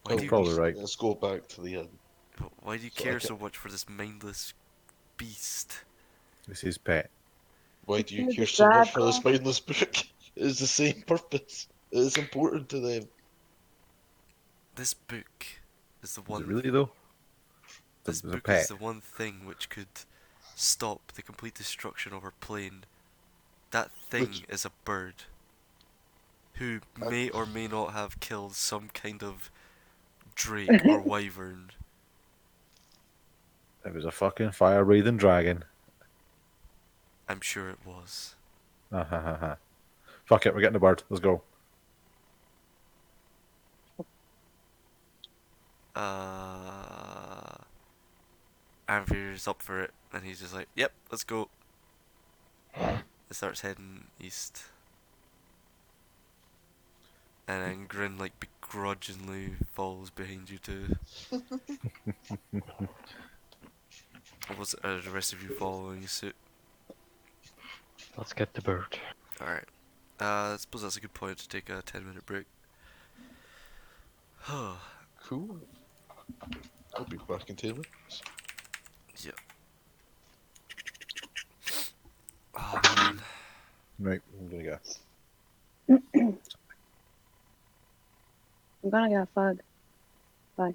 Why Oh, do you, Probably right. Let's go back to the inn. but why do you So I care ca- so much for this mindless beast? This is pet. Why do you Kill care the so much for this dragon. mindless book? It is the same purpose. It is important to them. This book is the Is one. it really though? This It's a book pet. is the one thing which could stop the complete destruction of our plane. That thing Which- is a bird who may or may not have killed some kind of drake or wyvern. It was a fucking fire-breathing dragon. I'm sure it was. Ha ha ha ha. Fuck it, we're getting the bird. Let's go. Anvir's up for it, and he's just like, "Yep, let's go." It starts heading east, and then Grin like begrudgingly follows behind you too. Or was the rest of you following suit? Let's get the bird. All right. I suppose that's a good point to take a 10-minute break. Oh, Cool. I'll be back in 10 minutes. yeah. Oh man. Right, I'm gonna go. I'm gonna get a fag. Bye.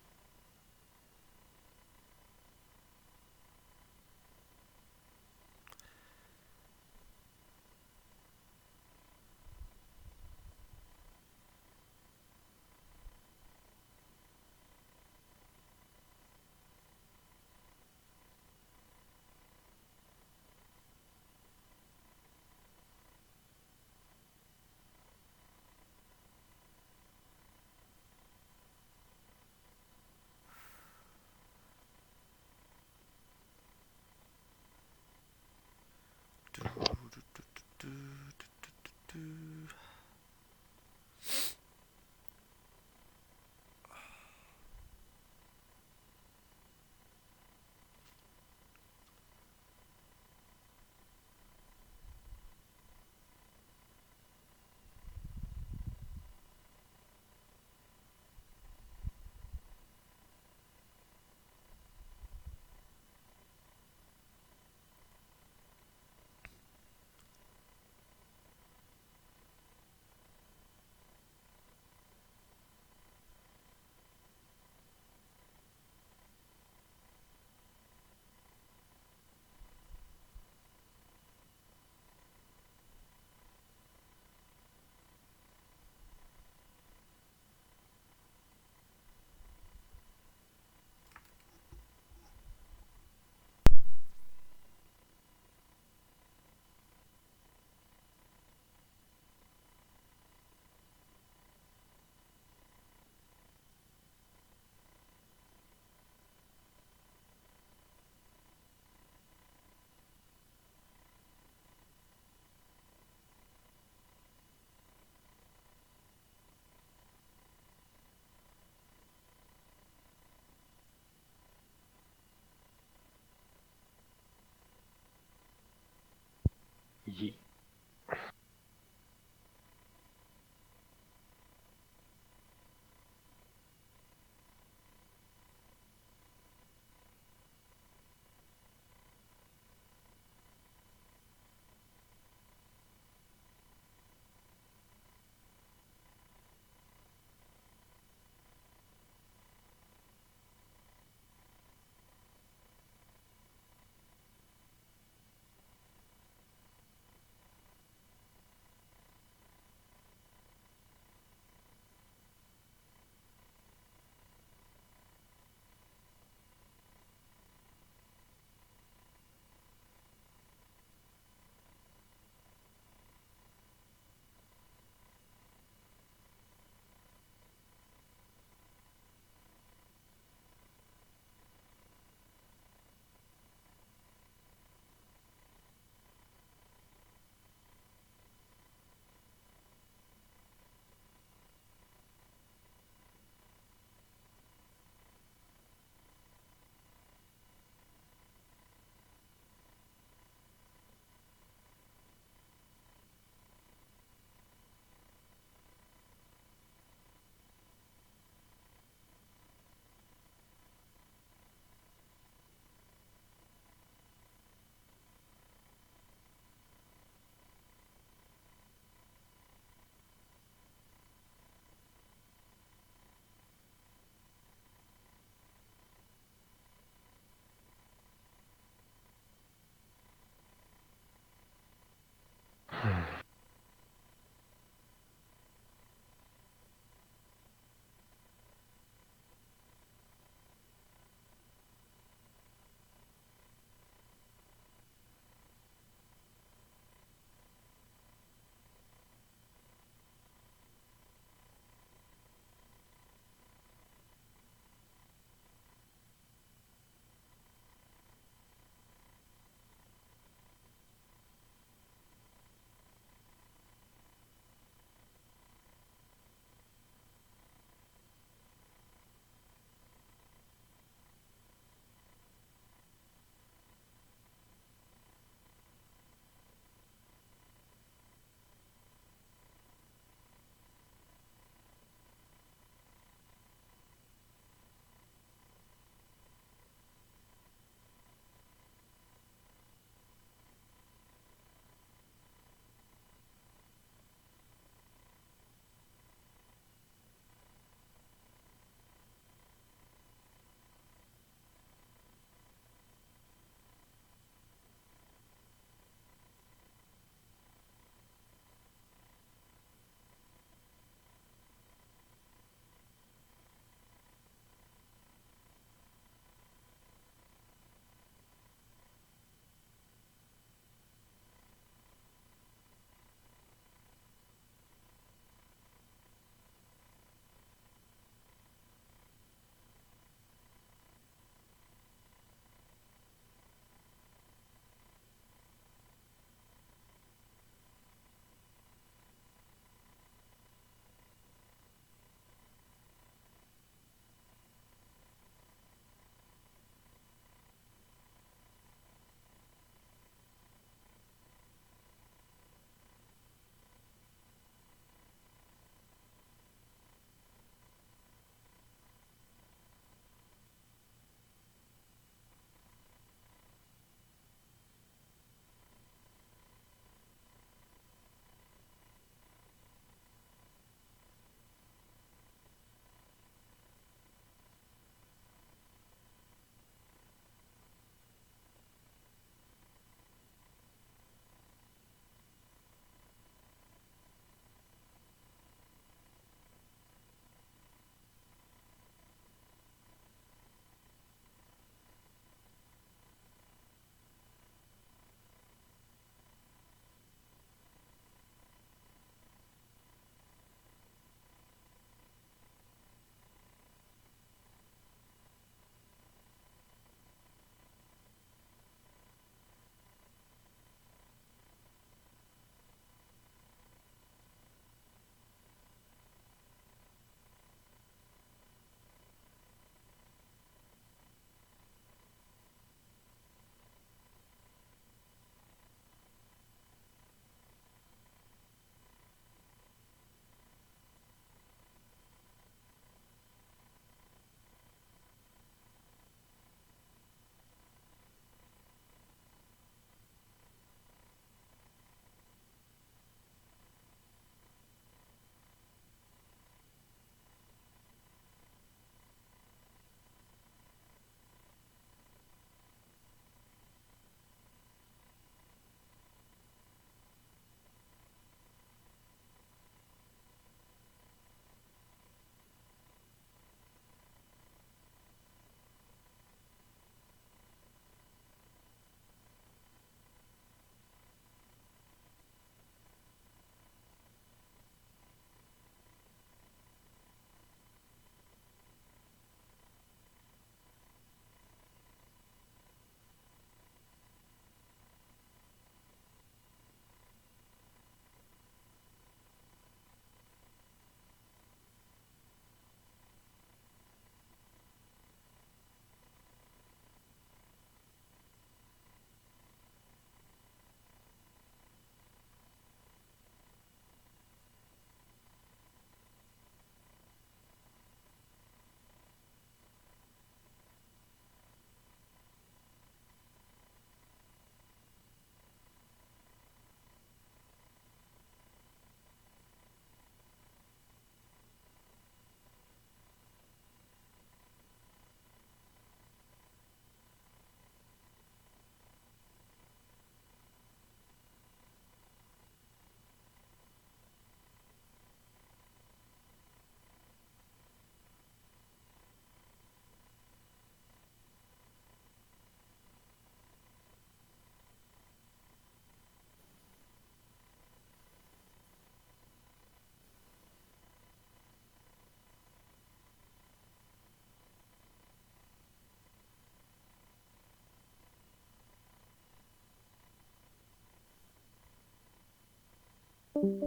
Oof.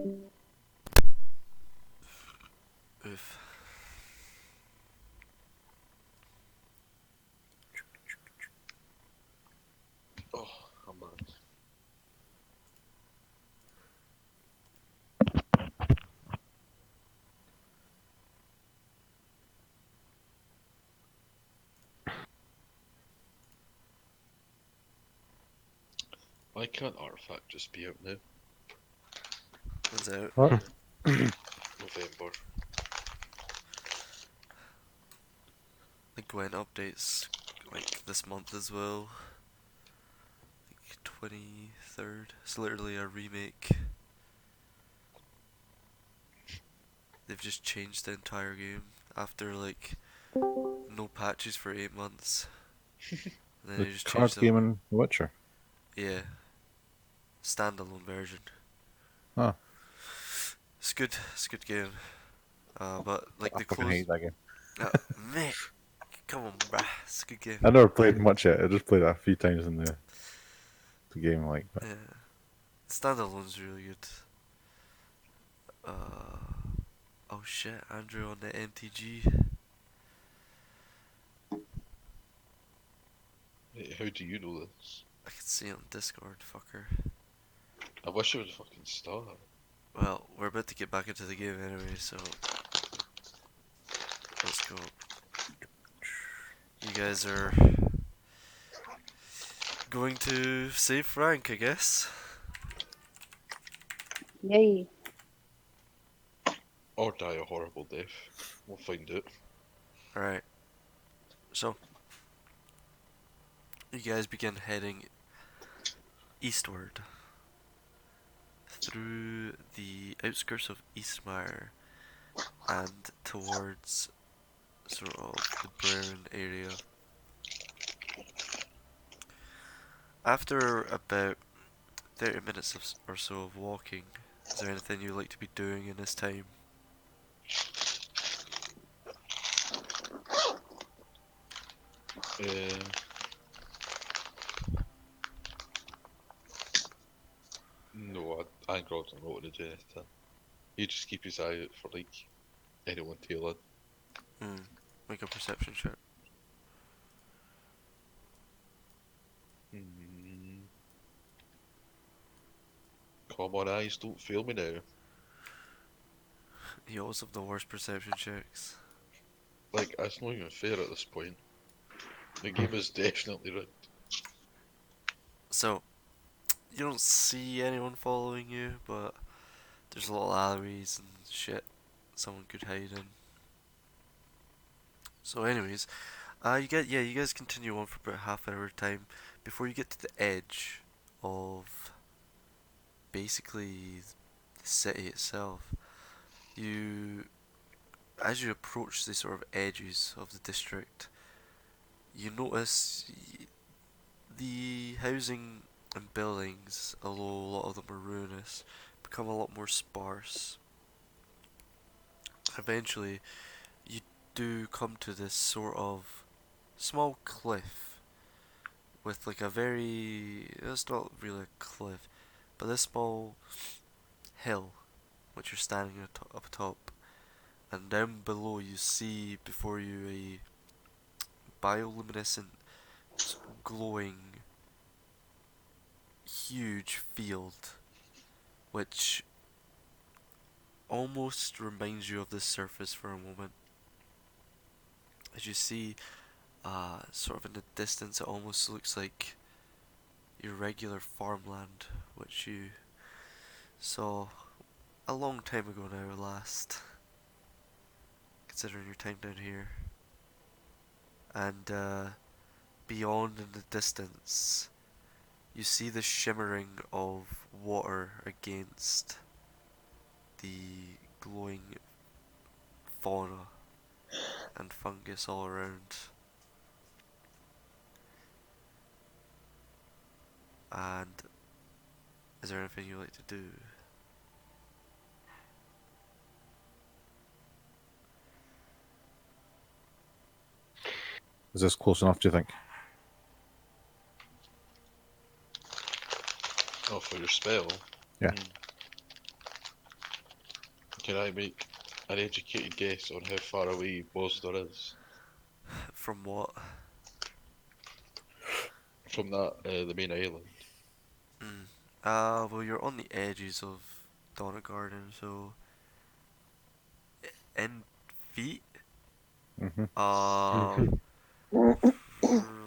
Oh, I'm mad. Why can't Artifact just be out now? When's it out? What? November. The Gwent updates like this month as well. Like 23rd. It's literally a remake. They've just changed the entire game after like no patches for 8 months. And then The they just card changed the game in The Witcher. yeah standalone version. Huh. It's good. It's a good game. But like I the fucking close. hate that game. Mate, come on, bruh. It's a good game. I never played much yet. I just played it a few times in the game, like. But Yeah, standalone's really good. Oh shit, Andrew on the MTG. Hey, how do you know this? I can see it on Discord, fucker. I wish it would fucking start. Well, we're about to get back into the game anyway, so let's go. You guys are going to save Frank, I guess. Yay. Or die a horrible death. We'll find out. Alright. So, you guys begin heading eastward through the outskirts of Eastmire and towards sort of the Brown area. After about 30 minutes or so of walking, is there anything you'd like to be doing in this time? No, I think Rob's not going to do anything. He just keep his eye out for like anyone tailing. Make a perception check. Come on, eyes, don't fail me now. You always have the worst perception checks. Like, that's not even fair at this point. The game is definitely rigged. So, you don't see anyone following you, but there's little alleyways and shit someone could hide in. So anyways, you guys continue on for about half an hour time before you get to the edge of basically the city itself. As you approach the sort of edges of the district, you notice the housing and buildings, although a lot of them are ruinous, become a lot more sparse. Eventually, you do come to this sort of small cliff with like a very, it's not really a cliff, but this small hill which you're standing up top, and down below you see before you a bioluminescent glowing huge field which almost reminds you of the surface for a moment. As you see, sort of in the distance, it almost looks like your regular farmland, which you saw a long time ago now, last, considering your time down here. And beyond in the distance, you see the shimmering of water against the glowing fauna and fungus all around. And is there anything you like to do? is this close enough, do you think? Oh, for your spell? Yeah. Can I make an educated guess on how far away Bosdor is From what? from that the main island? Mm. Well, you're on the edges of Donut Garden, so in feet, Mm-hmm. uh,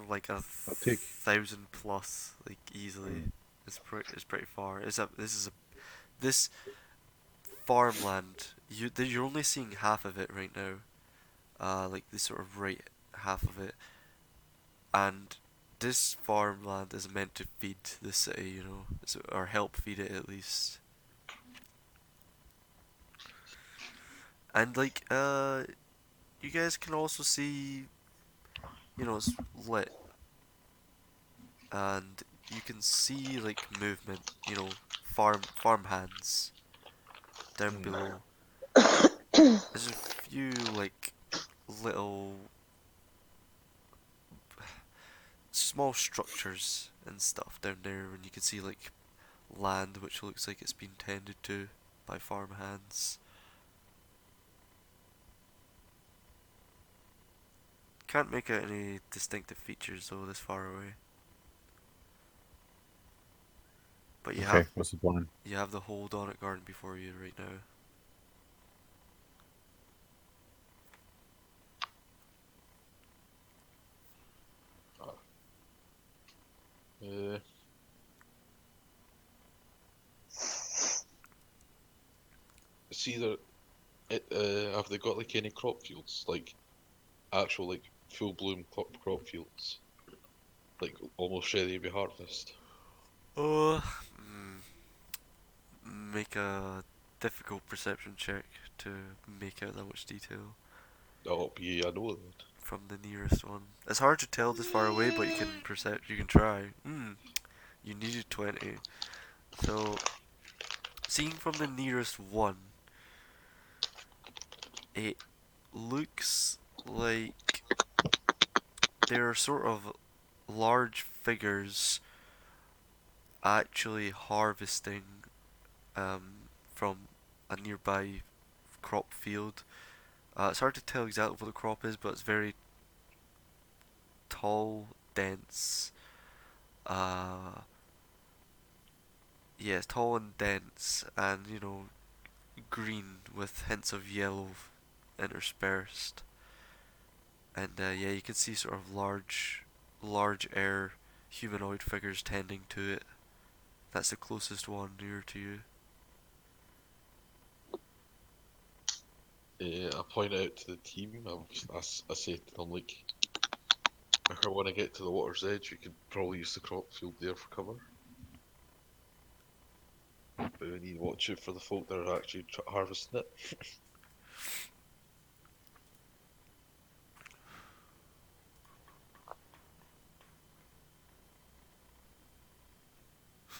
like a I'll take. 1,000 plus, like easily. It's pretty far. This farmland. You're only seeing half of it right now. Like this sort of right half of it, and this farmland is meant to feed the city, you know, or help feed it at least. And like, you guys can also see, you know, it's lit, and you can see like movement, you know, farm hands down Hmm. below. There's a few like little small structures and stuff down there, and you can see like land which looks like it's been tended to by farm hands. Can't make out any distinctive features though this far away. But Okay, what's the plan? you have the whole Donut Garden before you right now. Uh, see either have they got like any crop fields, like actual like full bloom crop fields, like almost ready to be harvested? Oh, make a difficult perception check to make out that much detail Oh, yeah, I know that. from the nearest one. It's hard to tell this far away, but you can try. You needed 20. So, seeing from the nearest one, it looks like there are sort of large figures actually harvesting from a nearby crop field. It's hard to tell exactly what the crop is, but it's very tall, dense. Uh, yeah, it's tall and dense, and you know, green with hints of yellow interspersed. And yeah, you can see sort of large air humanoid figures tending to it. That's the closest one near to you. I point out to the team. I say to them like, if I want to get to the water's edge, we could probably use the crop field there for cover. But we need to watch out for the folk that are actually harvesting it.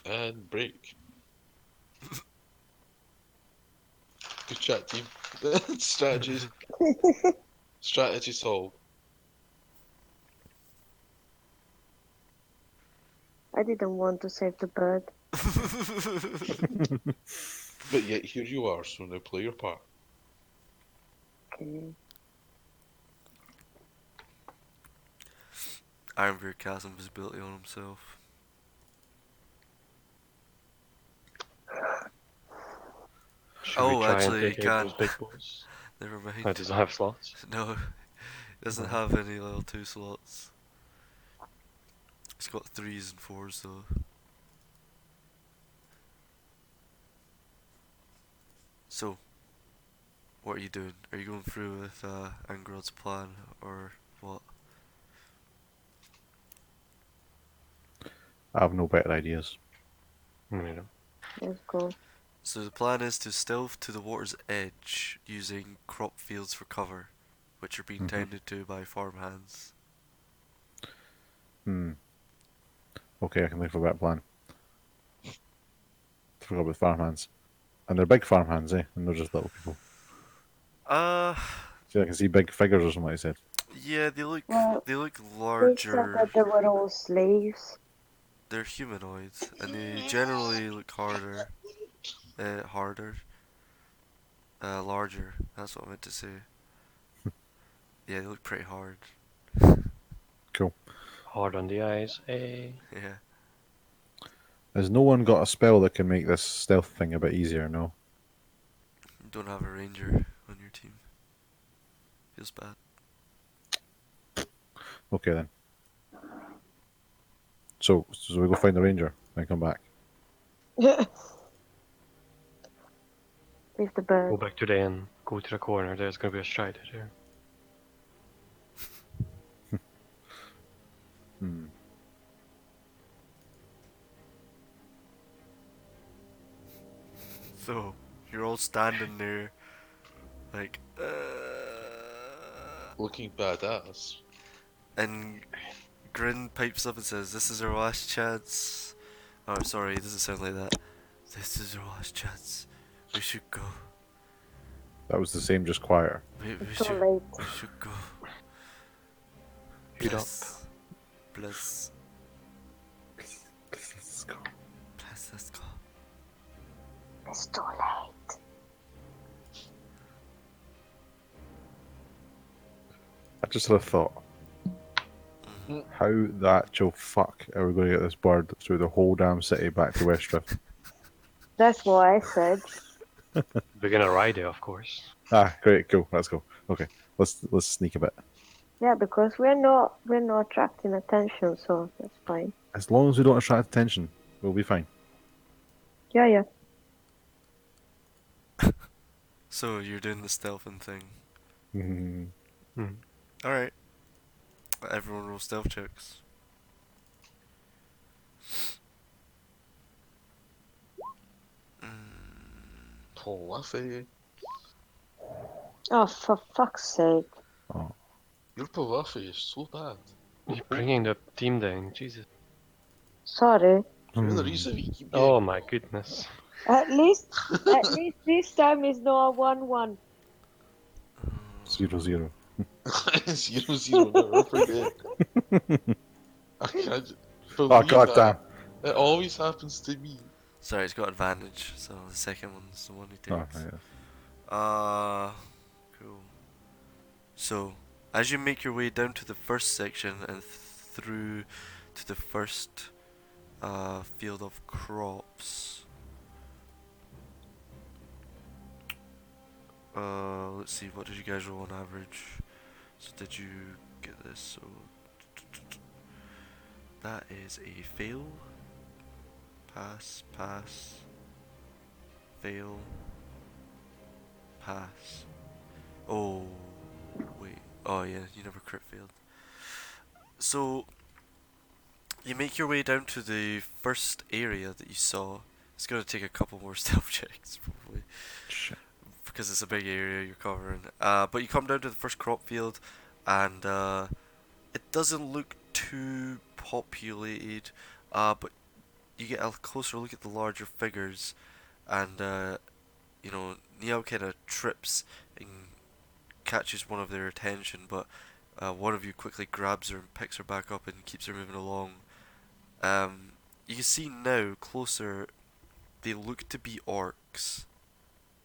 And break. Good chat, team. Strategies. Strategy solved. I didn't want to save the bird. But yet here you are, so now play your part. Okay. Ironbeard casts invisibility on himself. Should Oh, we try actually, and he take out can. those big boys? Never mind. Oh, it doesn't have slots. No, it doesn't No. have any level 2 slots. It's got 3s and 4s though. So, what are you doing? Are you going through with Angrod's plan, or what? I have no better ideas. You know. Let's go. So the plan is to stealth to the water's edge using crop fields for cover, which are being tended to by farmhands. Okay, I can think of a better plan. Forgot about farmhands. And they're big farmhands, eh? And they're just little people. See, I can see big figures or something like I said. Yeah, Well, they look they said larger. that they were all slaves. They're humanoids, and they generally look harder. larger. That's what I meant to say. Yeah, they look pretty hard. Cool. Hard on the eyes. Eh? Yeah. Has no one got a spell that can make this stealth thing a bit easier? No. You don't have a ranger on your team. Feels bad. Okay then. So we go find the ranger and come back. Leave the Go bird. back to the inn. Go to the corner. There's gonna be a strider there. Hmm. So, you're all standing there, like, Looking badass. and Grin pipes up and says, "This is our last chance." Oh, sorry, it doesn't sound like that. This is our last chance. We should go. That was the same, just quieter. We It's too should. late. We should go. Heat up. Bless. Let's go. Bless. Let's go. It's too late. I just had a thought. How the actual fuck are we going to get this bird through the whole damn city back to Westrift? That's what I said. We're gonna ride there, of course. Ah, great, cool, let's go. Okay, let's sneak a bit. Yeah, because we're not attracting attention, so that's fine. As long as we don't attract attention, we'll be fine. Yeah. So you're doing the stealthing thing. Mhm. Hmm. All right. Everyone roll stealth checks. Fluffy. Oh, for fuck's sake. Your Fluffy is so bad. You're bringing the team down. Jesus. Sorry. You're the Hmm. reason we keep Oh getting my goodness. At least this time is not a 1-1. 0-0. 0-0, never forget. I can't Oh, believe god that. damn. It always happens to me. Sorry, it's got advantage, so the second one's the one he Oh, takes. yeah. Cool. So, as you make your way down to the first section and through to the first field of crops, let's see, what did you guys roll on average? So did you get this? So that is a fail, pass, fail, pass. Oh, wait. Oh yeah, you never crit failed. So, you make your way down to the first area that you saw. It's gonna take a couple more stealth checks, probably, Shit. because it's a big area you're covering. But you come down to the first crop field, and it doesn't look too populated. But you get a closer look at the larger figures, and you know, Niall kind of trips and catches one of their attention, but one of you quickly grabs her and picks her back up and keeps her moving along. You can see now, closer, they look to be orcs,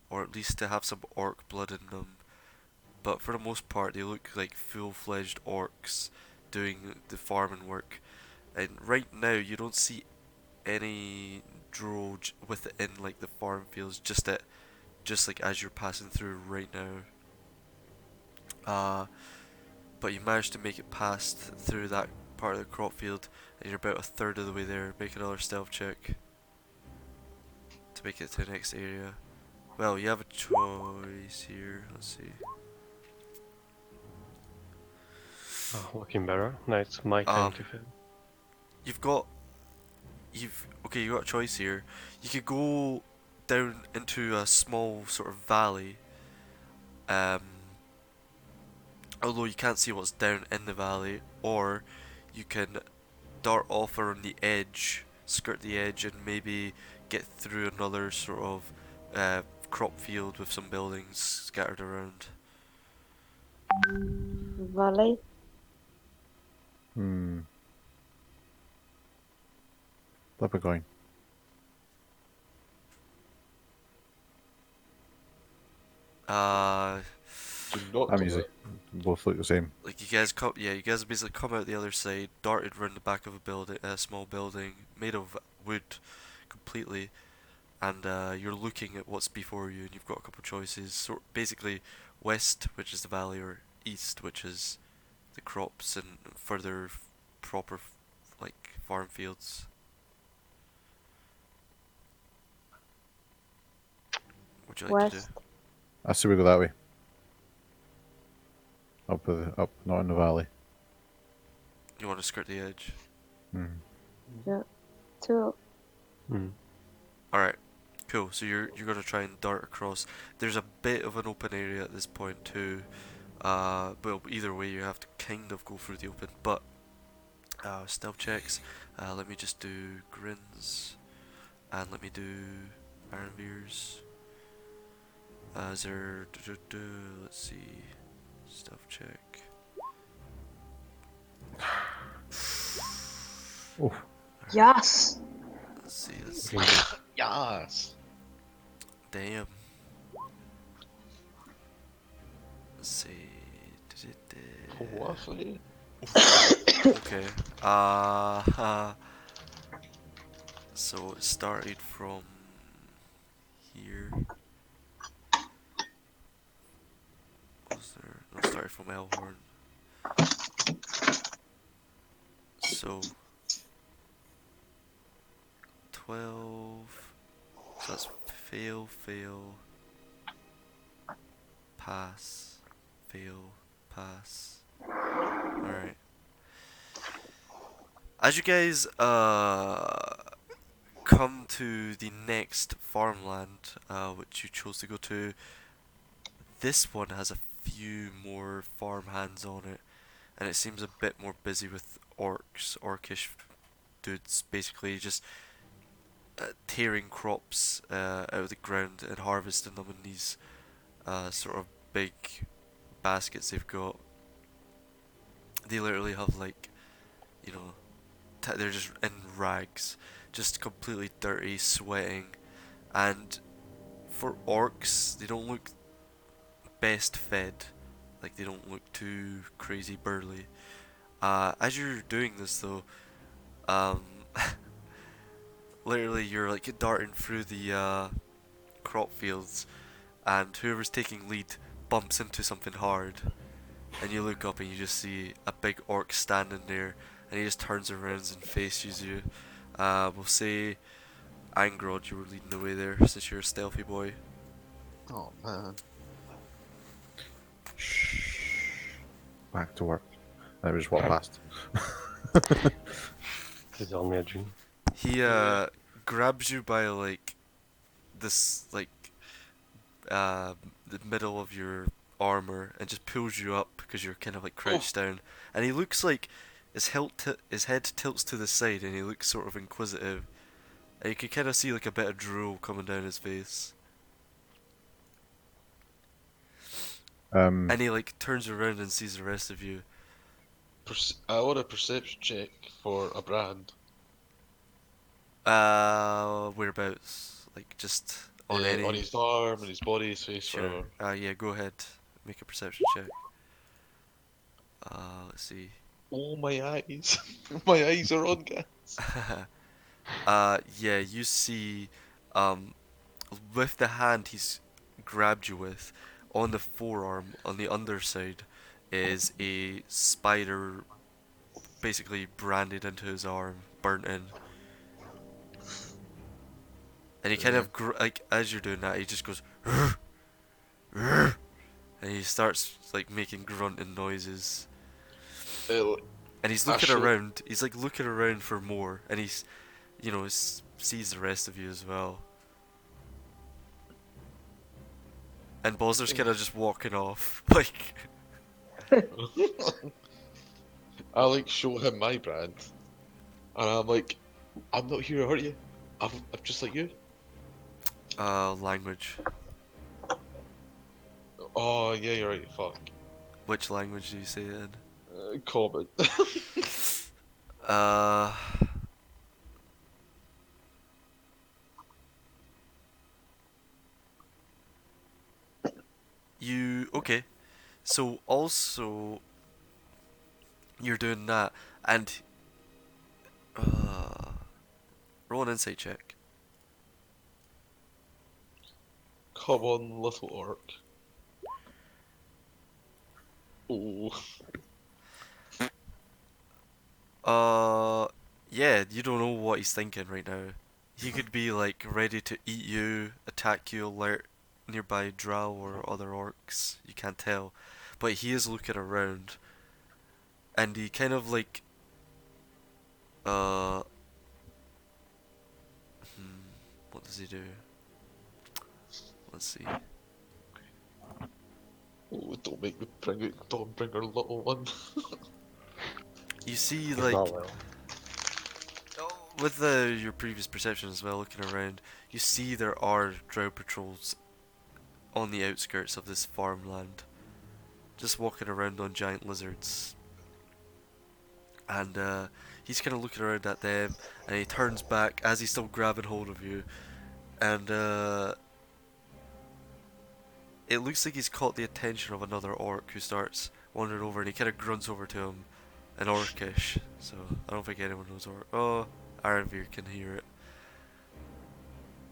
or at least to have some orc blood in them, but for the most part they look like full-fledged orcs doing the farming work. And right now you don't see any droge within like the farm fields, just like as you're passing through right now. But you managed to make it past through that part of the crop field, and you're about a third of the way there. Make another stealth check to make it to the next area. Well, you have a choice here. Let's see. Oh, looking better. Now it's my time to fail. You got a choice here. You could go down into a small sort of valley. Although you can't see what's down in the valley, or you can dart off around the edge, skirt the edge, and maybe get through another sort of crop field with some buildings scattered around. Valley. Flip a coin. Do not I'm come easy. out. Both look the same. Like you guys come, yeah, you guys basically come out the other side, darted around the back of a building, a small building made of wood, completely, and you're looking at what's before you, and you've got a couple choices. So basically, west, which is the valley, or east, which is the crops and further proper like farm fields. What would you like to do? West. I say we go that way. Up, not in the valley. You want to skirt the edge? Hmm. Two. Hmm. Alright, cool. So you're gonna try and dart across. There's a bit of an open area at this point too. Well, either way, you have to kind of go through the open. But stealth checks. Let me just do grins, and let me do iron veers. Is there? Let's see. Stealth check. Oh, Yes. Let's see. Let's see. Okay. Yes. Damn. Let's see. Waffle. Okay. So it started from here. Was there? No, it started from Elhorn. So 12. So that's fail, fail, pass, fail, pass. Alright. As you guys come to the next farmland, which you chose to go to, this one has a few more farm hands on it, and it seems a bit more busy with orcish dudes, basically just tearing crops out of the ground and harvesting them in these sort of big baskets they've got. They literally have like, you know, they're just in rags, just completely dirty, sweating, and for orcs, they don't look best fed, like they don't look too crazy burly. As you're doing this though, um, literally you're like darting through the crop fields, and whoever's taking lead bumps into something hard, and you look up and you just see a big orc standing there, and he just turns around and faces you. We'll say Angrod, you were leading the way there since you're a stealthy boy. Oh man. back to work. I just walk past. It's only a dream. He grabs you by like this the middle of your armor and just pulls you up because you're kind of like crouched down, and he looks like his head tilts to the side and he looks sort of inquisitive, and you can kind of see like a bit of drool coming down his face, and he like turns around and sees the rest of you. I want a perception check for a brand. Whereabouts? Like just on On his arm, and his body, his face, Sure. whatever. Yeah, go ahead. Make a perception check. Let's see. Oh, my eyes. My eyes are on, guys. Yeah, you see, with the hand he's grabbed you with, on the forearm, on the underside, is a spider basically branded into his arm, burnt in. And he kind of, like, as you're doing that, he just goes, "Rrr, rrr," and he starts, like, making grunting noises. And he's looking around, he's, like, looking around for more, and he's, you know, sees the rest of you as well. And Bozler's kind of just walking off, like... I like show him my brand, and I'm like, I'm not here to hurt you. I'm just like you. Language. Oh yeah, you're right. Fuck. Which language do you say it in? Common. Uh... okay. So also you're doing that, and roll an insight check. Come on, little orc. Oh, Yeah, you don't know what he's thinking right now. He could be like ready to eat you, attack you, alert nearby drow or other orcs. You can't tell, but he is looking around, and he kind of like uh. What does he do? Let's see. oh, don't make me bring it. Don't bring our little one. You see, He's like, not well. with your previous perception as well, looking around, you see there are drow patrols on the outskirts of this farmland, just walking around on giant lizards. And he's kind of looking around at them, and he turns back as he's still grabbing hold of you, and it looks like he's caught the attention of another orc who starts wandering over, and he kind of grunts over to him in Orcish. So I don't think anyone knows Orc. Oh, Aranvir can hear it.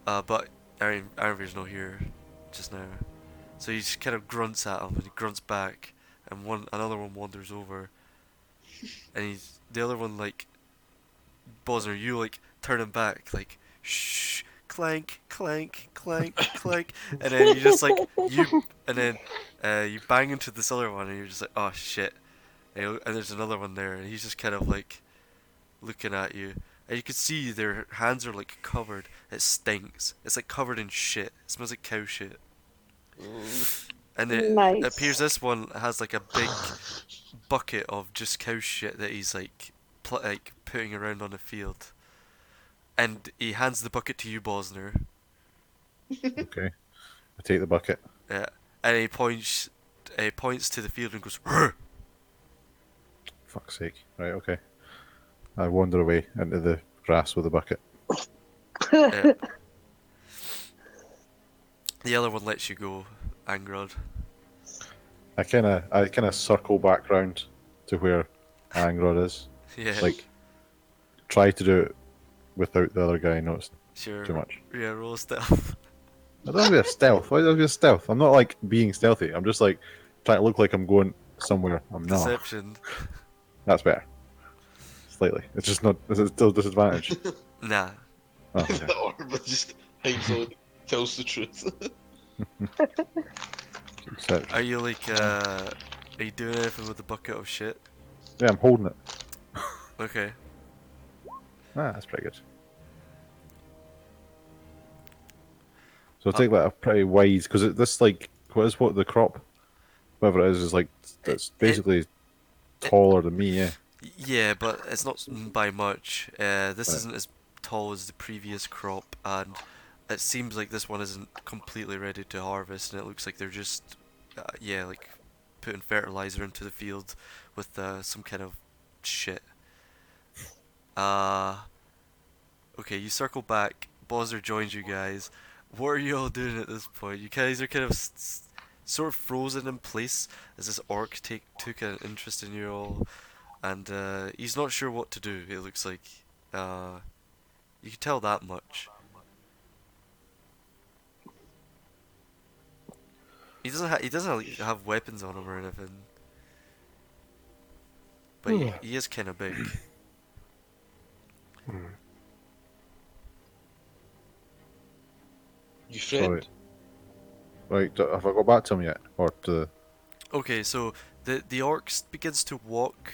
But Aranvir's not here just now. So he just kind of grunts at him, and he grunts back, and another one wanders over, and the other one like, Bosner, you like turn him back, like shh, clank, clank, clank, clank, and then you just like you bang into this other one, and you're just like, oh shit, and there's another one there, and he's just kind of like looking at you, and you can see their hands are like covered. It stinks. It's like covered in shit. It smells like cow shit. And it Nice. appears this one has like a big bucket of just cow shit that he's like like putting around on the field. And he hands the bucket to you, Bosner. Okay. I take the bucket. Yeah. And he points to the field and goes, "Rrr!" Fuck's sake. Right, okay. I wander away into the grass with the bucket. Yeah. The other one lets you go, Angrod. I kinda circle back round to where Angrod is. Yeah. Like, try to do it without the other guy noticing Sure. too much. Yeah, roll stealth. I don't be a stealth. Why do I be a stealth? I'm not like being stealthy. I'm just like trying to look like I'm going somewhere. I'm not. Deception. That's better. Slightly. It's just not. It's still a disadvantage. Nah. Oh, okay. The orc just hides on, tells the truth. Except- Are you like, are you doing anything with the bucket of shit? yeah, I'm holding it. Okay. That's pretty good. So I take that a pretty wise because this like what the crop, whatever it is like it's basically taller than me. Yeah. Yeah, but it's not by much. This Right. isn't as tall as the previous crop, and it seems like this one isn't completely ready to harvest, and it looks like they're just, yeah, like putting fertilizer into the field with some kind of shit. Okay, you circle back. Bozzer joins you guys. What are you all doing at this point? You guys are kind of sort of frozen in place as this orc took an interest in you all, and he's not sure what to do. It looks like you can tell that much. He doesn't like, have weapons on him or anything, but he is kind of big. You friend? Right, have I got back to him yet? Or to Okay, so the orc begins to walk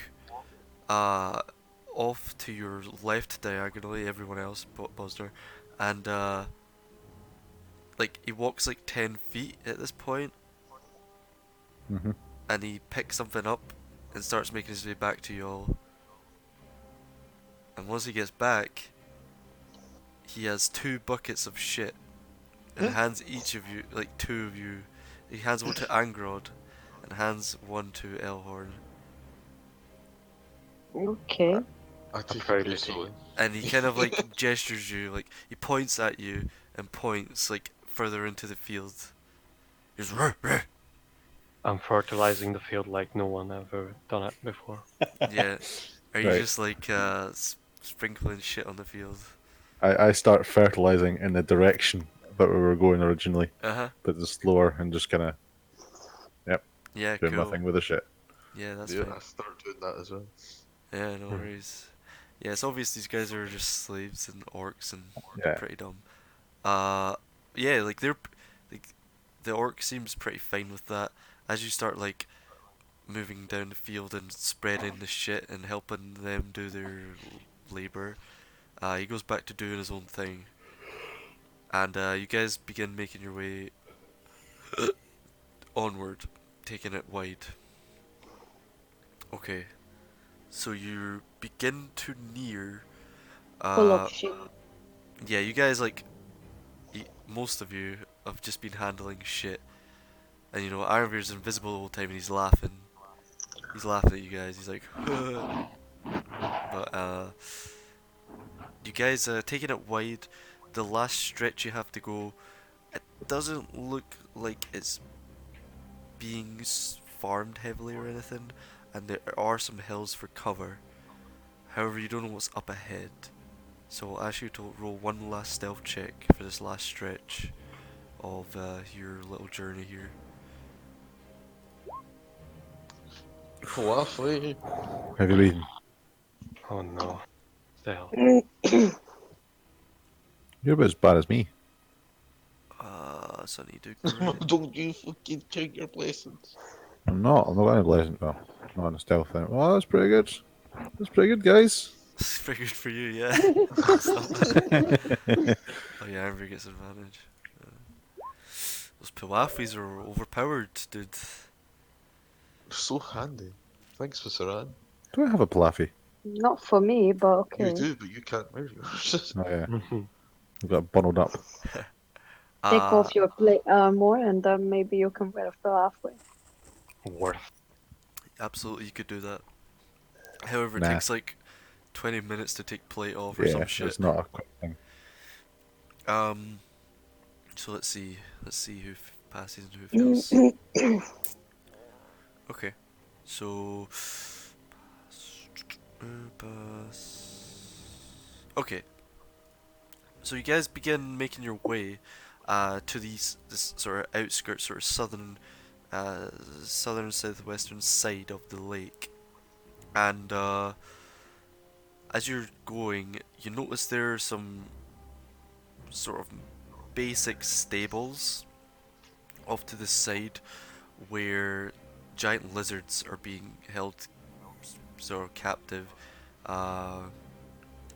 off to your left diagonally, everyone else but Bosner, and like he walks like 10 feet at this point, Mhm. and he picks something up and starts making his way back to you all. And once he gets back, he has 2 buckets of shit and hands each of you, like 2 of you, he hands one to Angrod and hands one to Elhorn. Okay. I take proud it of you. gracefully. And he kind of like gestures you, like he points at you and points like further into the field. He goes, "Rrr, rrr." I'm fertilizing the field like no one ever done it before. Yeah. Are you Right. just like sprinkling shit on the field? I start fertilizing in the direction that we were going originally, Uh huh. but just slower and just kind of Yeah, doing my cool. thing with the shit. Yeah, that's Yeah, fine. I started doing that as well. Yeah, no Hmm. worries. Yeah, it's obvious these guys are just slaves and orcs and Yeah. pretty dumb. Uh, yeah, like like the orc seems pretty fine with that. As you start like moving down the field and spreading the shit and helping them do their labor, he goes back to doing his own thing, and you guys begin making your way onward, taking it wide. Okay, so you begin to near. Full of Uh, shit. yeah, you guys like most of you have just been handling shit, and you know Ironbeard's invisible the whole time and he's laughing. He's laughing at you guys. He's like, but you guys taking it wide. The last stretch you have to go. It doesn't look like it's being farmed heavily or anything, and there are some hills for cover. However, you don't know what's up ahead. So I'll ask you to roll one last stealth check for this last stretch of your little journey here. Waffly. Have you been? Oh no. The hell. You're about as bad as me. So I need to grit. Don't you fucking count your blessings. I'm not. I'm not going to blessing. Well, not on a stealth thing. Well, that's pretty good. That's pretty good, guys. It's pretty good for you, yeah. It's not bad. Oh yeah, Amber gets advantage. Those Pilafis are overpowered, dude. They're so handy. Thanks for Saran. Do I have a Palafi? Not for me, but okay. You do, but you can't wear yours. Oh yeah, Mhm. I've got it bundled up. Take off your plate armor and then maybe you can wear it for halfway. Worth. Absolutely, you could do that. However, it Nah. takes like 20 minutes to take plate off or Yeah, some shit. it's not a quick thing. So let's see who passes and who fails. Okay, so pass. Okay, so you guys begin making your way to this sort of outskirts, sort of southern southwestern side of the lake, and as you're going, you notice there are some sort of basic stables off to the side where giant lizards are being held sort of captive. Uh,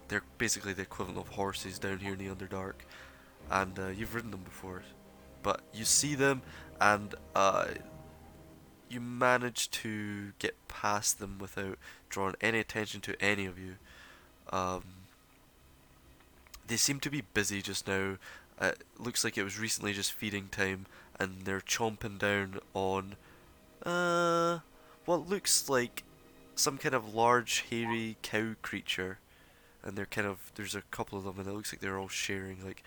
they're basically the equivalent of horses down here in the Underdark, and you've ridden them before, but you see them and you manage to get past them without drawing any attention to any of you. Um, they seem to be busy just now. Looks like it was recently just feeding time, and they're chomping down on what looks like some kind of large hairy cow creature. And there's a couple of them, and it looks like they're all sharing, like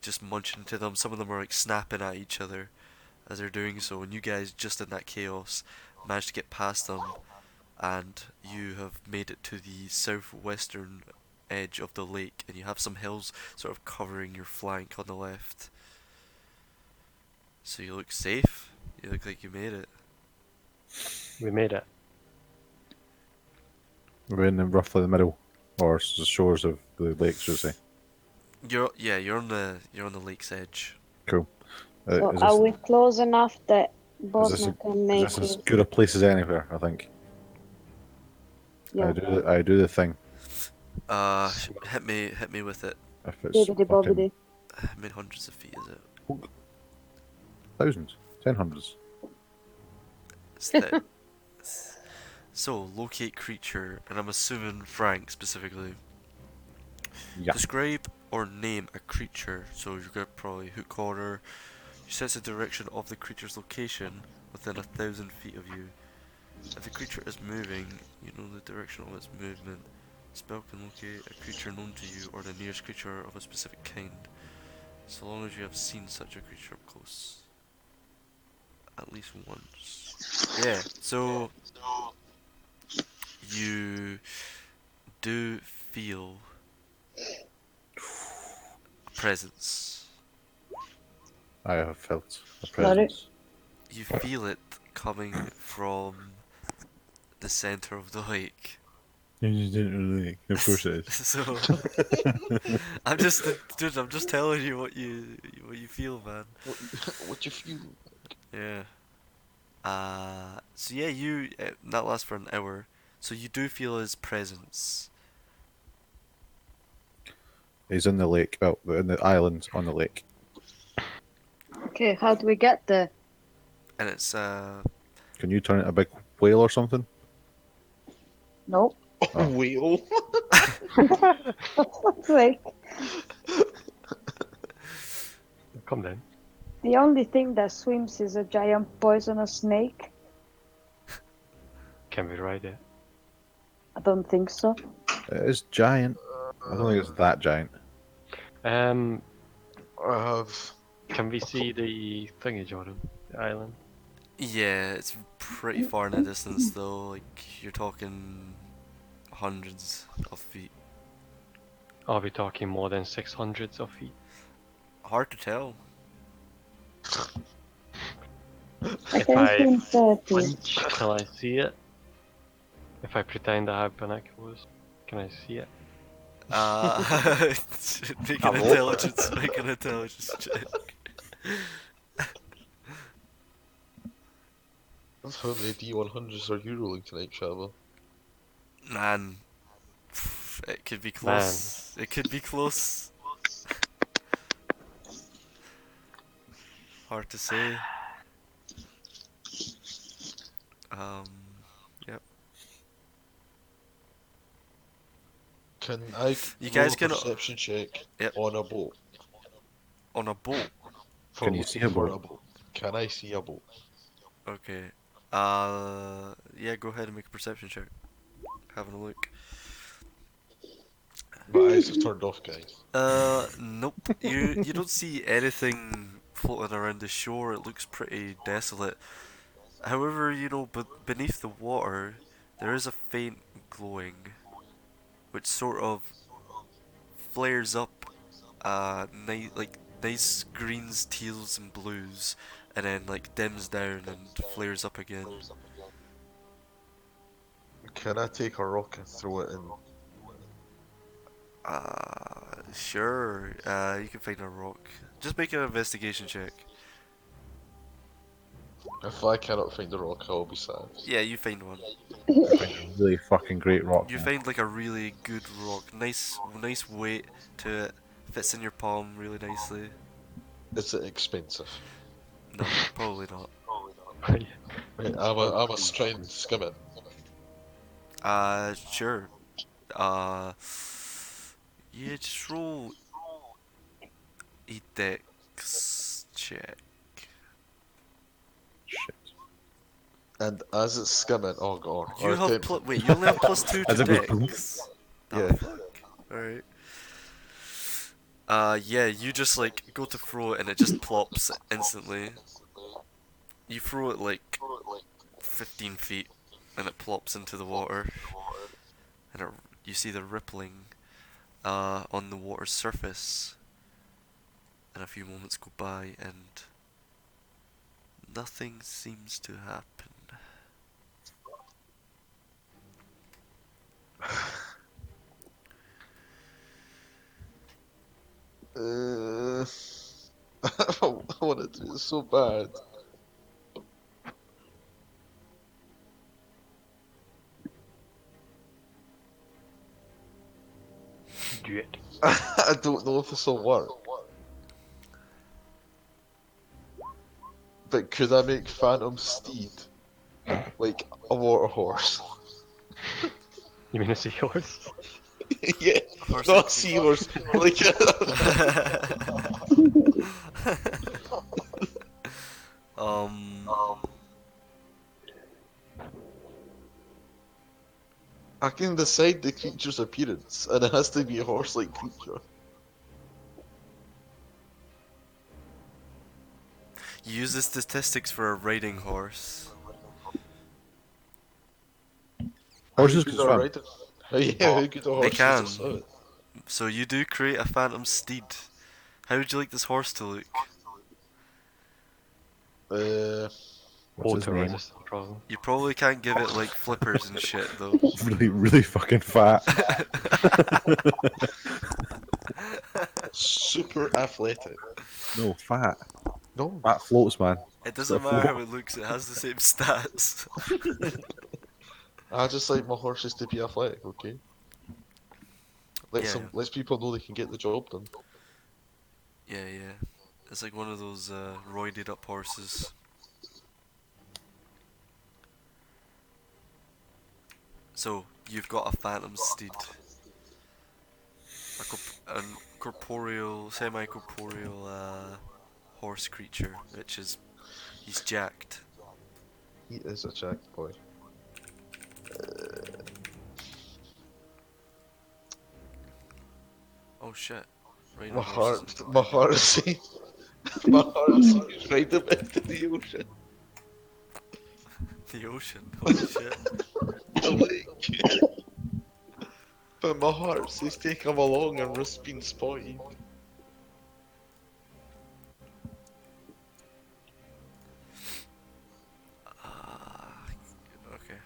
just munching to them. Some of them are like snapping at each other as they're doing so, and you guys, just in that chaos, managed to get past them, and you have made it to the southwestern edge of the lake, and you have some hills sort of covering your flank on the left. So you look safe. You look like you made it. We made it. We're in roughly the middle, or the shores of the lake, should I say? You're on the lake's edge. Cool. So Is are this, we close enough that is this, Bosnia can is make this as it? good a place as anywhere? I think. Yeah. I do the thing. Hit me with it. If it's Bibbidi fucking bobbidi. How many hundreds of feet is it? thousands, 10 hundreds. It's that. So, locate creature, and I'm assuming Frank specifically. Yeah. Describe or name a creature. So you've got probably hook order. You sense the direction of the creature's location within 1,000 feet of you. If the creature is moving, you know the direction of its movement. Spell can locate a creature known to you or the nearest creature of a specific kind, so long as you have seen such a creature up close. at least once. Yeah, so you do feel a presence. I have felt a Sorry. presence. You feel it coming from the center of the lake. You didn't really. Of course it is. So I'm just, dude. I'm just telling you what you feel, man. What you feel? Yeah. So yeah, that lasts for an hour. So you do feel his presence. He's in the lake. Well, in the island on the lake. Okay, how do we get there? And it's Can you turn it a big whale or something? Nope. Oh. Whale. Fuck's sake. Come down. The only thing that swims is a giant poisonous snake. Can we ride it? I don't think so. It is giant. I don't think it's that giant. Um, I have. can we see the thingy, Jordan? The island? yeah, it's pretty far in the distance though. Like you're talking hundreds of feet. Are we talking more than 600 of feet? Hard to tell. I If can I swim 30. flinch, can I see it? If I pretend I have binoculars, can I see it? Make Hello? make an intelligence check. How many D100s are you rolling tonight, Shava? Man, it could be close. It could be close. Hard to say. Yep. Can I You roll guys a can- perception check Yep. on a boat? On a boat. For Can you see a looking for boat? Can I see a boat? Okay. Yeah, go ahead and make a perception check. Having a look. My eyes have turned off, guys. Nope. You don't see anything floating around the shore. It looks pretty desolate. However, but beneath the water, there is a faint glowing, which sort of flares up, nice greens, teals, and blues, and then like dims down and flares up again. Can I take a rock and throw it in? Sure. You can find a rock. Just make an investigation check. If I cannot find the rock, I will be sad. Yeah, you find one. Really fucking great rock. You man. find like a really good rock. Nice weight to it. Fits in your palm really nicely. Is it expensive? No, probably not. Right, I must try and skim it. Sure. Yeah, just roll a dex check. Shit. And as it's skimming, oh god. You or have attempt- wait, you only have +2 to As it goes dex. Yeah. Alright. Yeah, you just like go to throw it and it just plops instantly. You throw it like 15 feet and it plops into the water. And you see the rippling on the water's surface. And a few moments go by and nothing seems to happen. I want to do it so bad. Do it. I don't know if this will work. But could I make Phantom Steed like a water horse? You mean a seahorse? Yeah, Horse not and seahorse. Like I can decide the creature's appearance, and it has to be a horse-like creature. Use the statistics for a riding horse. Horses How can good are swim. riding? Yeah, how good are They horses can. at swimming? So you do create a phantom steed. How would you like this horse to look? What's his Water name? resistant, probably. You probably can't give it like flippers and shit though. Really, really fucking fat. Super athletic. No, fat. No, Fat floats, man. It doesn't matter how it looks, it has the same stats. I just like my horses to be athletic. Okay. Yeah. Let people know they can get the job done. Yeah, yeah. It's like one of those roided up horses. So, you've got a phantom steed. A corporeal, semi-corporeal horse creature, which is... he's jacked. He is a jacked boy. Oh shit. Right My on horses. heart says, my heart says right up into the ocean. The ocean, holy shit. The lake. But my heart says take him along and risk being spotted. Okay.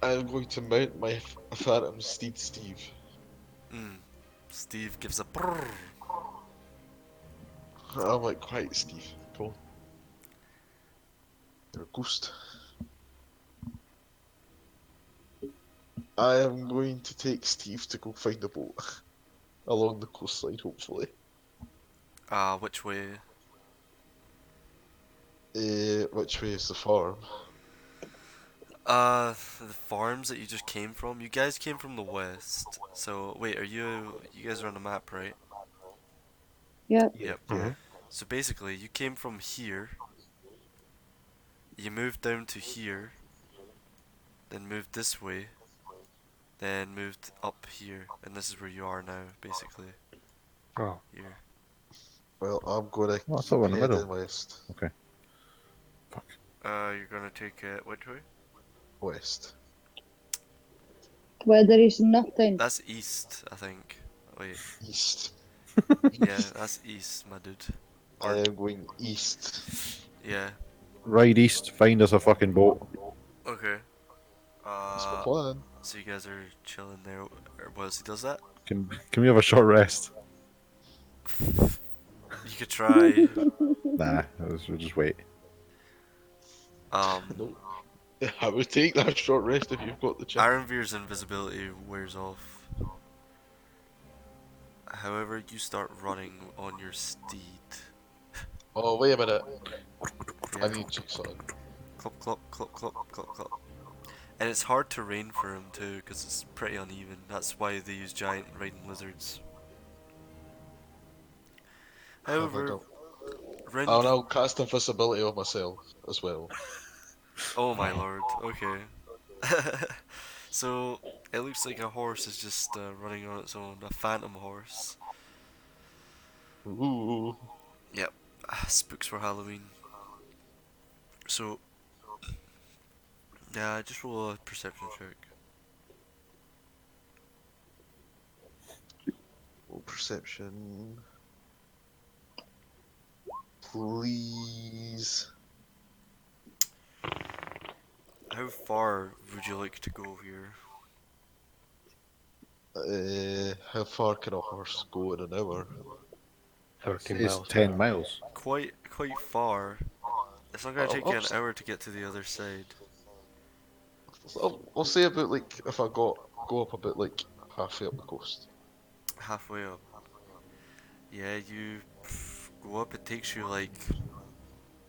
I'm going to mount my phantom steed, Steve. Steve gives a brrr. I'm like, quiet, Steve. Come on. You're a ghost. I am going to take Steve to go find a boat. Along the coastline, hopefully. Which way? Which way is the farm? The farms that you just came from? You guys came from the west. So, wait, you guys are on the map, right? Yep. Yep. Mhm. So basically, you came from here, you moved down to here, then moved this way, then moved up here, and this is where you are now, basically. Oh, Here. Well, I'm gonna Oh, I keep thought we're in the heading middle. west. You're gonna take it which way? West. Where there is nothing. That's east, I think. Wait, East. yeah, that's east, my dude. I am going east. Yeah. Ride east, find us a fucking boat. Okay. That's my plan. So you guys are chilling there, or whilst he does that? Can we have a short rest? You could try. Nah, we'll just wait. No. I would take that short rest if you've got the chance. Ironveer's invisibility wears off. However, you start running on your steed. Oh, wait a minute. Yeah. I need jigsaw. Clop, clop, clop, clop, clop, clop. And it's hard to rain for him too, because it's pretty uneven. That's why they use giant riding lizards. However, Rin... I'll now cast invisibility on myself as well. Oh my lord, okay. So, it looks like a horse is just running on its own, a phantom horse. Ooh. Yep, spooks for Halloween. So, yeah, just roll a perception check. Oh, perception. Please. How far would you like to go here? How far can a horse go in an hour? 13 It's miles. 10 miles. Quite far. It's not gonna take you an I'll- hour to get to the other side. I'll say about like if I go up about like halfway up the coast. Halfway up. Yeah, you go up, it takes you like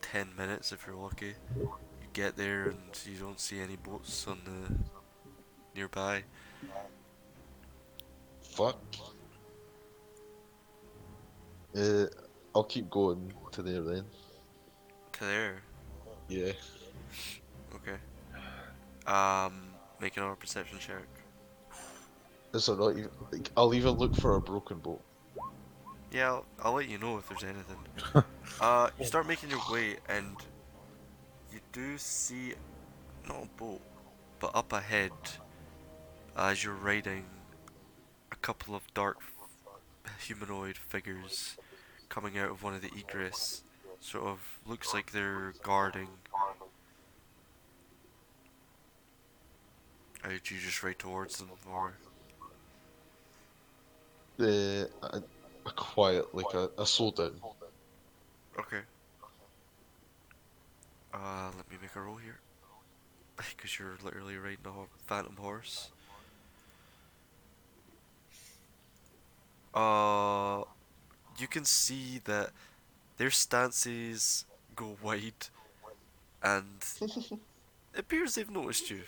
10 minutes if you're lucky. You get there and you don't see any boats on the nearby. Fuck. I'll keep going to there then. To there. Yeah. Okay. Make another perception check. Is there not even like I'll even look for a broken boat. Yeah, I'll let you know if there's anything. You start making your way, and you do see not a boat, but up ahead, as you're riding, a couple of dark humanoid figures coming out of one of the egress. Sort of looks like they're guarding. Did you just ride towards them, or A quiet, like a slow down. okay? Let me make a roll here, because you're literally riding a phantom horse. Uh, you can see that their stances go wide, and it appears they've noticed you,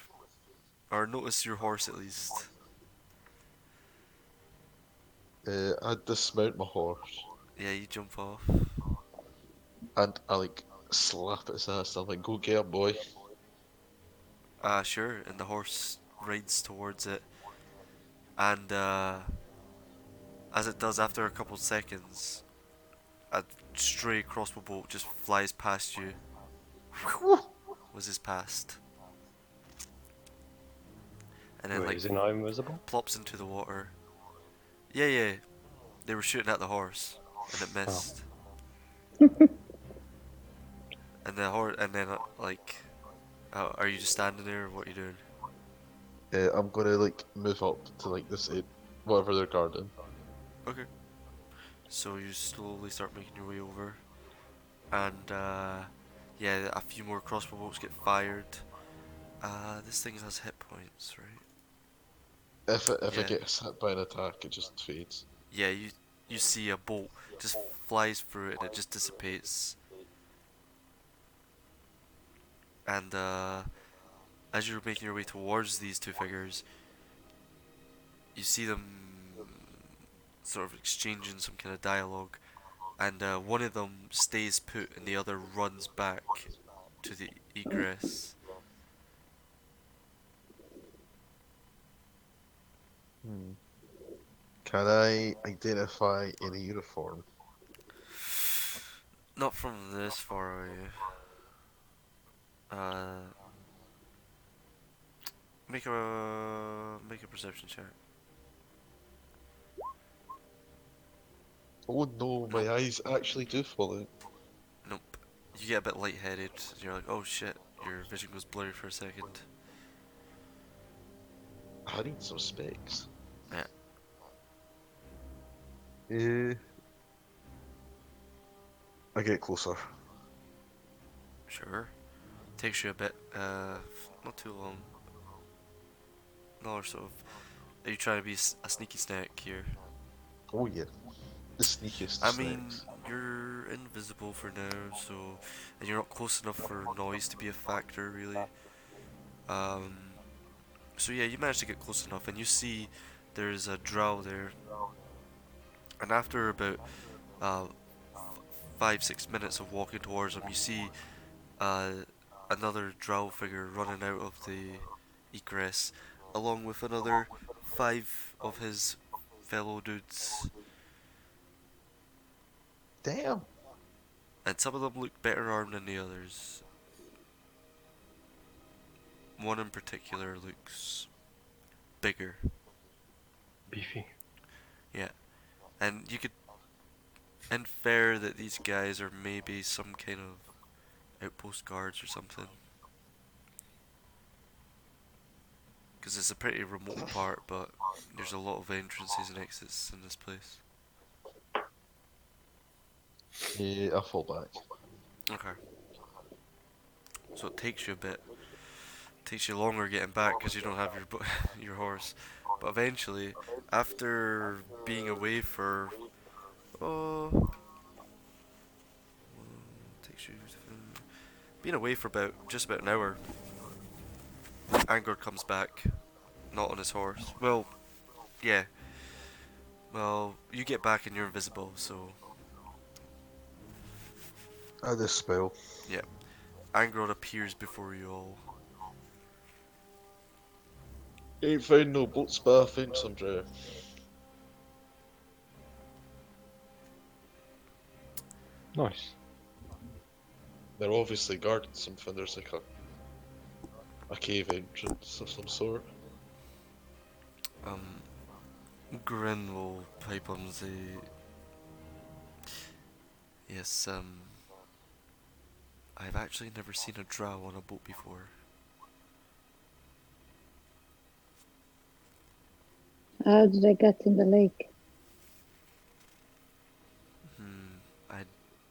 or noticed your horse at least. I dismount my horse Yeah, you jump off. and I like slap its ass. I'm like, go get him, boy. Sure, and the horse rides towards it, and as it does after a couple seconds, a stray crossbow bolt just flies past you. Was his past, and then Wait, like is it now invisible? plops into the water. Yeah, yeah, they were shooting at the horse, and it missed. And the horse, and then like, are you just standing there, or what are you doing? I'm gonna like move up to like this whatever they're guarding. Okay. So you slowly start making your way over, and yeah, a few more crossbow bolts get fired. This thing has hit points, right? If I Yeah, get hit by an attack, it just fades. yeah. You see a bolt just flies through it and it just dissipates. And as you're making your way towards these two figures, you see them sort of exchanging some kind of dialogue, and one of them stays put and the other runs back to the egress. Hmm. Can I identify any uniform? Not from this far away. Uh, make a perception check. Oh no, my Nope, eyes actually do fall out. nope. You get a bit lightheaded. And you're like, oh shit. Your vision goes blurry for a second. I need some specs. Yeah, Eh, I get closer. sure. Takes you a bit. Not too long. Another sort of. Are you trying to be a sneaky snack here? Oh yeah, the sneakiest I mean, snacks. you're invisible for now, so and you're not close enough for noise to be a factor, really. Um, so yeah, you manage to get close enough, and you see there's a drow there, and after about uh, 5-6 minutes of walking towards him, you see uh, another drow figure running out of the egress, along with another 5 of his fellow dudes. Damn. And some of them look better armed than the others. One in particular looks bigger. Beefy. Yeah. And you could infer that these guys are maybe some kind of outpost guards or something. Because it's a pretty remote part, but there's a lot of entrances and exits in this place. Yeah, I fall back. Okay. So it takes you a bit. Takes you longer getting back because you don't have your your horse. But eventually, after being away for oh, takes you being away for just about an hour, Angor comes back, not on his horse. Well, yeah. Well, you get back and you're invisible, so I dispel. yeah. Angor appears before you all. Ain't found no boats, but I found some drow. Nice. They're obviously guarding something. There's like a cave entrance of some sort. Grin will pipe up and say, yes, I've actually never seen a drow on a boat before. How did I get in the lake? I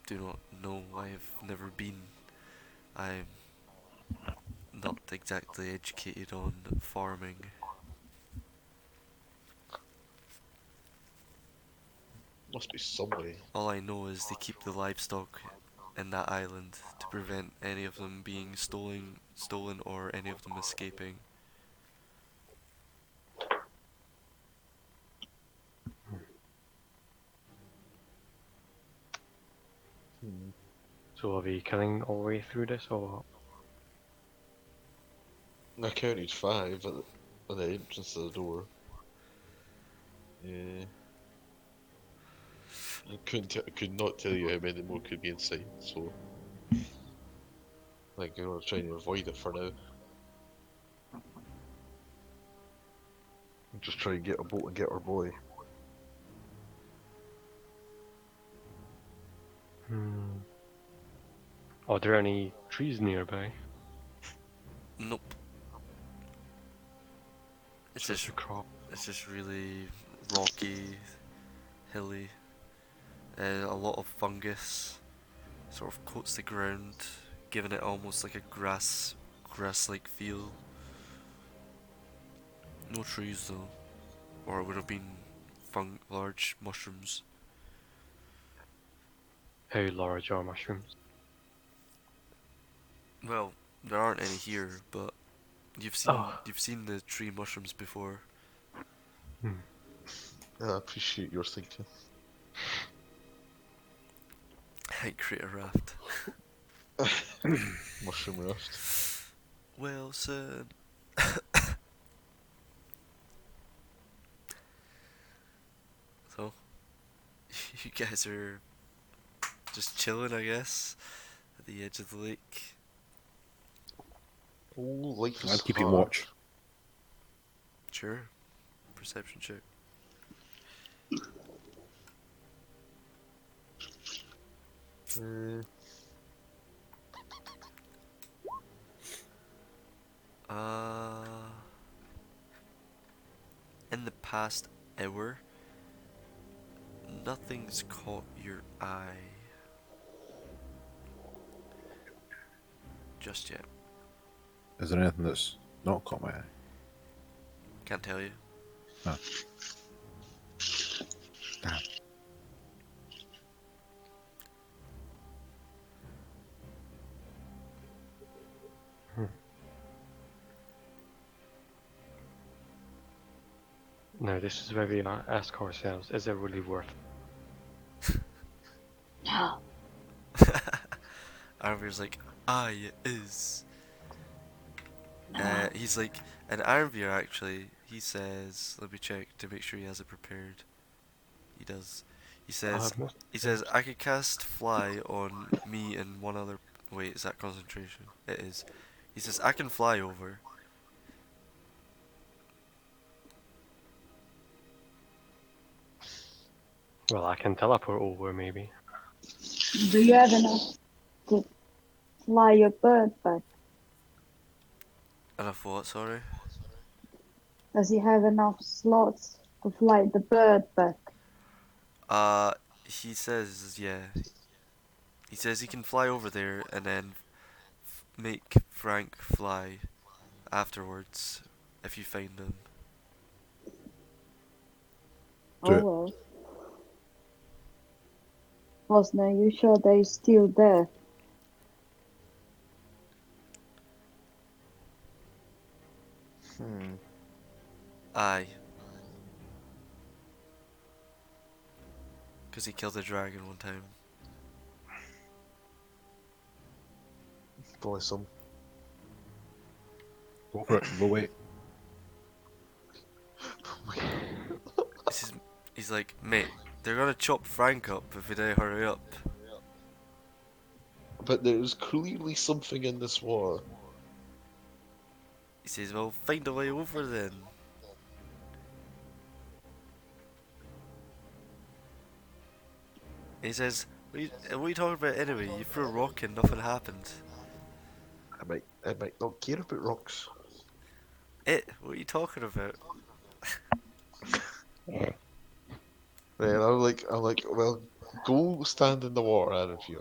do not know. I have never been. I'm not exactly educated on farming. Must be some way. All I know is they keep the livestock in that island to prevent any of them being stolen or any of them escaping. So are we killing all the way through this, or I counted 5 at the entrance of the door. Yeah. I could not tell you how many more could be inside, so like we're trying to avoid it for now. Just try and get a boat and get our boy. are there any trees nearby? Nope. It's Just just a crop. It's just really rocky, hilly. A lot of fungus sort of coats the ground, giving it almost like a grass-like feel. No trees though, or it would have been large mushrooms. How large are mushrooms? Well, there aren't any here, but you've seen the tree mushrooms before. I appreciate your thinking. I create a raft. Mushroom raft. Well said. So, you guys are just chilling, I guess, at the edge of the lake. Oh, life is I'd keep you hard. watch. Sure. Perception check. In the past hour, nothing's caught your eye just yet. Is there anything that's not caught my eye? Can't tell you. Oh. Damn. No, this is where we ask ourselves, is it really worth it? No. Ironbeard's like, aye, it is. He's like, and Ironbeard actually, he says, let me check to make sure he has it prepared. He does. He says, I could cast fly on me and one other. Wait, is that concentration? It is. He says, I can fly over. Well, I can teleport over, maybe. Do you have enough to fly your bird back? Enough what, sorry? Does he have enough slots to fly the bird back? He says, yeah. He says he can fly over there and then make Frank fly afterwards if you find him. Do Oh it. well. Wasn't you sure they're still there? Aye. Because he killed a dragon one time. Bless him. Go for it. Go wait. He's like, mate, they're gonna chop Frank up if we don't hurry up. but there's clearly something in this water. He says, well, find a way over then. He says, what are you talking about anyway? You threw a rock and nothing happened. I might not care about rocks. What are you talking about? Right, I'm like, well, go stand in the water, Aaron. He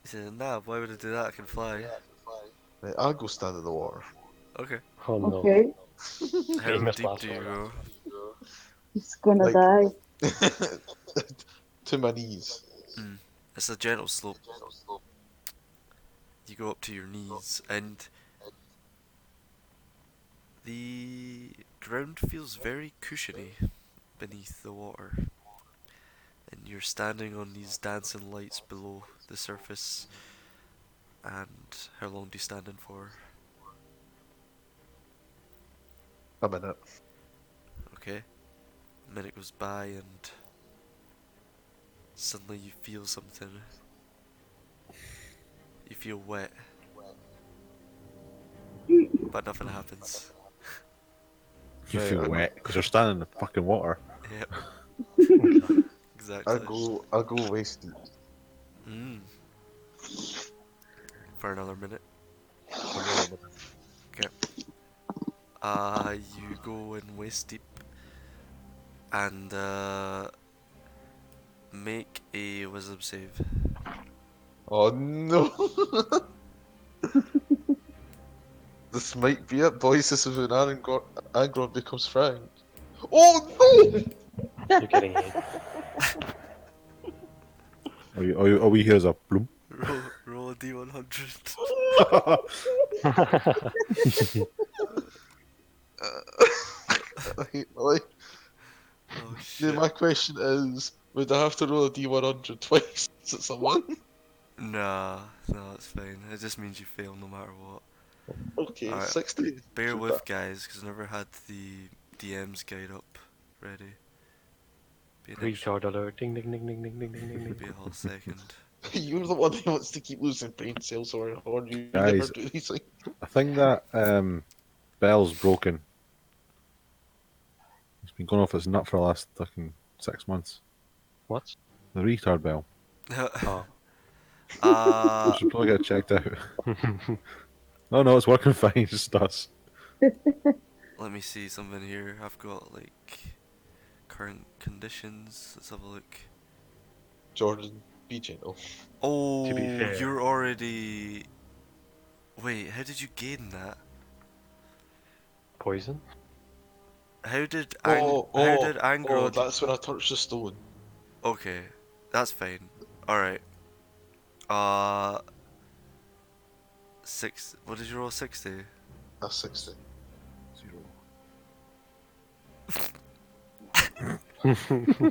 says, nah, why would I do that? I can fly. Right, I'll go stand in the water. Okay. Oh no. Okay, How Famous deep last do you word. go? he's gonna Like- die. To my knees. It's a gentle slope. You go up to your knees, and the ground feels very cushiony beneath the water. And you're standing on these dancing lights below the surface. And how long do you stand in for? A minute. Okay. A minute goes by, and suddenly you feel something. You feel wet. But nothing happens. You Right, feel I- wet because you're standing in the fucking water. Yep. Exactly. I'll go waist deep. Mm. For another minute. You go in waist deep and make a wisdom save. Oh no! This might be it, boys. This is when Angron becomes Frank. Oh no! You're getting hit. All we hear is a bloom. Roll a d100. I hate my life. Oh Yeah, shit. my question is, would I have to roll a d100 twice at someone? Nah, no, it's fine. It just means you fail no matter what. Okay, Alright. 16. Bear Should with, guys, because I never had the DM's guide up ready. Be an extra, Retard alert. Ding ding ding ding ding ding ding ding be ding. a whole second. You're the one who wants to keep losing brain cells or you Guys. never do these things. I think that bell's broken. It's been going off its nut for the last fucking 6 months. What? The retard bell. Oh. We should probably get it checked out. No, it's working fine. It just does. Let me see something here. I've got like current conditions. Let's have a look. Jordan, be gentle. Oh, To be fair. you're already. Wait, how did you gain that? Poison? How did Oh, Angrod? that's when I touched the stone. Okay, that's fine. All right. 6. What did you roll? 60. That's 60.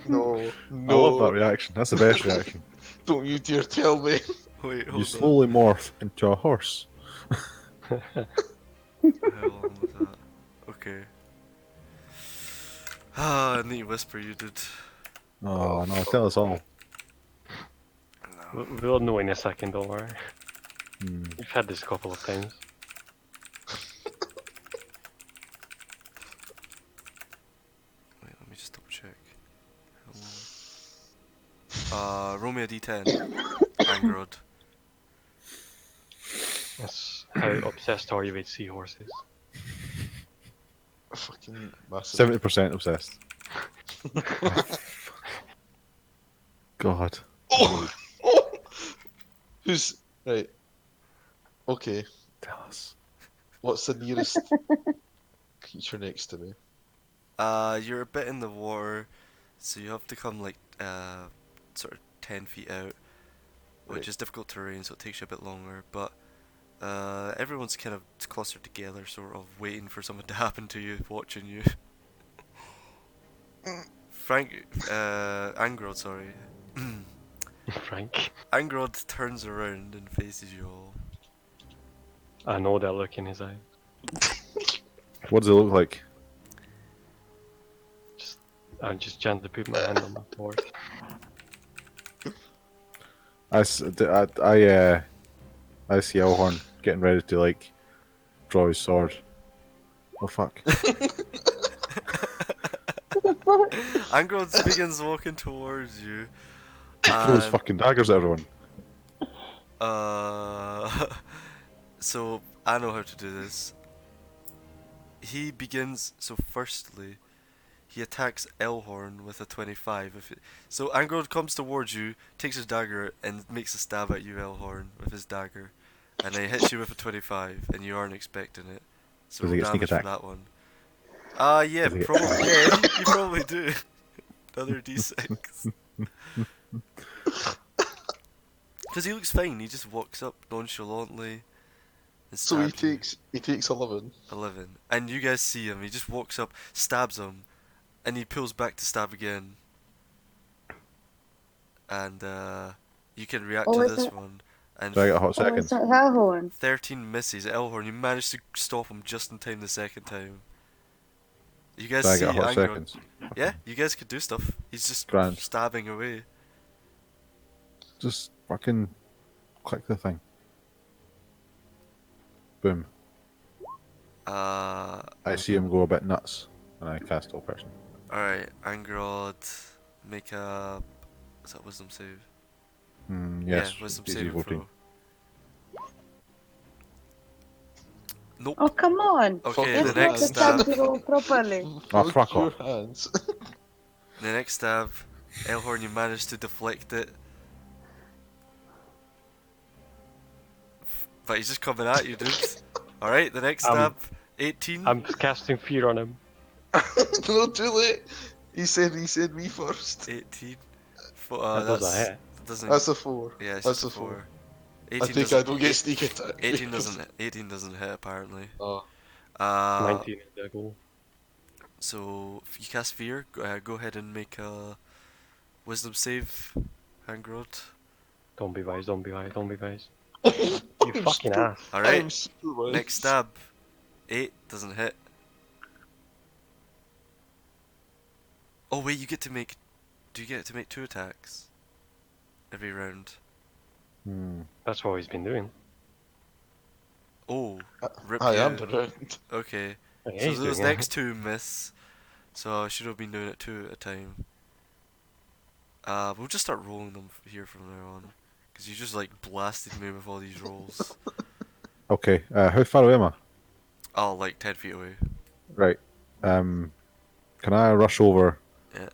No, I no. love that reaction. That's the best reaction. Don't you dare tell me. Wait, You hold on. slowly morph into a horse. How long was that? Okay. I need to whisper. You did. Oh, no, tell us all. No. We'll know in a second, don't worry. Hmm. We've had this a couple of times. Wait, let me just double check. How long? Roll me a d10. Angrod. That's how obsessed are you with seahorses? Fucking massive. 70% obsessed. God. Oh! Oh! Who's. Right. Okay. Tell us. What's the nearest creature next to me? You're a bit in the water, so you have to come like sort of 10 feet out, which Right. is difficult terrain, so it takes you a bit longer. But everyone's kind of clustered together, sort of waiting for something to happen to you, watching you. Angrod, sorry. Frank. Angrod turns around and faces you all. I know that look in his eye. What does it look like? I just gently put my hand on my board. I see Elhorn getting ready to like draw his sword. Oh fuck! What the fuck? Angrod begins walking towards you. Throws And, fucking daggers at everyone. so I know how to do this. He begins. So firstly, he attacks Elhorn with a 25. So Angrod comes towards you, takes his dagger, and makes a stab at you, Elhorn, with his dagger, and he hits you with a 25, and you aren't expecting it. So Does he roll get sneak damage for attack? that one. Yeah, Does he get- probably. Yeah, you probably do. Another d6. Because he looks fine. He just walks up nonchalantly and So he stabs you. takes 11. 11. And you guys see him. He just walks up, stabs him, and he pulls back to stab again. And you can react Oh, to is this it- one. And Do I get a hot Oh, second? it's not Hellhorn. 13 misses. Elhorn, you managed to stop him just in time the second time. You guys Do I see get a hot Angrod. seconds? Yeah, you guys could do stuff. He's just Grand. stabbing away. Just fucking click the thing. Boom. Uh, I see him go a bit nuts, and I cast all person. Alright, Angrod, make a. Is that wisdom save? Yes. Yeah, wisdom DC saving 14. throw. Nope. Oh, come on. Okay, Fuck the your next It's hands. not stab. to roll properly. Oh, fuck your off. hands. The next stab, Elhorn, you managed to deflect it. But he's just coming at you, dude. Alright, the next stab, 18. I'm casting fear on him. No, too late. He said me first. 18. That doesn't hit. Doesn't. That's a 4. Yeah, it's That's just a a 4. 4. 18 I think I doesn't. don't get sneak attack. 18 because- doesn't. 18 doesn't hit apparently. Oh. 19 is the goal. So if you cast fear, go ahead and make a wisdom save, Angrod. Don't be wise, don't be wise, don't be wise. You fucking ass. Alright, I'm super wise. next stab. 8 doesn't hit. Oh wait, you get to make. Do you get to make 2 attacks every round? That's what he's been doing. Oh, rip I you. am around. Okay, Yeah, so he's those doing it. next 2 miss. So I should have been doing it 2 at a time. We'll just start rolling them here from now on. Because you just like blasted me with all these rolls. Okay, how far away am I? Oh, like 10 feet away. Right. Can I rush over, Yeah.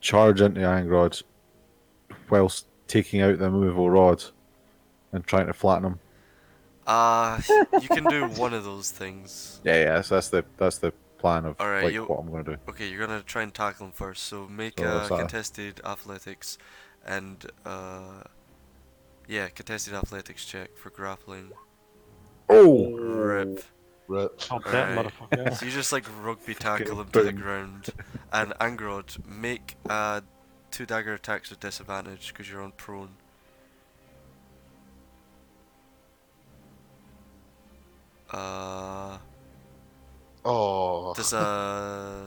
charge into Angrod, whilst taking out the immovable rod and trying to flatten him? You can do one of those things. Yeah, that's the plan of Alright, like you- what I'm gonna do. Okay, you're gonna try and tackle him first. So make So a what's that? contested athletics and yeah, contested athletics check for grappling. Oh! Rip. Rip. Stop that, Alright. motherfucker. So you just like rugby tackle him to the boom. ground. And Angrod, make 2 dagger attacks with disadvantage because you're on prone. Oh. Does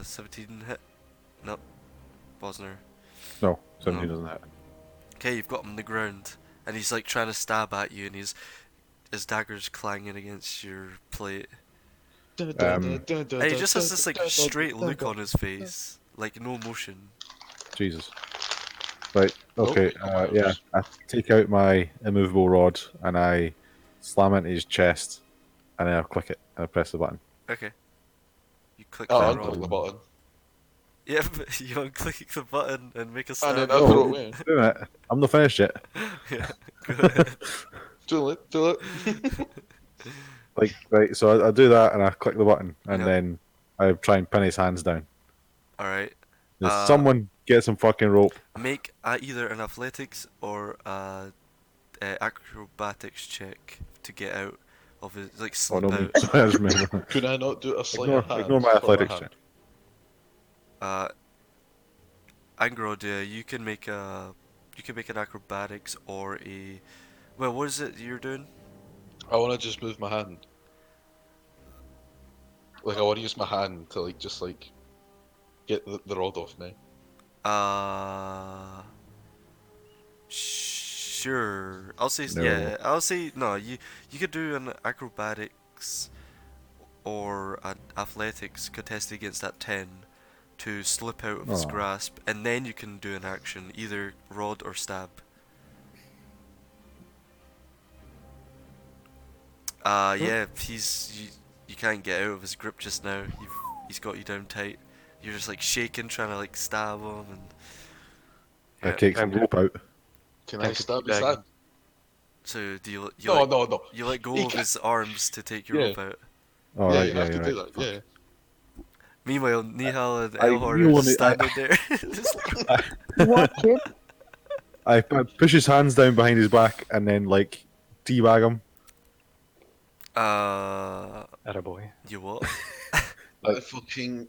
17 hit? Nope. Bosner. No, 17 No. doesn't hit. Okay, you've got him on the ground, and he's like trying to stab at you, and his dagger's clanging against your plate. And he just has this like straight look on his face, like no emotion. Jesus. Right, okay, Nope. yeah. I take out my immovable rod and I slam it into his chest and then I click it and I press the button. Okay. You click Oh, the unclick rod. the button. Yeah, but you unclick the button and make a And stab. then at I him. throw it away. Wait a minute, I'm not finished yet. Yeah, go ahead. Do it. Like, right, so I do that and I click the button and Yep. then I try and pin his hands down. Alright. Does someone get some fucking rope? Make either an athletics or acrobatics check to get out of his, like, Oh slip no, me. out. Sorry, I just remembered. Could I not do a sleight of hand? Ignore my for athletics hand? check. Angrod, you can make an acrobatics or a. Well, what is it you're doing? I want to just move my hand. Like I want to use my hand to like just like get the rod off me. Sure. I'll say No. yeah. I'll say no. You could do an acrobatics or an athletics contested against that 10 to slip out of his Oh. grasp, and then you can do an action, either rod or stab. Yeah, you can't get out of his grip just now. He's got you down tight. You're just like shaking, trying to like stab him, and I yeah. take some rope out. Can Time I to stab keep his begging. hand? So do you No, like, no, no. you let go He of can't- his arms to take your Yeah. rope out? Oh, yeah, right, you yeah, have to you're do right. that. Yeah. Meanwhile, Nihal and I Elhor kneel are on just it, I- standing there. Just like- Watch it. I push his hands down behind his back and then like teabag him. Attaboy. You what? I fucking.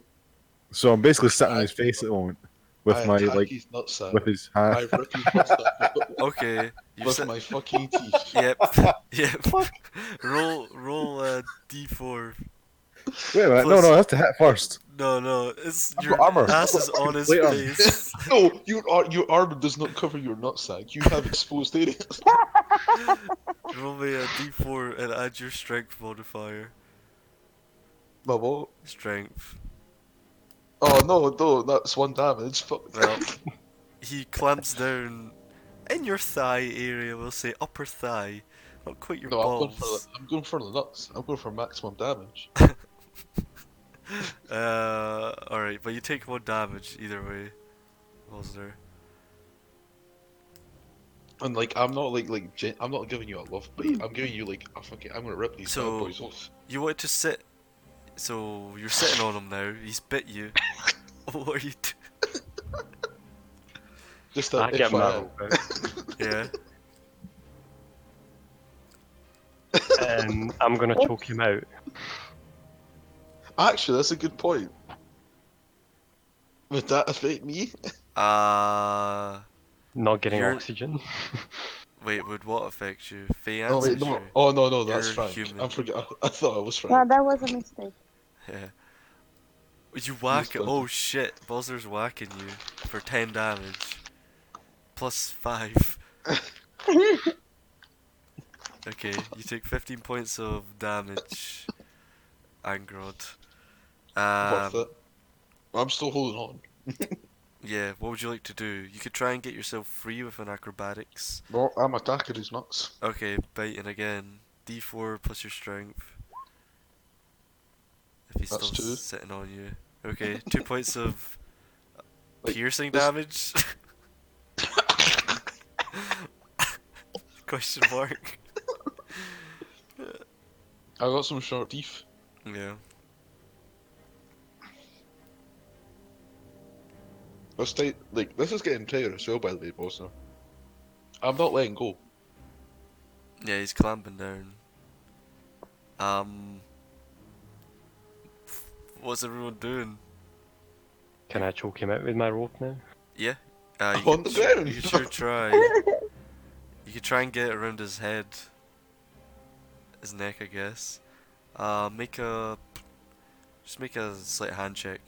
So I'm basically sitting on his face at the moment with I my attack like his nutsack. with his I hand. rip his nutsack Okay, you with said. my fucking teeth. Yep, yep. roll d4. Wait a minute, Plus- no, I have to hit first. No, it's I've your got armor. ass I've is got on his plate on. face. No, your armor does not cover your nutsack. You have exposed areas. Roll me a d4 and add your strength modifier. My what? Strength. Oh no, that's 1 damage. Fuck. Well, he clamps down in your thigh area. We'll say upper thigh, not quite your No, balls. I'm going for the nuts. I'm going for maximum damage. Alright, but you take 1 damage either way. Was there? And like, I'm not I'm not giving you a love bite. I'm giving you like a fucking. I'm gonna rip these bad So- boys off. You want to sit. So you're sitting on him now. He's bit you. What are you doing? Just I that get my FYI. rope out. Yeah. And I'm gonna choke him out. Actually, that's a good point. Would that affect me? Not getting You're- oxygen. Wait, would what affect you? Faye Oh wait, answers no. you. Oh no, that's You're Frank. human. I forgot. I thought I was Yeah, Frank. that was a mistake. Yeah. You whack it. fun. Oh shit, Bosner's whacking you for 10 damage. Plus 5. Okay, you take 15 points of damage. Angrod. Worth it. I'm still holding on. Yeah, what would you like to do? You could try and get yourself free with an acrobatics. Well, I'm attacking his nuts. Okay, biting again. D4 plus your strength. If he's That's still 2. sitting on you. Okay, 2 points of Like, piercing this- damage. Question mark. I got some short teeth. Yeah. Let's take like this is getting tighter as well. By the way, Bosner. I'm not letting go. Yeah, he's clamping down. What's everyone doing? Can I choke him out with my rope now? Yeah. I'm You on could the sure- ground. You could sure try. You could try and get around his head. His neck, I guess. Just make a slight hand check.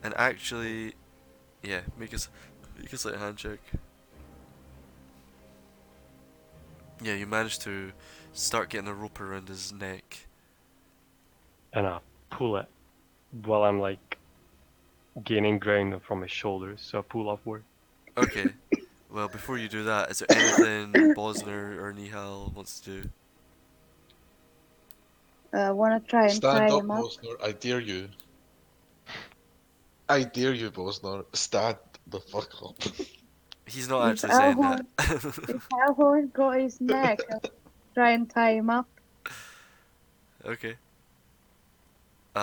And actually, yeah, make a slight hand check. Yeah, you managed to start getting a rope around his neck. And I pull it while I'm like gaining ground from his shoulders, so I pull upward. Okay. Well, before you do that, is there anything Bosner or Nihal wants to do? Wanna try and tie Stand up, him up? Bosner. I dare you. I dare you, Bosner. Stand the fuck up. He's not His actually saying elbow- that. His elbow's got his neck. I'll try and tie him up. Okay.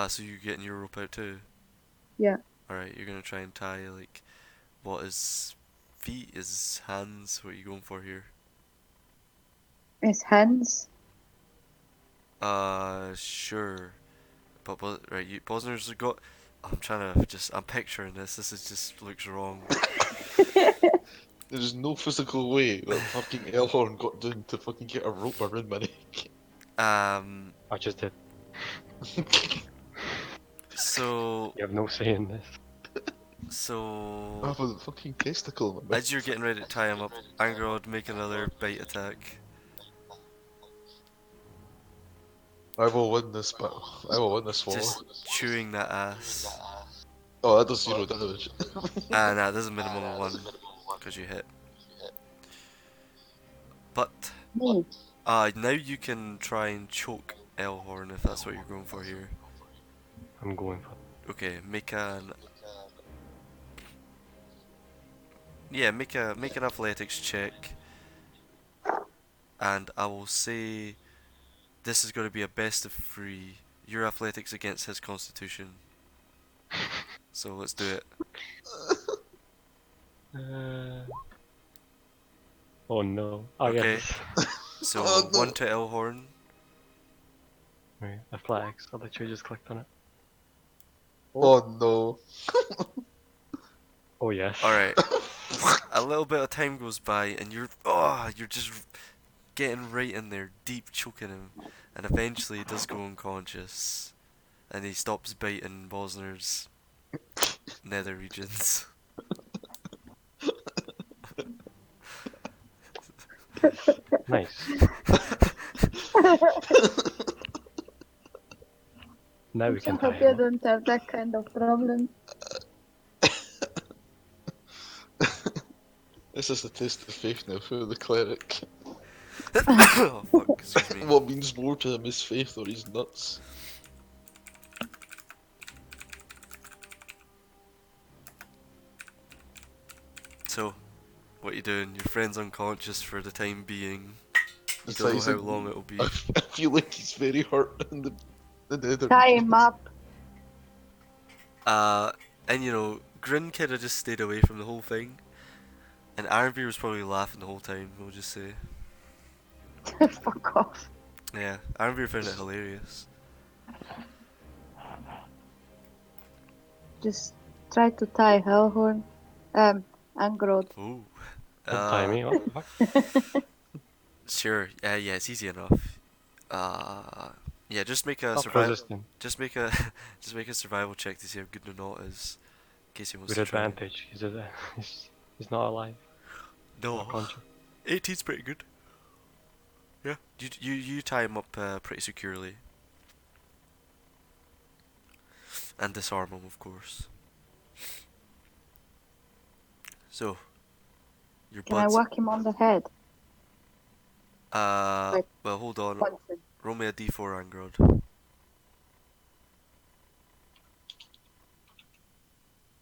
So you're getting your rope out too? Yeah. Alright, you're gonna try and tie, like, what is feet, is hands, what are you going for here? His hands. Sure. But, right, Bosner's got, I'm picturing this is just looks wrong. There's no physical way that fucking Elhorn got down to fucking get a rope around my neck. I just did. So, You have no say in this. So I have a fucking testicle in my mouth. as you're getting ready to tie him up, Angrod, make another bite attack. I will win this battle. I will win this war. Just chewing that ass. Oh, that does 0 damage. Ah, nah, there's a minimum of 1 because you hit. But Me. now you can try and choke Elhorn if that's what you're going for here. I'm going for. Okay, make an make an athletics check, and I will say this is going to be a best of 3. Your athletics against his constitution. So let's do it. Oh no. Oh Okay. yes. So Oh, no. 1 to Elhorn. Right, the flags. I literally just clicked on it. Oh no. Oh yes. All right. A little bit of time goes by, and you're just getting right in there, deep choking him, and eventually he does go unconscious, and he stops biting Bosner's nether regions. Nice. Now we I can tie hope you him up. don't have that kind of problem. This is the test of faith now for the cleric. Oh fuck! Excuse me. What means more to him, his faith or his nuts? So, what you doing? Your friend's unconscious for the time being. You It's don't know like- how long it'll be. I feel like he's very hurt in the nether. Tie him up. And you know, Grin kinda just stayed away from the whole thing. And Ironbeard was probably laughing the whole time, we'll just say. Fuck off. Yeah, Ironbeard found it hilarious. Just try to tie Hellhorn. Angrod. Ooh. Don't tie me. What the fuck? Sure, yeah, it's easy enough. Yeah, just make a Stop survival. resisting. Just make a just make a survival check to see how good the knot is, in case he wants With to try. advantage. He's not alive. No, Not conscious. 18's pretty good. Yeah, you tie him up pretty securely, and disarm him, of course. So, your Can I buds. whack him on the head? Wait. Well, hold on. Punch him. Roll me a d4, Angrod.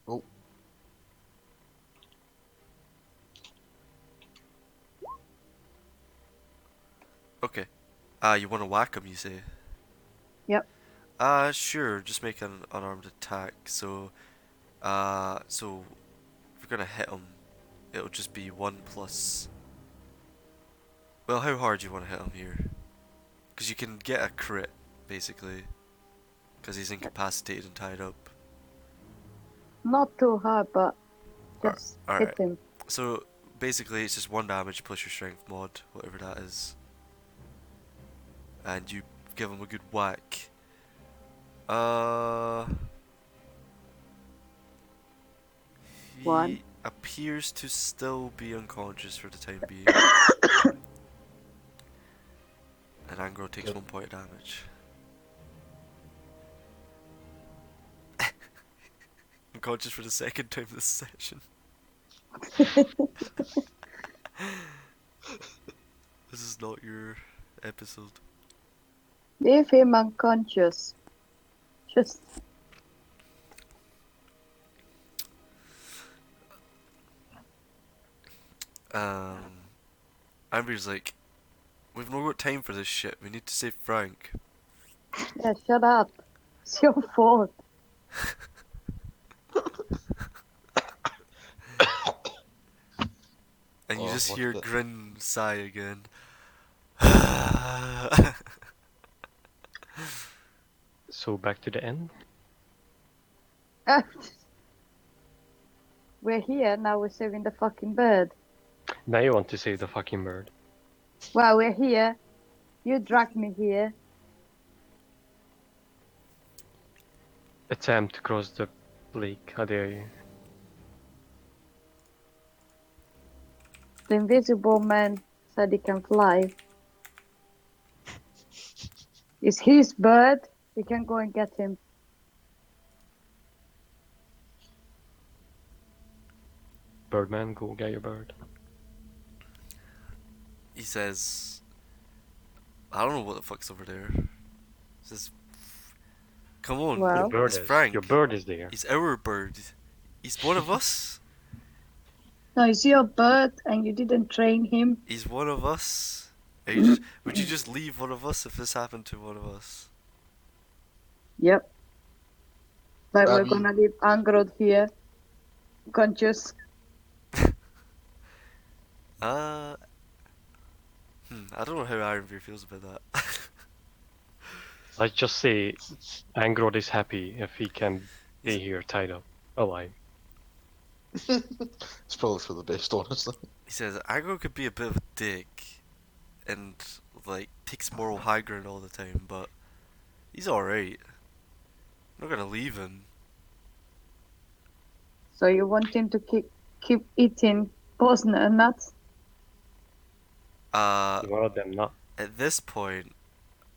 Oh. Okay. You want to whack him, you say? Yep. Sure. Just make an unarmed attack. So, if you're gonna hit him, it'll just be 1 plus. Well, how hard do you want to hit him here? Because you can get a crit, basically. Because he's incapacitated and tied up. Not too hard, but just alright. hit him. So, basically, it's just 1 damage plus your strength mod, whatever that is. And you give him a good whack. One. He appears to still be unconscious for the time being. And Angro takes Good. 1 point of damage. Unconscious for the second time this session. This is not your episode. Leave him unconscious. Just Amber's like, we've not got time for this shit. We need to save Frank. yeah, shut up. It's your fault. And you Oh, just what hear the- Grin sigh again. So back to the end. We're here, now we're saving the fucking bird. Now you want to save the fucking bird. Well, we're here. You dragged me here. Attempt to cross the lake. How dare you? The invisible man said he can fly. It's his bird. We can go and get him. Birdman, go get your bird. He says, I don't know what the fuck's over there. He says, come on, Well- Your bird it's is. Frank. Your bird is there. He's our bird. He's one of us. No, it's your bird and you didn't train him. He's one of us. Are you just, would you just leave one of us if this happened to one of us? Yep. Like I we're mean- gonna leave Angrod here. Conscious. I don't know how Ironbeard feels about that. Let's just say Angrod is happy if he can Is be it- here tied up, alive. It's probably for the best, honestly. He says Agro could be a bit of a dick and like takes moral high ground all the time, but he's alright. I'm not gonna leave him. So you want him to keep eating Bosna nuts? You wanted them not. At this point,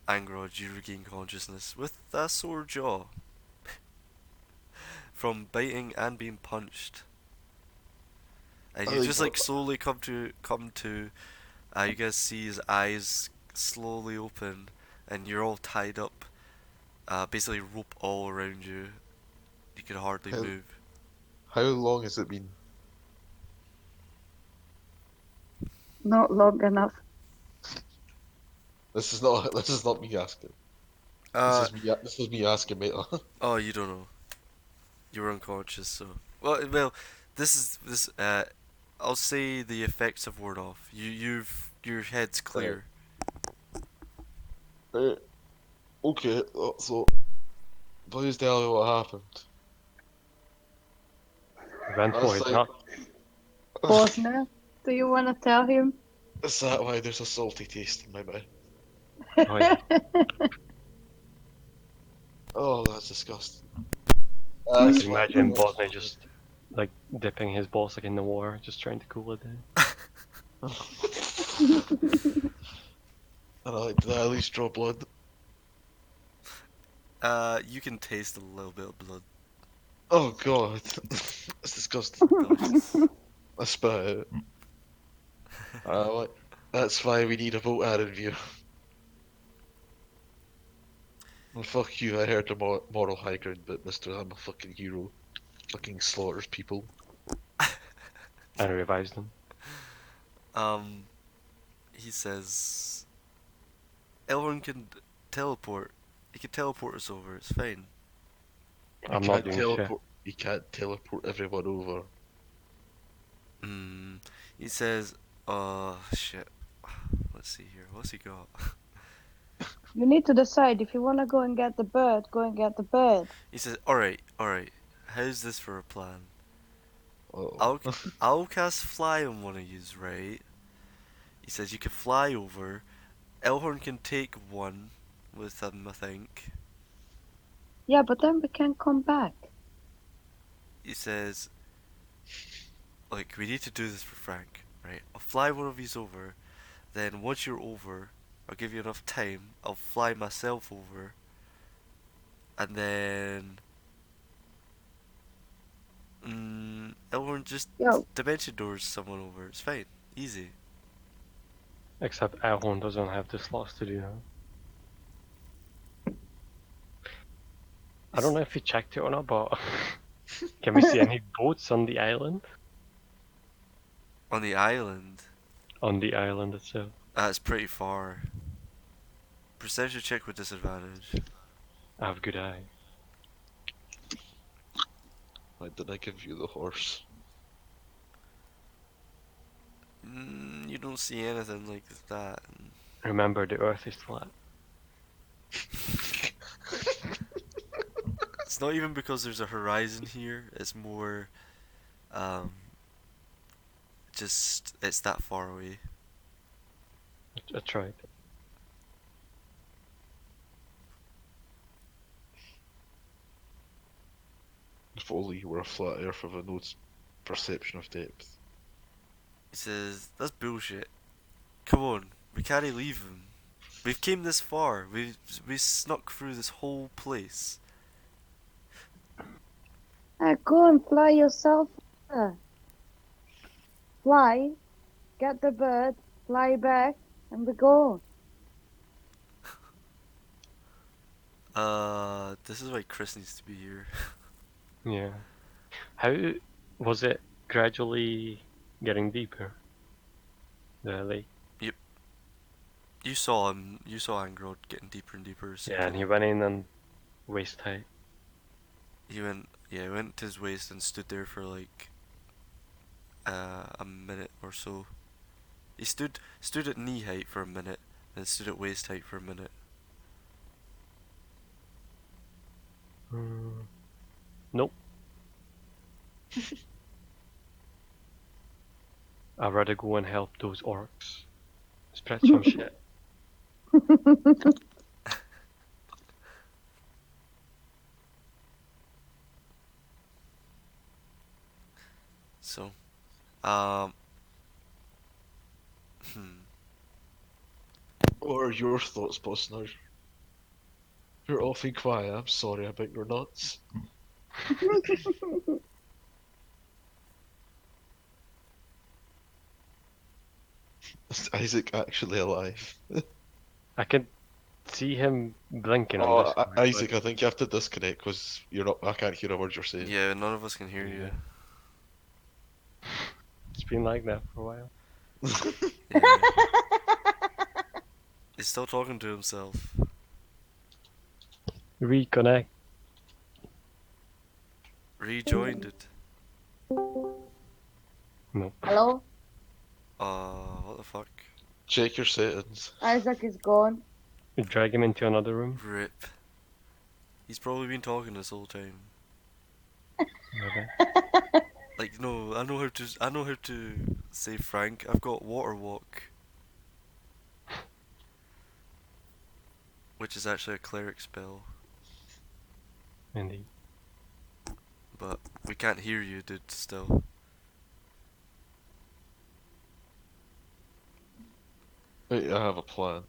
Angrod, you regain consciousness with a sore jaw from biting and being punched, and you Oh, just God. like slowly come to. You guys see his eyes slowly open, and you're all tied up. Basically rope all around you. You can hardly Hell. move. How long has it been? Not long enough. This is not. This is not me asking. Uh, This is me asking, mate. oh, you don't know. You were unconscious, so well. This is this. I'll say the effects have worn off. Your head's clear. Okay, so please tell me what happened. Eventful That's is like- not. Bosna, do you want to tell him? Is that why there's a salty taste in my mouth? Oh, yeah. Oh, that's disgusting. I That's can why- imagine Bosnia just like dipping his balls like in the water, just trying to cool it down. And I like to at least draw blood. You can taste a little bit of blood. Oh god, that's disgusting. God. I spit it out. Like, that's why we need a vote out of you. Well, fuck you, I heard the moral high ground, but mister, I'm a fucking hero. Fucking slaughters people. And revives them. He says, Elrond can teleport. He can teleport us over. It's fine. I'm You not can't doing shit. You can't teleport everyone over. He says, shit. Let's see here. What's he got? You need to decide if you want to go and get the bird. Go and get the bird. He says, alright. How's this for a plan? Oh. I'll cast fly on one of yous, right? He says you can fly over. Elhorn can take one with him, I think. Yeah, but then we can come back. He says, like, we need to do this for Frank, right? I'll fly one of yous over. Then once you're over, I'll give you enough time. I'll fly myself over. And then... Elhorn just Yo. dimension doors someone over. It's fine. Easy. Except Alhorn doesn't have the slots to do that. I don't know if you checked it or not, but can we see any boats on the island? On the island, On the island itself. it's pretty far. Perception check with disadvantage. I have good eye. Why did I give you the horse? You don't see anything like that. Remember, the Earth is flat. It's not even because there's a horizon here. It's more, just it's that far away. I tried. If only you were a flat earth with a no perception of depth. He says, "That's bullshit. Come on, we can't leave him. We've came this far. We snuck through this whole place." Go and fly yourself. Fly, get the bird, fly back, and we go. This is why Chris needs to be here. Yeah. How was it gradually getting deeper? The lake. You saw him. You saw Angrod getting deeper and deeper. So Yeah, and he went in and waist height. he went. Yeah, he went to his waist and stood there for like a minute or so. He stood at knee height for a minute, then stood at waist height for a minute. Nope. I'd rather go and help those orcs. Spread some shit. So, What are your thoughts, boss? Now you're awfully quiet. I'm sorry about your nuts. Is Isaac actually alive? I can see him blinking on Oh, this side, Isaac, but I think you have to disconnect because you're not. I can't hear a word you're saying. yeah, none of us can hear you. it's been like that for a while. Yeah. He's still talking to himself. Reconnect. Rejoined it. Nope. Hello? What the fuck? Check your settings. Isaac is gone. We drag him into another room. Rip. He's probably been talking this whole time. Okay. Like, no, I know how to say Frank. I've got Water Walk, which is actually a cleric spell, Indeed. but we can't hear you, dude. Still. Wait, I have a plan.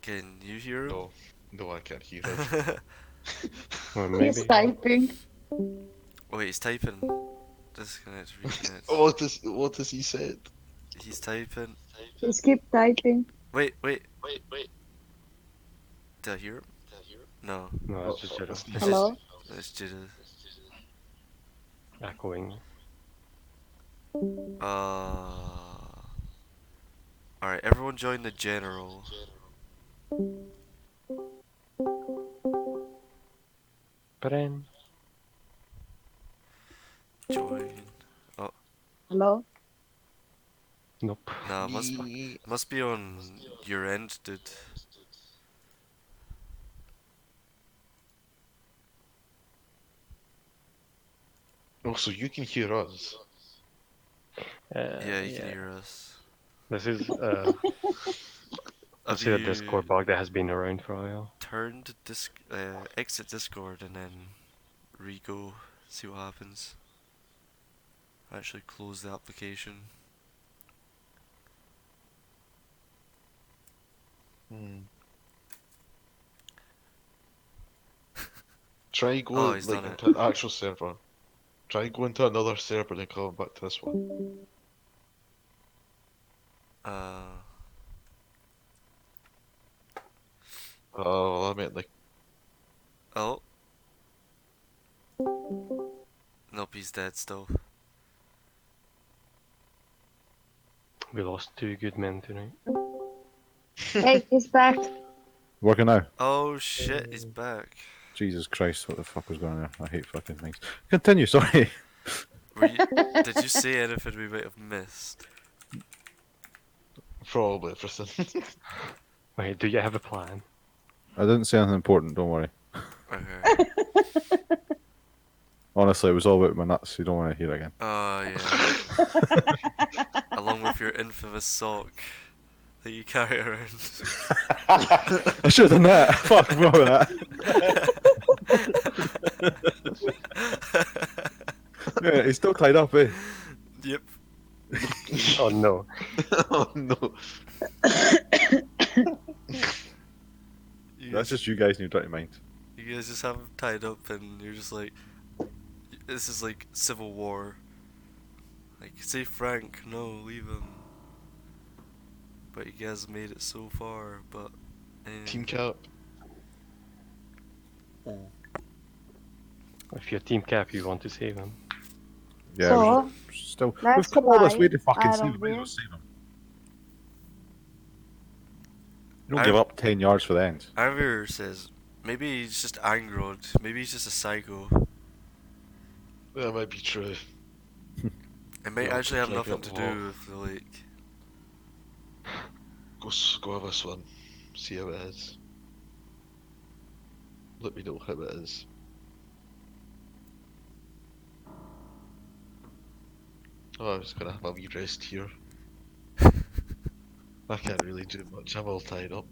Can you hear him? No, no, I can't hear it. Or He's maybe. typing. Wait, he's typing. Disconnect, reconnect. What has he said? He's typing. Just keep typing. Wait. Did I hear him? No, No, it's just Oh, sort of it's- Hello? it's Jida. echoing. Alright, everyone join the general. But then, Join. Hello? nope. Nah, must be on your end, dude. Oh, so you can hear us. Yeah, you can hear us. This is Have this is a you Discord bug that has been around for a while. turned exit Discord and then re-go, see what happens. Actually close the application. Try go Oh, he's like done it. into an actual server. Try go into another server and come back to this one. Oh, well, I meant like Oh. Nope, he's dead still. We lost 2 good men tonight. Hey, he's back. Working now. Oh shit, he's back. Jesus Christ, what the fuck was going on there? I hate fucking things. Continue, sorry. Did you say anything we might have missed? probably everything. Wait, do you have a plan? I didn't say anything important, don't worry. Okay. Honestly, it was all about my nuts, you don't want to hear it again. Oh yeah. Along with your infamous sock that you carry around. I should have done that. Fuck, I'm wrong with that. Yeah, he's still tied up, eh? Oh no. Oh no. You That's guys, just you guys in your dirty mind. you guys just have him tied up, and you're just like, this is like civil war. Like, say Frank, no, leave him. But you guys made it so far. But Team Cap. If you're team cap, you want to save him. Yeah, So, we're still. We've let's come all this way fly to fucking out save of him. Might as well this. save him. You don't give up 10 yards for the end. Anvir says maybe he's just angered. Maybe he's just a psycho. That might be true. It might Yeah, actually have check nothing out to the do wall. with the lake. Go have a swim. See how it is. Let me know how it is. Oh, I'm just gonna have a wee rest here. I can't really do much. I'm all tied up.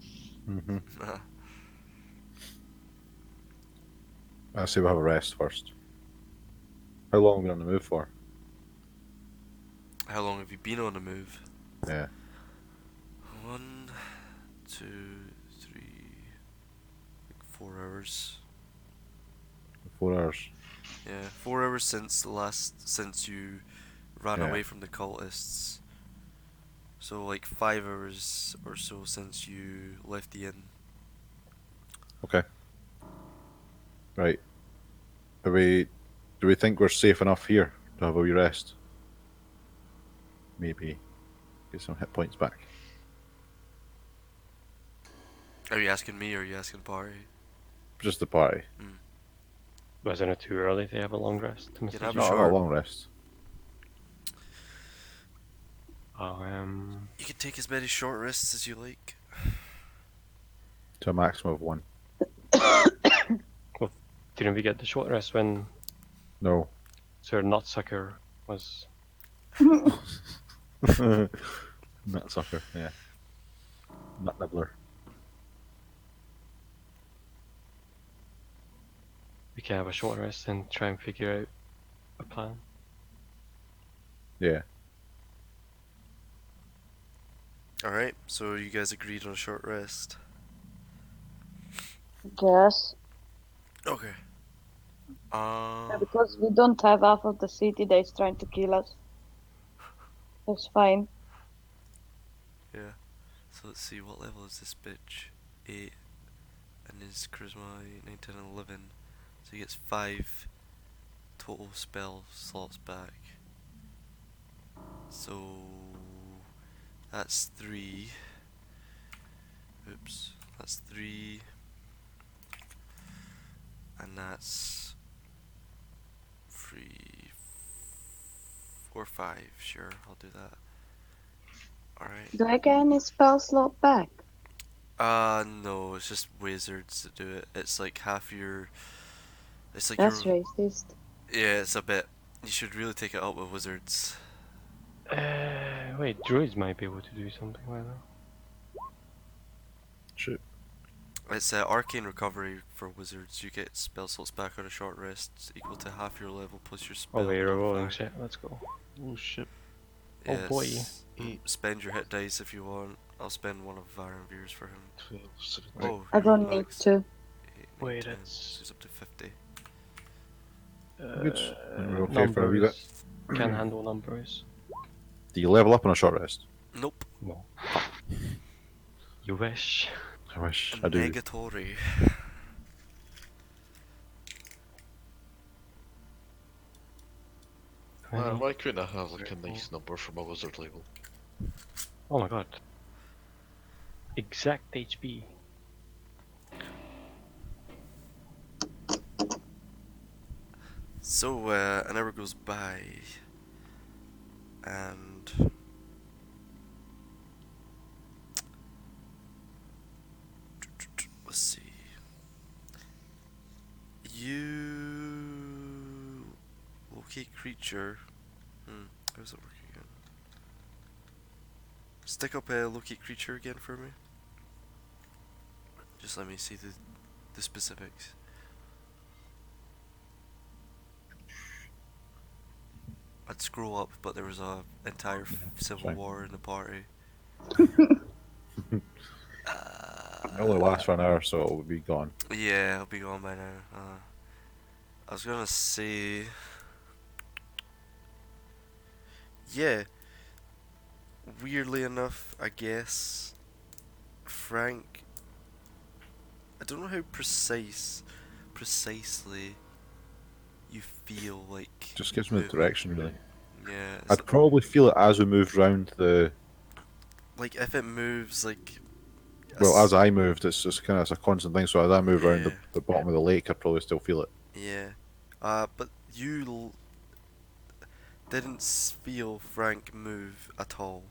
Mm-hmm. Nah. I say we'll have a rest first. How long are we on the move for? How long have you been on the move? Yeah. 1, 2, 3, like 4 hours. 4 hours. Yeah, 4 hours since you ran Yeah. away from the cultists. So like 5 hours or so since you left the inn. Okay. Right. Do we think we're safe enough here to have a wee rest? Maybe get some hit points back. Are you asking me or are you asking Parry? Just the party. Wasn't it too early to have a long rest? can Mr. have G? a No, short- not a long rest. Oh, You can take as many short rests as you like. To a maximum of 1. didn't we get the short rest when No. Sir Nutsucker was... Nut sucker, yeah. Nut nibbler. We can have a short rest and try and figure out a plan. Yeah. Alright, so you guys agreed on a short rest. Yes. Okay. Because we don't have half of the city that is trying to kill us. That's fine. Yeah. So let's see, what level is this bitch? 8. And his charisma 8, 9, 10, and 11. So he gets 5 total spell slots back. So that's 3. Oops. That's 3. And that's 3, 4, 5. Sure, I'll do that. Alright. Do I get any spell slot back? No, it's just wizards that do it. It's like half your. It's like That's your. racist. Yeah, it's a bit. You should really take it up with wizards. Wait, druids might be able to do something like that. Shoot. It's arcane recovery for wizards. You get spell slots back on a short rest equal to half your level plus your spell. Oh, wait, you're rolling modifier. shit. Let's go. Oh shit. Oh, boy. Yes. Spend your hit dice if you want. I'll spend one of Varanvir's for him. 12, 17. Oh, I you're don't need max. to. 8, 9, Wait, 10, it's- so it's up to 50. Good. We're okay for a wee bit. numbers. Can handle numbers. Do you level up on a short rest? Nope. No. You wish. I wish I do. Negatory. Man, why couldn't I have like a nice number for my wizard level? Oh my god. Exact HP. So, an hour goes by, and let's see. You locate creature. How's it working again? Stick up a locate creature again for me. Just let me see the specifics. I'd scroll up, but there was a entire civil fine. war in the party. It only lasts for an hour, so it will be gone. Yeah, I'll be gone by now. I was gonna say, yeah. Weirdly enough, I guess Frank. I don't know how precisely you feel like. Just gives me the moving. direction, really. Yeah, I'd probably feel it as we moved round the. like if it moves like. Well, as I moved, it's just kind of it's a constant thing. So as I move around Yeah. the bottom of the lake, I'd probably still feel it. Yeah, but you didn't feel Frank move at all.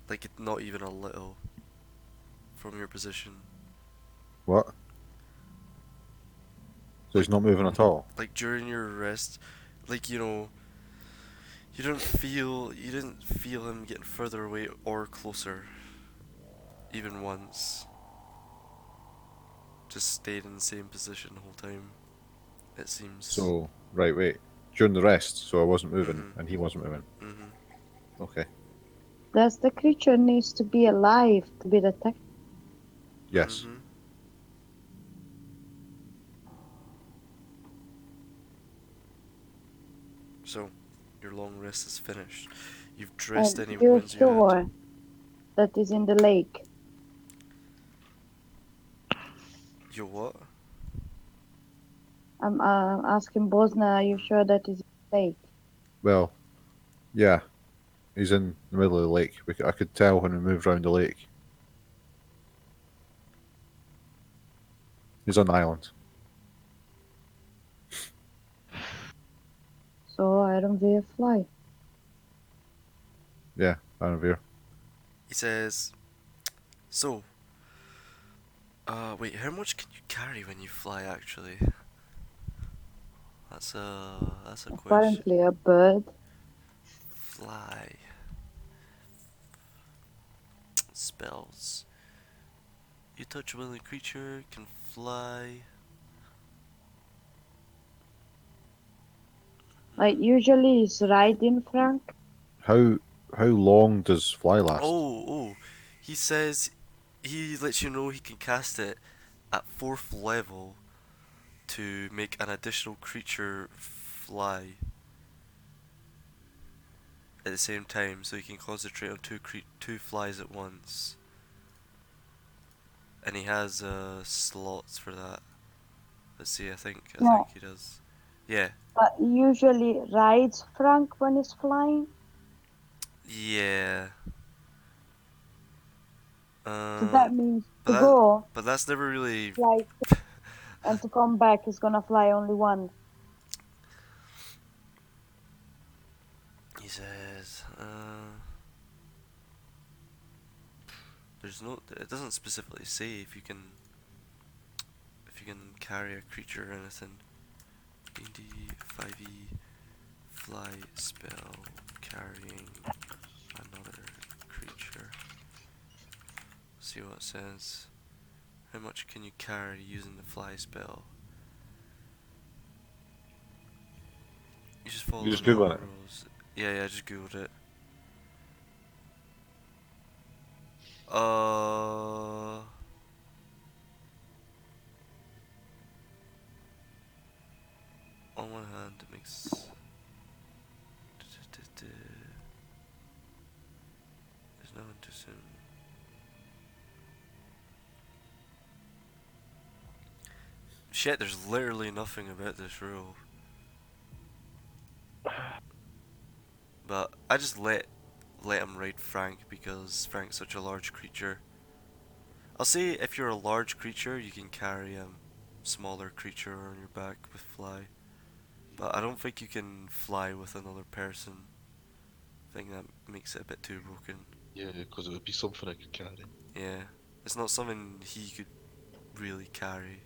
Like not even a little. From your position. What? So he's not moving at all. Like during your rest, like you didn't feel him getting further away or closer, even once. Just stayed in the same position the whole time. It seems. So right, wait. During the rest, so I wasn't moving, Mhm. and he wasn't moving. Mhm. Okay. Does the creature needs to be alive to be detected? Yes. Mhm. So, your long rest is finished. You've dressed any You're wounds you had. sure that is in the lake? You what? I'm asking Bosna, are you sure that is in the lake? Well, yeah. He's in the middle of the lake. I could tell when we moved around the lake. He's on the island. So I don't be a fly. Yeah, down over here. He says, so, wait, how much can you carry when you fly actually? That's a question. Apparently a bird. Fly. Spells. You touch a willing creature, can fly. Like usually is riding Frank. How long does fly last? Oh, he says he lets you know he can cast it at 4th level to make an additional creature fly at the same time, so he can concentrate on two flies at once. And he has slots for that. Let's see, I think he does. Yeah, But usually rides Frank when he's flying. yeah. So that means but to that- go But that's never really. fly and to come back is gonna fly only once. He says, there's no. It doesn't specifically say if you can carry a creature or anything. D&D 5e fly spell carrying another creature. See what it says. How much can you carry using the fly spell? You just follow You just the Google it? rules. Yeah, I just googled it. On one hand, it makes. There's no one too soon. Shit, there's literally nothing about this rule. But I just let him ride Frank because Frank's such a large creature. I'll say if you're a large creature, you can carry a smaller creature on your back with fly. But I don't think you can fly with another person. I think that makes it a bit too broken. Yeah, because it would be something I could carry. Yeah, it's not something he could really carry,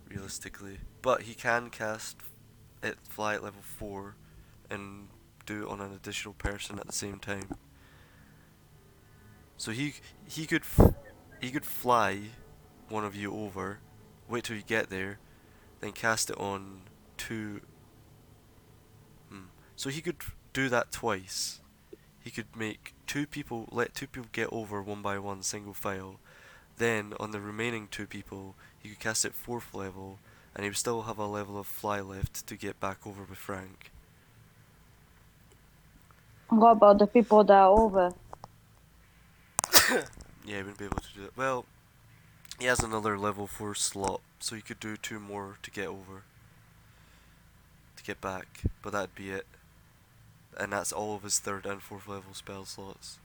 realistically. But he can cast it fly at level 4 and do it on an additional person at the same time. So he could fly one of you over, wait till you get there, then cast it on two So he could do that twice. He could make let two people get over one by one single file. Then on the remaining two people, he could cast it 4th level, and he would still have a level of fly left to get back over with Frank. What about the people that are over? Yeah, he wouldn't be able to do that. Well, he has another level 4 slot, so he could do 2 more to get over. To get back, but that'd be it. And that's all of his 3rd and 4th level spell slots.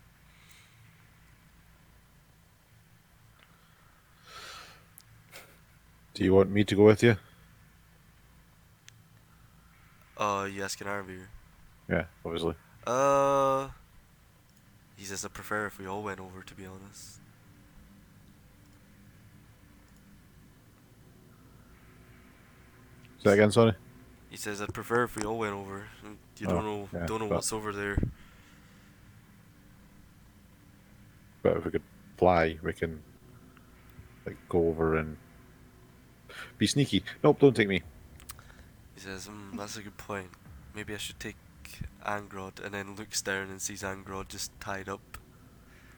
Do you want me to go with you? You asking Arnvir? Yeah, obviously. He says I prefer if we all went over, to be honest. Say that again, sorry. He says I'd prefer if we all went over. You Oh, don't know yeah, don't know but- what's over there. But if we could fly, we can like go over and be sneaky. Nope, don't take me. He says, that's a good point. Maybe I should take Angrod, and then looks down and sees Angrod just tied up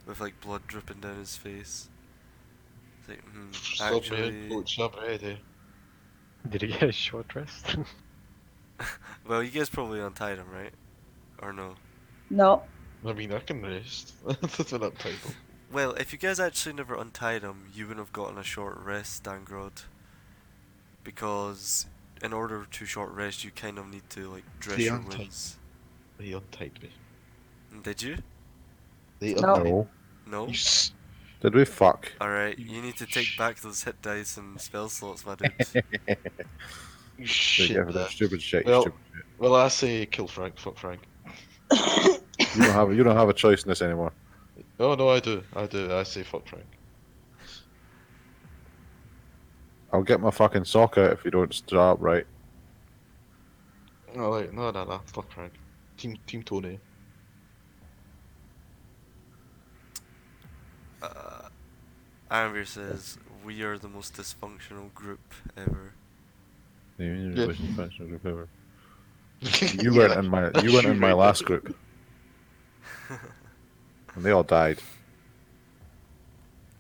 with like blood dripping down his face. It's like, Stop me actually, in, coach. I'm ready. Did he get a short rest? well, you guys probably untied him, right? Or no? No. I mean, I can rest. That's an title. Well, if you guys actually never untied him, you wouldn't have gotten a short rest, Angrod. Because in order to short rest, you kind of need to like dress They your untied- wounds. They untied me. Did you? They No. untied No. No? You s- Did we fuck? Alright, you need to take back those hit dice and spell slots, my dude. you They shit. give that man. stupid shit. Well- Stupid shit. Well, I say kill Frank. Fuck Frank. You don't have a choice in this anymore. Oh no, I do. I do. I say fuck Frank. I'll get my fucking sock out if you don't stop right. No, like, no. Fuck Frank. Team Tony. Ironbeer says, we are the most dysfunctional group ever. Yeah. You weren't in my last group. And they all died.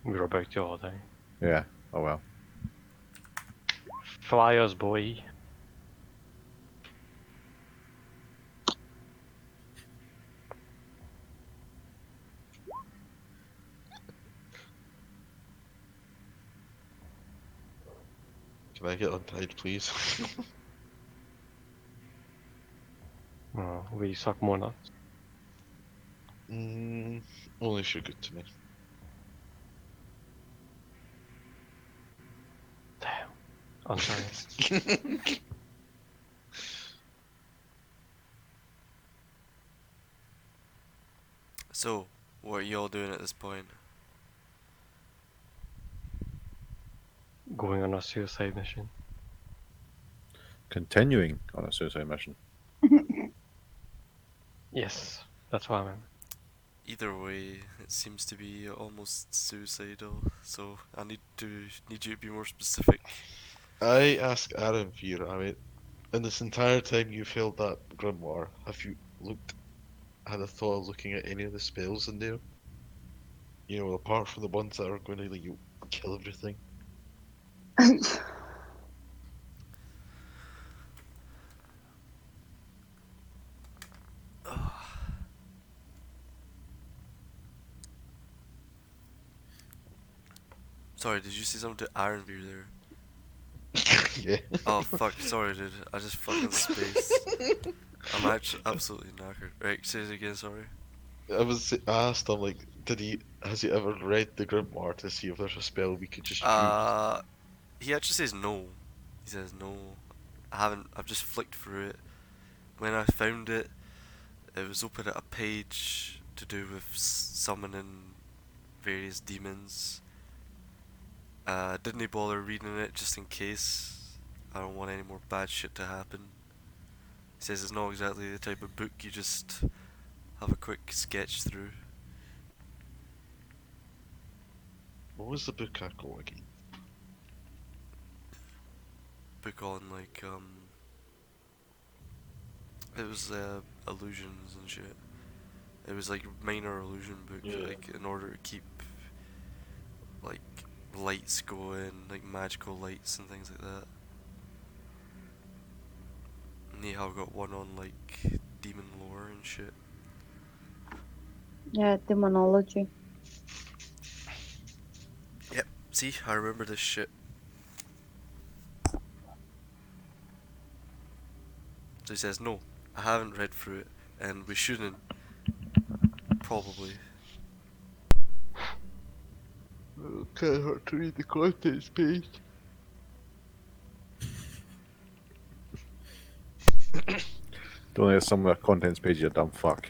We were about to all die. Yeah. Oh well. Flyers, boy. Can I get untied, please? Oh, we suck more nuts. Only if you're good to me. Damn. I'm sorry. So, what are you all doing at this point? Going on a suicide mission. Continuing on a suicide mission. Yes, that's what I meant. Either way, it seems to be almost suicidal, so I need you to be more specific. I ask Aaron Fear, I mean, in this entire time you've held that grimoire, have you had a thought of looking at any of the spells in there? You know, apart from the ones that are going to let you kill everything. Sorry, did you say something to Ironbeer there? Yeah. Oh fuck, sorry dude, I just fucking spaced. I'm actually absolutely knackered. Right, say it again, sorry. I asked him, like, has he ever read the grimoire to see if there's a spell we could just use? He actually says no. He says no. I've just flicked through it. When I found it, it was open at a page to do with summoning various demons. Didn't bother reading it just in case. I don't want any more bad shit to happen. He says it's not exactly the type of book you just have a quick sketch through. What was the book I got again? Book on like It was illusions and shit. It was like minor illusion book, Yeah. like in order to keep like lights going, like magical lights and things like that. Nihal got one on like demon lore and shit. Yeah, demonology. Yep, see, I remember this shit. So he says, no, I haven't read through it, and we shouldn't. Probably. Can't hurt to read the contents page. Don't let some of the contents page, you dumb fuck.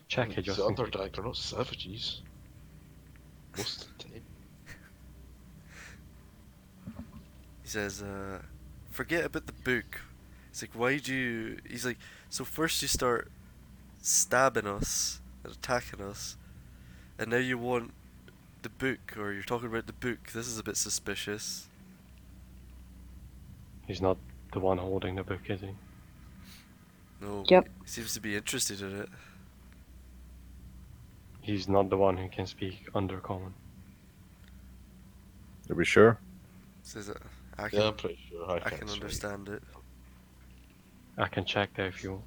Check it The just in case. Underdark are not savages. Most of the time. He says, forget about the book. He's like, why do you... He's like, so first you start stabbing us and attacking us, and now you want the book, or you're talking about the book. This is a bit suspicious. He's not the one holding the book, is he? No, Yep. he seems to be interested in it. He's not the one who can speak Undercommon. Are we sure? Says that I can, Yeah, I'm pretty sure. I think can it's right. understand it. I can check that if you want.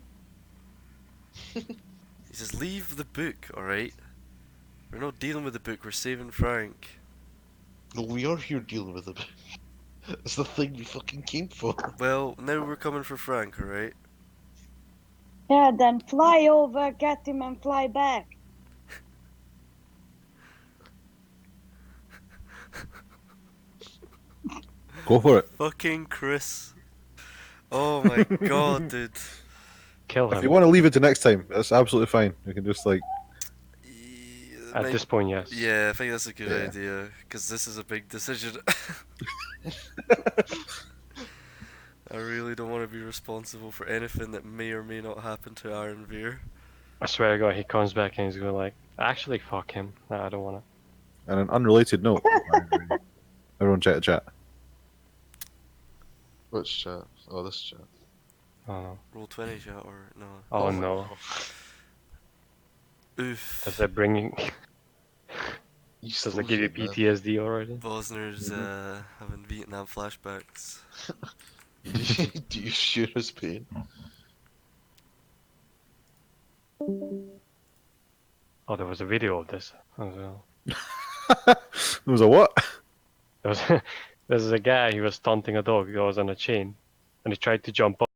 He says, leave the book, alright? We're not dealing with the book, we're saving Frank. No, we are here dealing with it. It's the thing we fucking came for. Well, now we're coming for Frank, alright? Yeah, then fly over, get him, and fly back. Go for it. Fucking Chris. Oh my god, dude. Kill If him. you want to leave it to next time, that's absolutely fine. We can just like, At this point, yes. Yeah, I think that's a good Yeah. idea, because this is a big decision. I really don't want to be responsible for anything that may or may not happen to Aaron Veer. I swear to God, he comes back and he's going like, actually, fuck him. Nah, I don't want to. on an unrelated note, everyone check the chat. Which chat? Oh, this chat. Oh no. Roll 20 chat or no? Oh, my no. God. Oof. Does that bring you... You Does still that give you shit, man. PTSD already? Bosner's having Vietnam flashbacks. Do you share his pain? Oh, there was a video of this as well. It was a what? There was, there's a guy who was taunting a dog that was on a chain, and he tried to jump up.